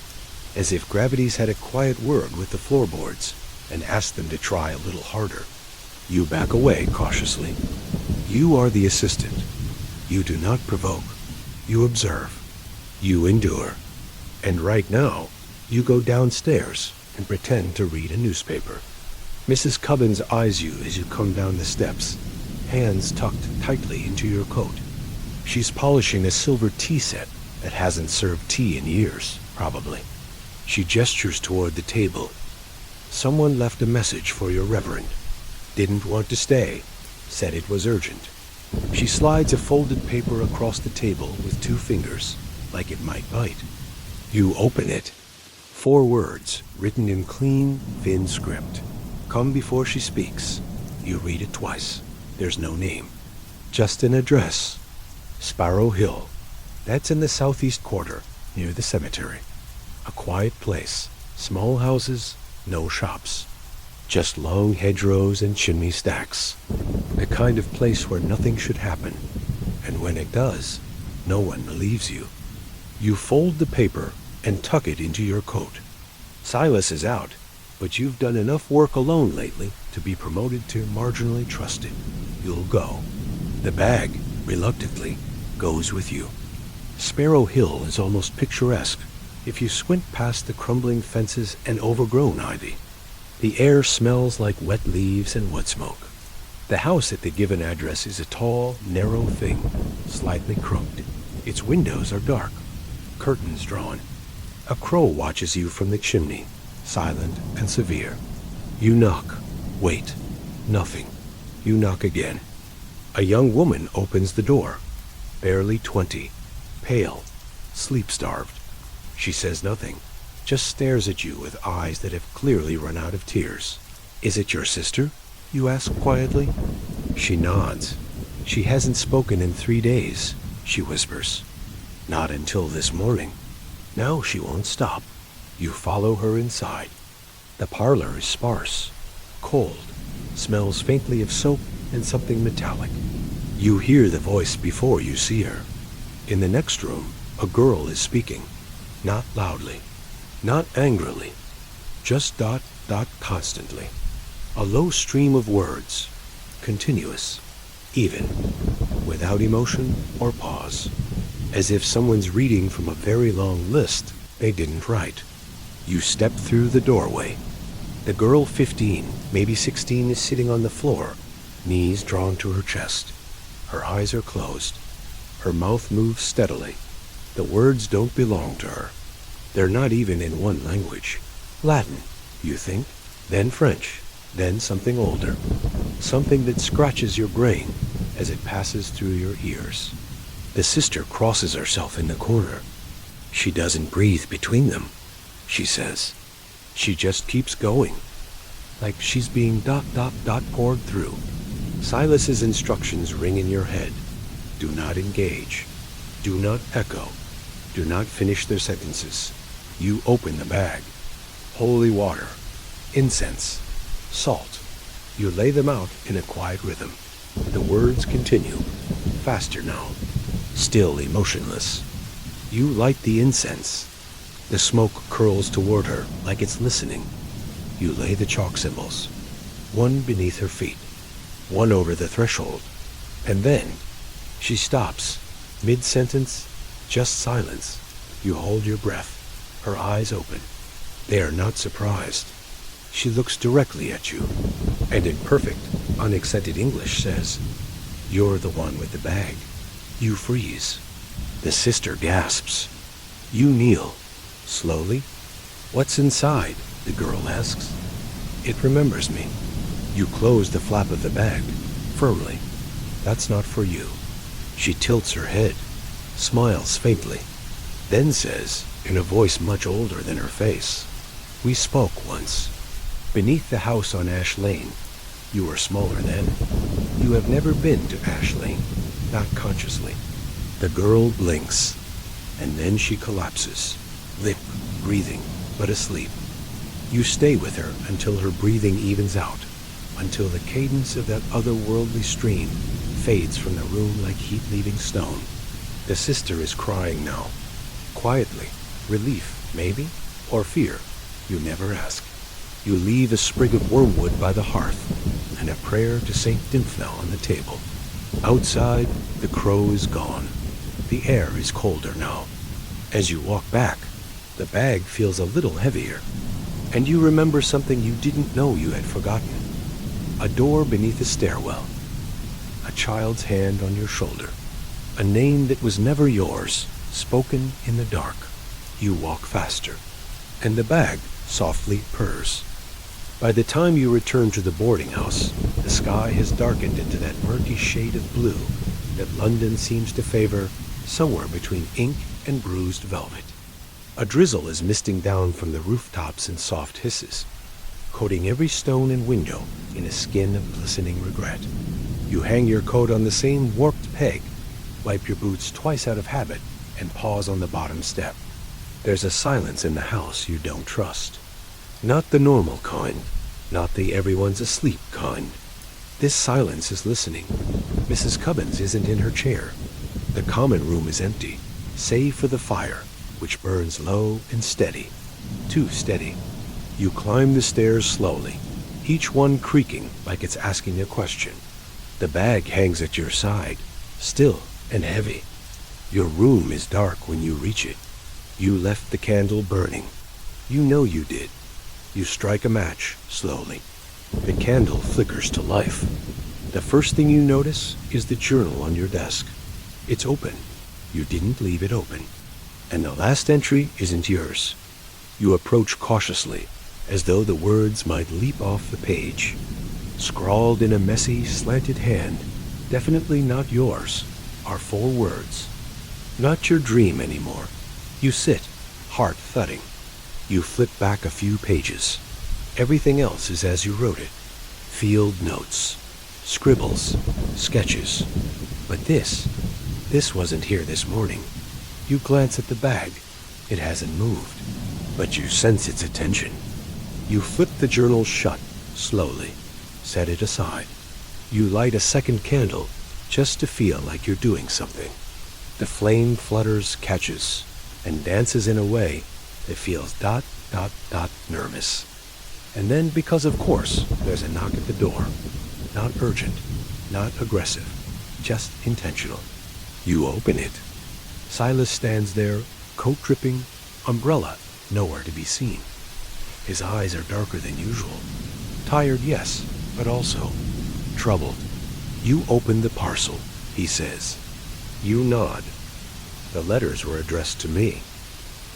as if gravity's had a quiet word with the floorboards and asked them to try a little harder. You back away cautiously. You are the assistant. You do not provoke. You observe. You endure. And right now, you go downstairs and pretend to read a newspaper. Mrs. Cubbins eyes you as you come down the steps, hands tucked tightly into your coat. She's polishing a silver tea set that hasn't served tea in years, probably. She gestures toward the table. Someone left a message for your reverend. Didn't want to stay. Said it was urgent. She slides a folded paper across the table with 2 fingers, like it might bite. You open it. 4 words, written in clean, thin script. Come before she speaks. You read it twice. There's no name. Just an address. Sparrow Hill. That's in the southeast quarter, near the cemetery. A quiet place. Small houses, no shops. Just long hedgerows and chimney stacks. The kind of place where nothing should happen. And when it does, no one believes you. You fold the paper and tuck it into your coat. Silas is out, but you've done enough work alone lately to be promoted to marginally trusted. You'll go. The bag, reluctantly, goes with you. Sparrow Hill is almost picturesque if you squint past the crumbling fences and overgrown ivy. The air smells like wet leaves and wood smoke. The house at the given address is a tall, narrow thing, slightly crooked. Its windows are dark, curtains drawn. A crow watches you from the chimney, silent and severe. You knock. Wait. Nothing. You knock again. A young woman opens the door. Barely 20. Pale. Sleep-starved. She says nothing, just stares at you with eyes that have clearly run out of tears. Is it your sister? You ask quietly. She nods. She hasn't spoken in 3 days, she whispers. Not until this morning. Now she won't stop. You follow her inside. The parlor is sparse, cold, smells faintly of soap and something metallic. You hear the voice before you see her. In the next room, a girl is speaking. Not loudly, not angrily, just dot, constantly. A low stream of words, continuous, even, without emotion or pause, as if someone's reading from a very long list they didn't write. You step through the doorway. The girl, 15, maybe 16, is sitting on the floor, knees drawn to her chest. Her eyes are closed. Her mouth moves steadily. The words don't belong to her. They're not even in one language. Latin, you think, then French, then something older. Something that scratches your brain as it passes through your ears. The sister crosses herself in the corner. She doesn't breathe between them, she says. She just keeps going, like she's being poured through. Silas's instructions ring in your head. Do not engage. Do not echo. Do not finish their sentences. You open the bag. Holy water, incense, salt. You lay them out in a quiet rhythm. The words continue, faster now, still emotionless. You light the incense. The smoke curls toward her like it's listening. You lay the chalk symbols, one beneath her feet, one over the threshold, and then she stops, mid-sentence, just silence. You hold your breath, her eyes open. They are not surprised. She looks directly at you, and in perfect, unaccented English says, "You're the one with the bag." You freeze. The sister gasps. You kneel, slowly. "What's inside?" the girl asks. It remembers me. You close the flap of the bag, firmly. That's not for you. She tilts her head, smiles faintly, then says, in a voice much older than her face, "We spoke once. Beneath the house on Ash Lane. You were smaller then. You have never been to Ash Lane, not consciously. The girl blinks, and then she collapses, limp, breathing, but asleep. You stay with her until her breathing evens out, until the cadence of that otherworldly stream fades from the room like heat leaving stone. The sister is crying now, quietly, relief, maybe, or fear. You never ask. You leave a sprig of wormwood by the hearth, and a prayer to St. Dymphna on the table. Outside, the crow is gone. The air is colder now. As you walk back, the bag feels a little heavier, and you remember something you didn't know you had forgotten. A door beneath a stairwell. A child's hand on your shoulder. A name that was never yours, spoken in the dark. You walk faster, and the bag softly purrs. By the time you return to the boarding house, the sky has darkened into that murky shade of blue that London seems to favor somewhere between ink and bruised velvet. A drizzle is misting down from the rooftops in soft hisses, coating every stone and window in a skin of glistening regret. You hang your coat on the same warped peg, wipe your boots twice out of habit, and pause on the bottom step. There's a silence in the house you don't trust. Not the normal kind, not the everyone's asleep kind. This silence is listening. Mrs. Cubbins isn't in her chair. The common room is empty, save for the fire, which burns low and steady. Too steady. You climb the stairs slowly, each one creaking like it's asking a question. The bag hangs at your side, still and heavy. Your room is dark when you reach it. You left the candle burning. You know you did. You strike a match, slowly. The candle flickers to life. The first thing you notice is the journal on your desk. It's open. You didn't leave it open. And the last entry isn't yours. You approach cautiously, as though the words might leap off the page. Scrawled in a messy, slanted hand, definitely not yours, are 4 words. Not your dream anymore. You sit, heart thudding. You flip back a few pages. Everything else is as you wrote it. Field notes, scribbles, sketches. But this wasn't here this morning. You glance at the bag. It hasn't moved, but you sense its attention. You flip the journal shut, slowly. Set it aside. You light a second candle, just to feel like you're doing something. The flame flutters, catches, and dances in a way that feels ... nervous. And then, because of course, there's a knock at the door. Not urgent, not aggressive, just intentional. You open it. Silas stands there, coat dripping, umbrella nowhere to be seen. His eyes are darker than usual. Tired, yes, but also troubled. You open the parcel, he says. You nod. The letters were addressed to me.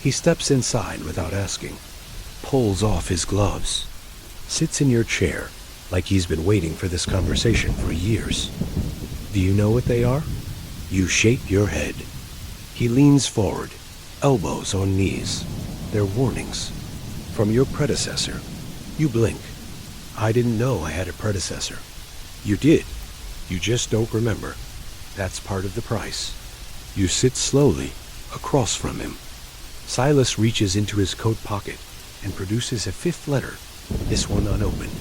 He steps inside without asking, pulls off his gloves, sits in your chair like he's been waiting for this conversation for years. Do you know what they are? You shake your head. He leans forward, elbows on knees. They're warnings. From your predecessor. You blink. I didn't know I had a predecessor. You did. You just don't remember. That's part of the price. You sit slowly, across from him. Silas reaches into his coat pocket and produces a 5th letter, this one unopened.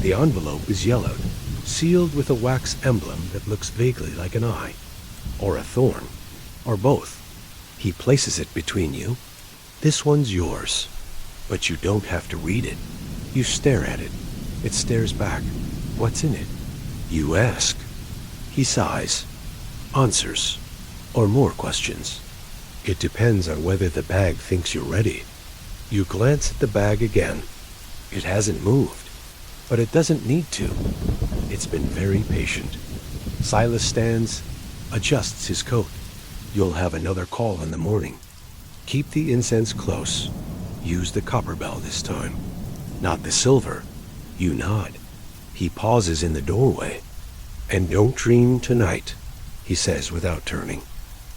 The envelope is yellowed, sealed with a wax emblem that looks vaguely like an eye, or a thorn, or both. He places it between you. This one's yours, but you don't have to read it. You stare at it. It stares back. What's in it? You ask. He sighs, answers, or more questions. It depends on whether the bag thinks you're ready. You glance at the bag again. It hasn't moved, but it doesn't need to. It's been very patient. Silas stands, adjusts his coat. You'll have another call in the morning. Keep the incense close. Use the copper bell this time, not the silver. You nod. He pauses in the doorway. And don't dream tonight, he says without turning.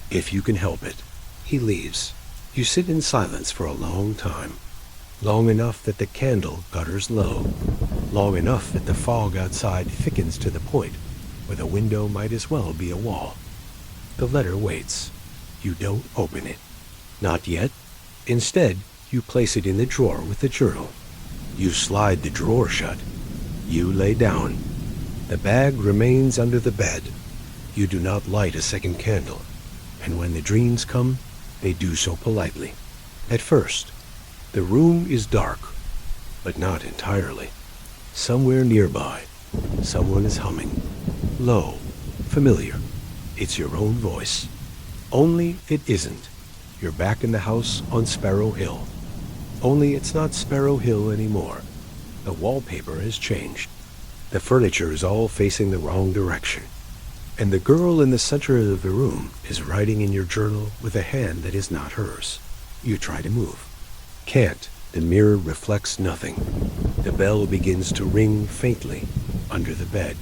If you can help it. He leaves. You sit in silence for a long time. long enough that the candle gutters low, long enough that the fog outside thickens to the point where the window might as well be a wall. The letter waits. You don't open it. Not yet. Instead, you place it in the drawer with the journal. You slide the drawer shut. You lay down. The bag remains under the bed. You do not light a second candle, and when the dreams come, they do so politely. At first, the room is dark, but not entirely. Somewhere nearby, someone is humming. Low, familiar. It's your own voice. Only it isn't. You're back in the house on Sparrow Hill. Only it's not Sparrow Hill anymore. The wallpaper has changed. The furniture is all facing the wrong direction. And the girl in the center of the room is writing in your journal with a hand that is not hers. You try to move. Can't. The mirror reflects nothing. The bell begins to ring faintly under the bed.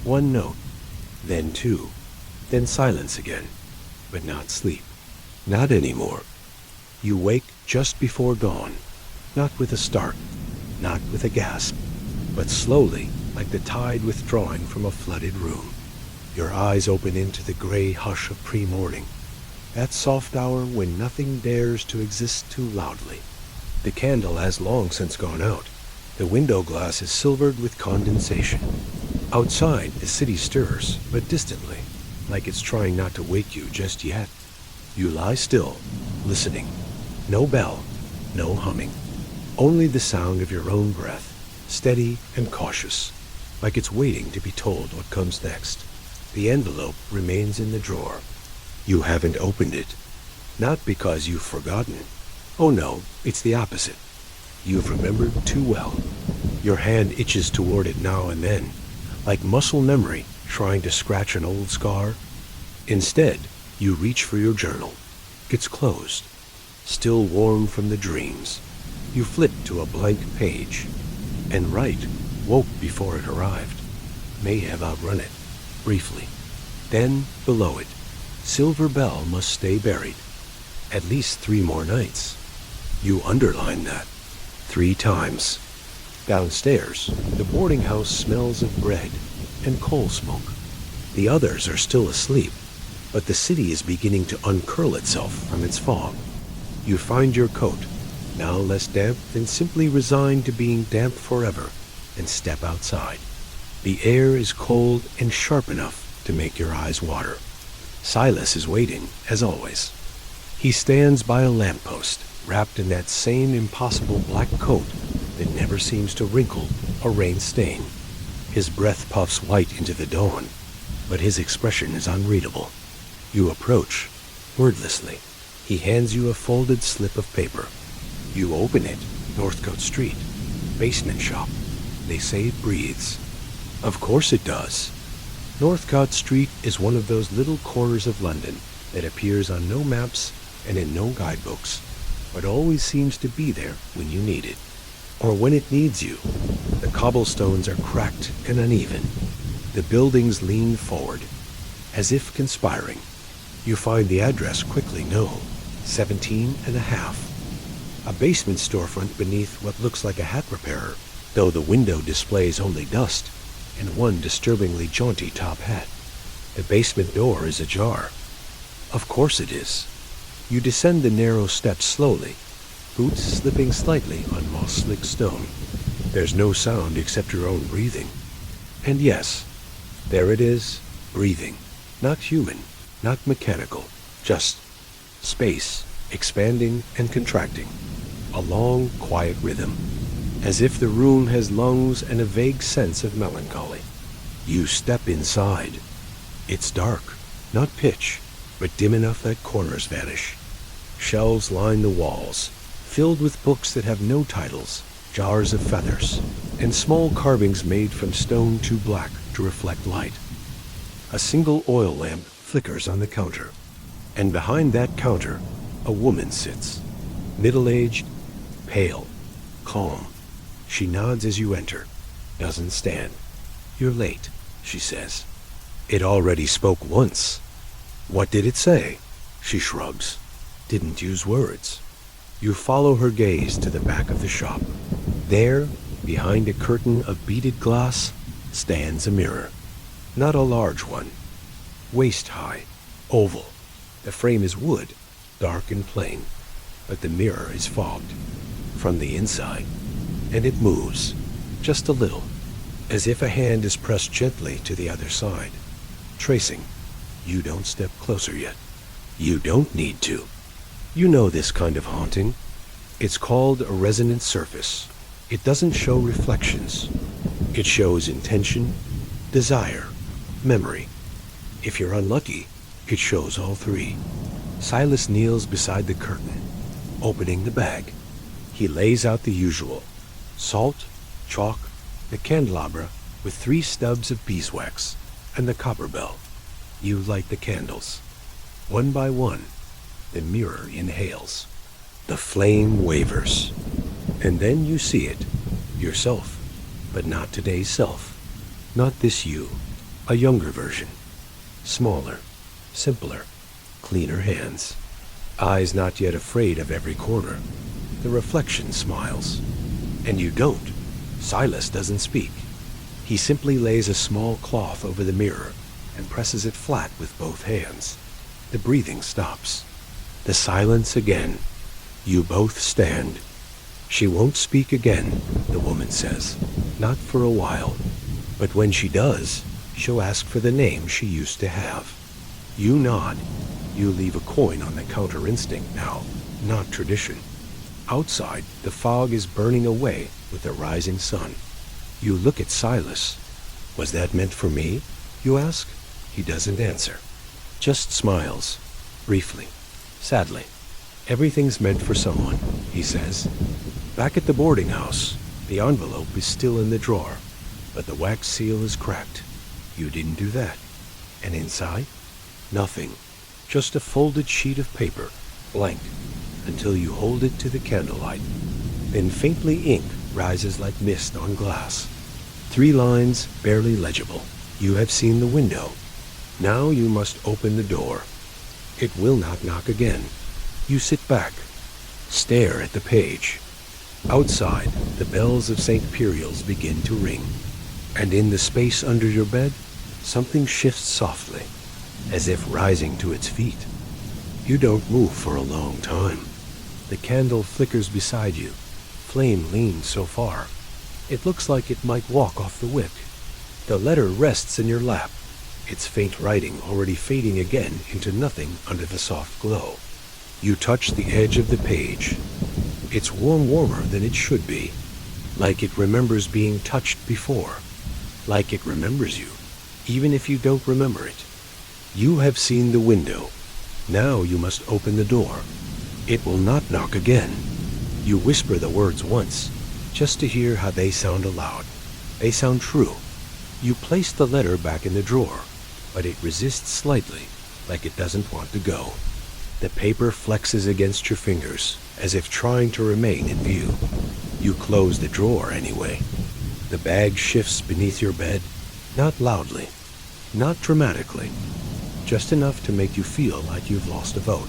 One note, then two, then silence again, but not sleep. Not anymore. You wake just before dawn, not with a start, not with a gasp, but slowly, like the tide withdrawing from a flooded room. Your eyes open into the gray hush of pre-morning, that soft hour when nothing dares to exist too loudly. The candle has long since gone out. The window glass is silvered with condensation. Outside, the city stirs, but distantly, like it's trying not to wake you just yet. You lie still, listening. No bell, no humming. Only the sound of your own breath, steady and cautious, like it's waiting to be told what comes next. The envelope remains in the drawer. You haven't opened it. Not because you've forgotten. Oh no, it's the opposite. You've remembered too well. Your hand itches toward it now and then, like muscle memory trying to scratch an old scar. Instead, you reach for your journal. It's closed, still warm from the dreams. You flip to a blank page, and write, woke before it arrived. May have outrun it, briefly. Then, below it, silver bell must stay buried. At least 3 more nights. You underline that 3 times. Downstairs, the boarding house smells of bread and coal smoke. The others are still asleep, but the city is beginning to uncurl itself from its fog. You find your coat, now less damp than simply resigned to being damp forever, and step outside. The air is cold and sharp enough to make your eyes water. Silas is waiting, as always. He stands by a lamppost, wrapped in that same impossible black coat that never seems to wrinkle or rain stain. His breath puffs white into the dawn, but his expression is unreadable. You approach, wordlessly. He hands you a folded slip of paper. You open it. Northcote Street. Basement shop. They say it breathes. Of course it does. Northcote Street is one of those little corners of London that appears on no maps and in no guidebooks, but always seems to be there when you need it. Or when it needs you. The cobblestones are cracked and uneven. The buildings lean forward, as if conspiring. You find the address quickly. No, 17 and a half. A basement storefront beneath what looks like a hat repairer, though the window displays only dust and one disturbingly jaunty top hat. The basement door is ajar. Of course it is. You descend the narrow steps slowly, boots slipping slightly on moss-slick stone. There's no sound except your own breathing. And yes, there it is, breathing. Not human, not mechanical, just space, expanding and contracting. A long, quiet rhythm, as if the room has lungs and a vague sense of melancholy. You step inside. It's dark, not pitch, but dim enough that corners vanish. Shelves line the walls, filled with books that have no titles, jars of feathers, and small carvings made from stone too black to reflect light. A single oil lamp flickers on the counter, and behind that counter, a woman sits, middle-aged, pale, calm. She nods as you enter, doesn't stand. You're late, she says. It already spoke once. What did it say? She shrugs. Didn't use words. You follow her gaze to the back of the shop. There, behind a curtain of beaded glass, stands a mirror. Not a large one. Waist-high, oval. The frame is wood, dark and plain, but the mirror is fogged from the inside, and it moves, just a little, as if a hand is pressed gently to the other side, tracing. You don't step closer yet. You don't need to. You know this kind of haunting. It's called a resonant surface. It doesn't show reflections. It shows intention, desire, memory. If you're unlucky, it shows all three. Silas kneels beside the curtain, opening the bag. He lays out the usual: salt, chalk, the candelabra with 3 stubs of beeswax, and the copper bell. You light the candles. One by one, the mirror inhales. The flame wavers. And then you see it, yourself, but not today's self. Not this you, a younger version. Smaller, simpler, cleaner hands. Eyes not yet afraid of every corner. The reflection smiles. And you don't. Silas doesn't speak. He simply lays a small cloth over the mirror and presses it flat with both hands. The breathing stops. The silence again. You both stand. She won't speak again, the woman says. Not for a while. But when she does, she'll ask for the name she used to have. You nod. You leave a coin on the counter, instinct now, not tradition. Outside, the fog is burning away with the rising sun. You look at Silas. Was that meant for me, you ask? He doesn't answer. Just smiles, briefly, sadly. Everything's meant for someone, he says. Back at the boarding house, the envelope is still in the drawer, but the wax seal is cracked. You didn't do that. And inside? Nothing. Just a folded sheet of paper, blank, until you hold it to the candlelight. Then faintly ink rises like mist on glass. 3 lines, barely legible. You have seen the window. Now you must open the door. It will not knock again. You sit back, stare at the page. Outside, the bells of St. Periel's begin to ring. And in the space under your bed, something shifts softly, as if rising to its feet. You don't move for a long time. The candle flickers beside you. Flame leans so far. It looks like it might walk off the wick. The letter rests in your lap, its faint writing already fading again into nothing under the soft glow. You touch the edge of the page. It's warmer than it should be, like it remembers being touched before, like it remembers you, even if you don't remember it. You have seen the window. Now you must open the door. It will not knock again. You whisper the words once, just to hear how they sound aloud. They sound true. You place the letter back in the drawer, but it resists slightly, like it doesn't want to go. The paper flexes against your fingers, as if trying to remain in view. You close the drawer anyway. The bag shifts beneath your bed, not loudly, not dramatically, just enough to make you feel like you've lost a vote.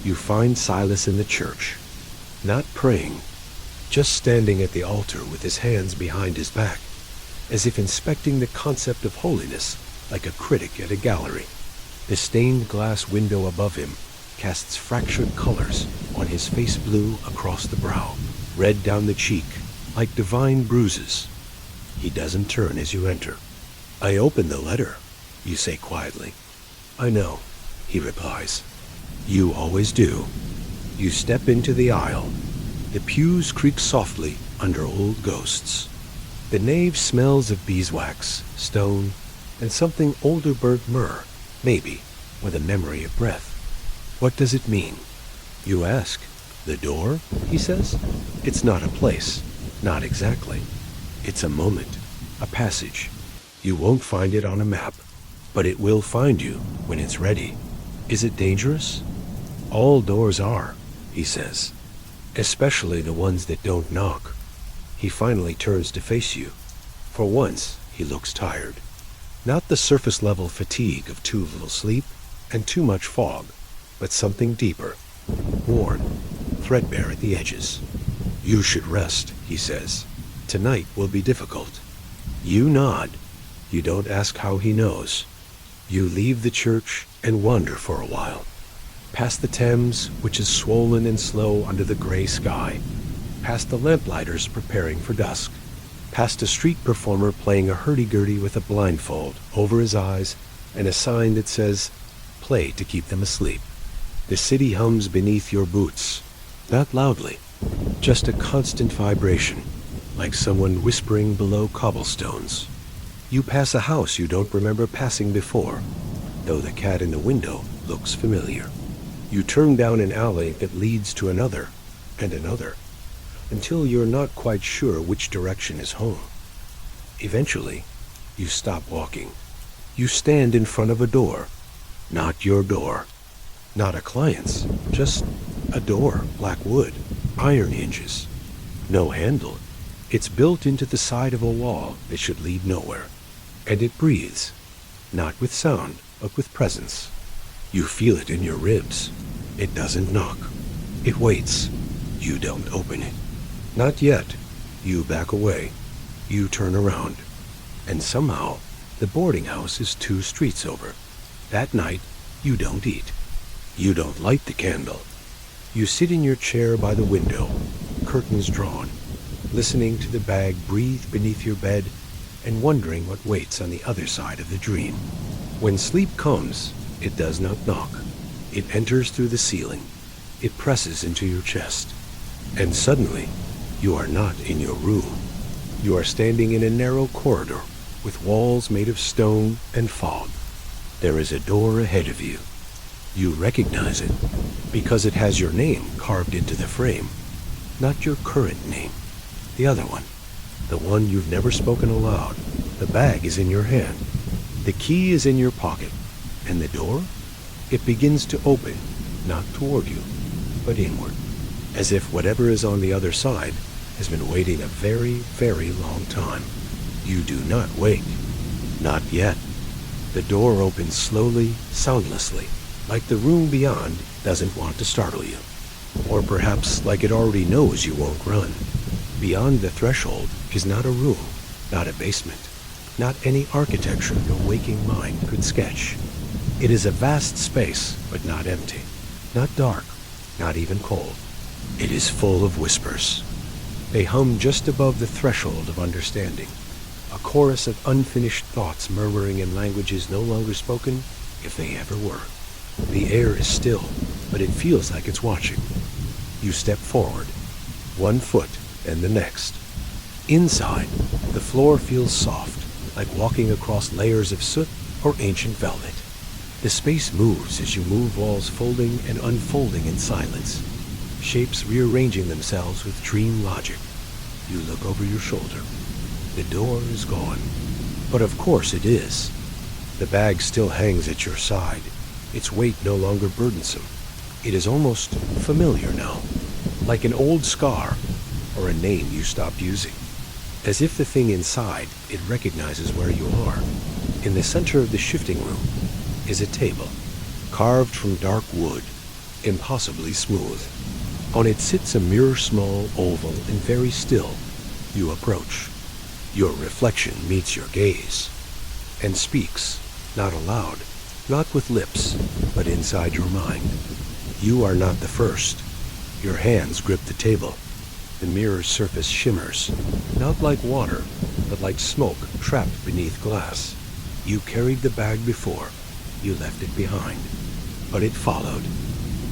You find Silas in the church, not praying, just standing at the altar with his hands behind his back, as if inspecting the concept of holiness like a critic at a gallery. The stained glass window above him casts fractured colors on his face, blue across the brow, red down the cheek, like divine bruises. He doesn't turn as you enter. I opened the letter, you say quietly. I know, he replies. You always do. You step into the aisle. The pews creak softly under old ghosts. The nave smells of beeswax, stone, and something older burnt myrrh, maybe, with a memory of breath. What does it mean? You ask. The door, he says. It's not a place. Not exactly. It's a moment, a passage. You won't find it on a map, but it will find you when it's ready. Is it dangerous? All doors are, he says, especially the ones that don't knock. He finally turns to face you. For once, he looks tired. Not the surface-level fatigue of too little sleep and too much fog, but something deeper, worn, threadbare at the edges. "You should rest," he says. "Tonight will be difficult." You nod. You don't ask how he knows. You leave the church and wander for a while. Past the Thames, which is swollen and slow under the gray sky. Past the lamplighters preparing for dusk. Past a street performer playing a hurdy-gurdy with a blindfold over his eyes and a sign that says, "Play to keep them asleep." The city hums beneath your boots. Not loudly, just a constant vibration, like someone whispering below cobblestones. You pass a house you don't remember passing before, though the cat in the window looks familiar. You turn down an alley that leads to another, and another, until you're not quite sure which direction is home. Eventually, you stop walking. You stand in front of a door. Not your door. Not a client's. Just a door, black wood, iron hinges. No handle. It's built into the side of a wall that should lead nowhere. And it breathes. Not with sound, but with presence. You feel it in your ribs. It doesn't knock. It waits. You don't open it. Not yet. You back away. You turn around. And somehow, the boarding house is 2 streets over. That night, you don't eat. You don't light the candle. You sit in your chair by the window, curtains drawn, listening to the bag breathe beneath your bed and wondering what waits on the other side of the dream. When sleep comes, it does not knock. It enters through the ceiling. It presses into your chest. And suddenly, you are not in your room. You are standing in a narrow corridor with walls made of stone and fog. There is a door ahead of you. You recognize it because it has your name carved into the frame. Not your current name. The other one. The one you've never spoken aloud. The bag is in your hand. The key is in your pocket. And the door? It begins to open, not toward you, but inward, as if whatever is on the other side has been waiting a very, very long time. You do not wake. Not yet. The door opens slowly, soundlessly, like the room beyond doesn't want to startle you. Or perhaps like it already knows you won't run. Beyond the threshold is not a room, not a basement, not any architecture your waking mind could sketch. It is a vast space, but not empty, not dark, not even cold. It is full of whispers. They hum just above the threshold of understanding, a chorus of unfinished thoughts murmuring in languages no longer spoken, if they ever were. The air is still, but it feels like it's watching. You step forward, 1 foot, and the next. Inside, the floor feels soft, like walking across layers of soot or ancient velvet. The space moves as you move, walls folding and unfolding in silence, shapes rearranging themselves with dream logic. You look over your shoulder. The door is gone. But of course it is. The bag still hangs at your side, its weight no longer burdensome. It is almost familiar now, like an old scar or a name you stopped using. As if the thing inside, it recognizes where you are. In the center of the shifting room is a table, carved from dark wood, impossibly smooth. On it sits a mirror-small oval and very still. You approach. Your reflection meets your gaze and speaks, not aloud, not with lips, but inside your mind. You are not the first. Your hands grip the table. The mirror's surface shimmers, not like water, but like smoke trapped beneath glass. You carried the bag before. You left it behind. But it followed.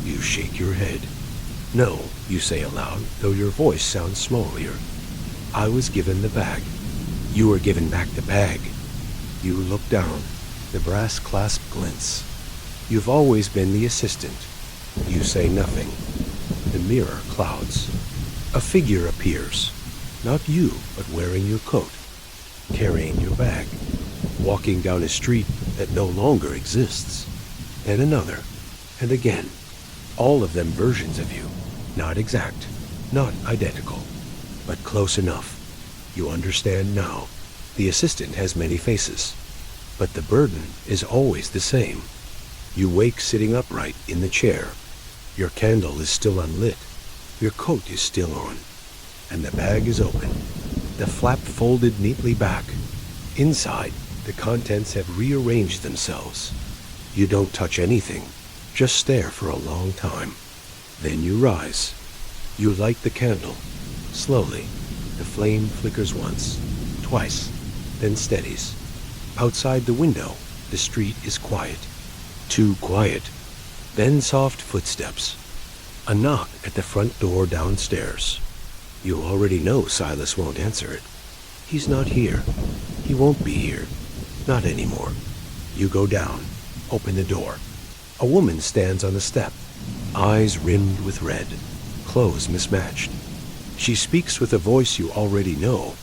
You shake your head. No, you say aloud, though your voice sounds smallier. I was given the bag. You were given back the bag. You look down. The brass clasp glints. You've always been the assistant. You say nothing. The mirror clouds. A figure appears. Not you, but wearing your coat, carrying your bag, walking down a street that no longer exists. Then another, and again. All of them versions of you. Not exact, not identical, but close enough. You understand now. The assistant has many faces, but the burden is always the same. You wake sitting upright in the chair. Your candle is still unlit. Your coat is still on, and the bag is open, the flap folded neatly back. Inside, the contents have rearranged themselves. You don't touch anything, just stare for a long time. Then you rise. You light the candle. Slowly, the flame flickers once, twice, then steadies. Outside the window, the street is quiet. Too quiet. Then soft footsteps. A knock at the front door downstairs. You already know Silas won't answer it. He's not here. He won't be here. Not anymore. You go down, open the door. A woman stands on the step, eyes rimmed with red, clothes mismatched. She speaks with a voice you already know.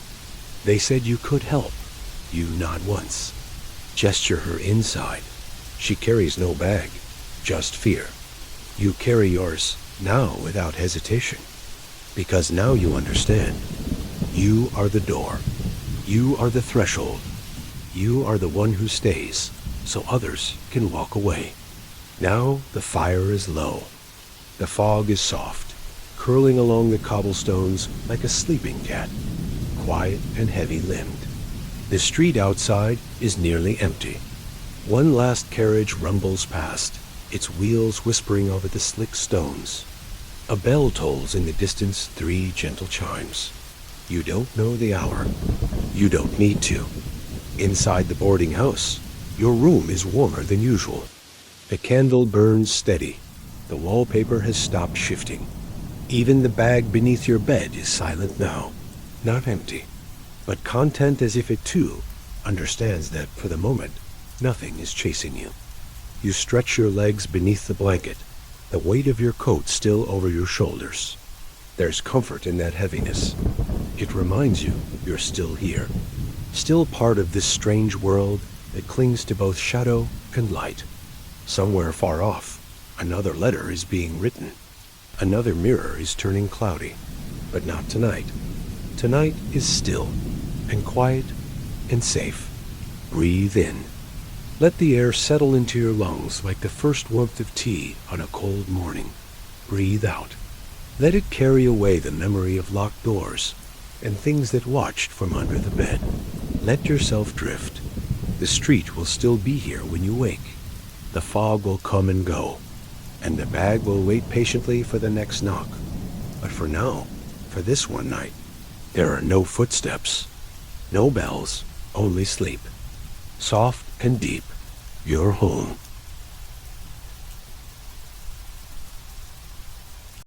They said you could help. You nod once. Gesture her inside. She carries no bag, just fear. You carry yours now without hesitation, because now you understand. You are the door. You are the threshold. You are the one who stays, so others can walk away. Now the fire is low. The fog is soft, curling along the cobblestones like a sleeping cat, quiet and heavy-limbed. The street outside is nearly empty. One last carriage rumbles past, its wheels whispering over the slick stones. A bell tolls in the distance 3 gentle chimes. You don't know the hour. You don't need to. Inside the boarding house, your room is warmer than usual. The candle burns steady. The wallpaper has stopped shifting. Even the bag beneath your bed is silent now, not empty, but content as if it too understands that for the moment, nothing is chasing you. You stretch your legs beneath the blanket, the weight of your coat still over your shoulders. There's comfort in that heaviness. It reminds you you're still here, still part of this strange world that clings to both shadow and light. Somewhere far off, another letter is being written. Another mirror is turning cloudy, but not tonight. Tonight is still and quiet and safe. Breathe in. Let the air settle into your lungs like the first warmth of tea on a cold morning. Breathe out. Let it carry away the memory of locked doors and things that watched from under the bed. Let yourself drift. The street will still be here when you wake. The fog will come and go, and the bag will wait patiently for the next knock. But for now, for this one night, there are no footsteps, no bells, only sleep. Soft and deep, you're home.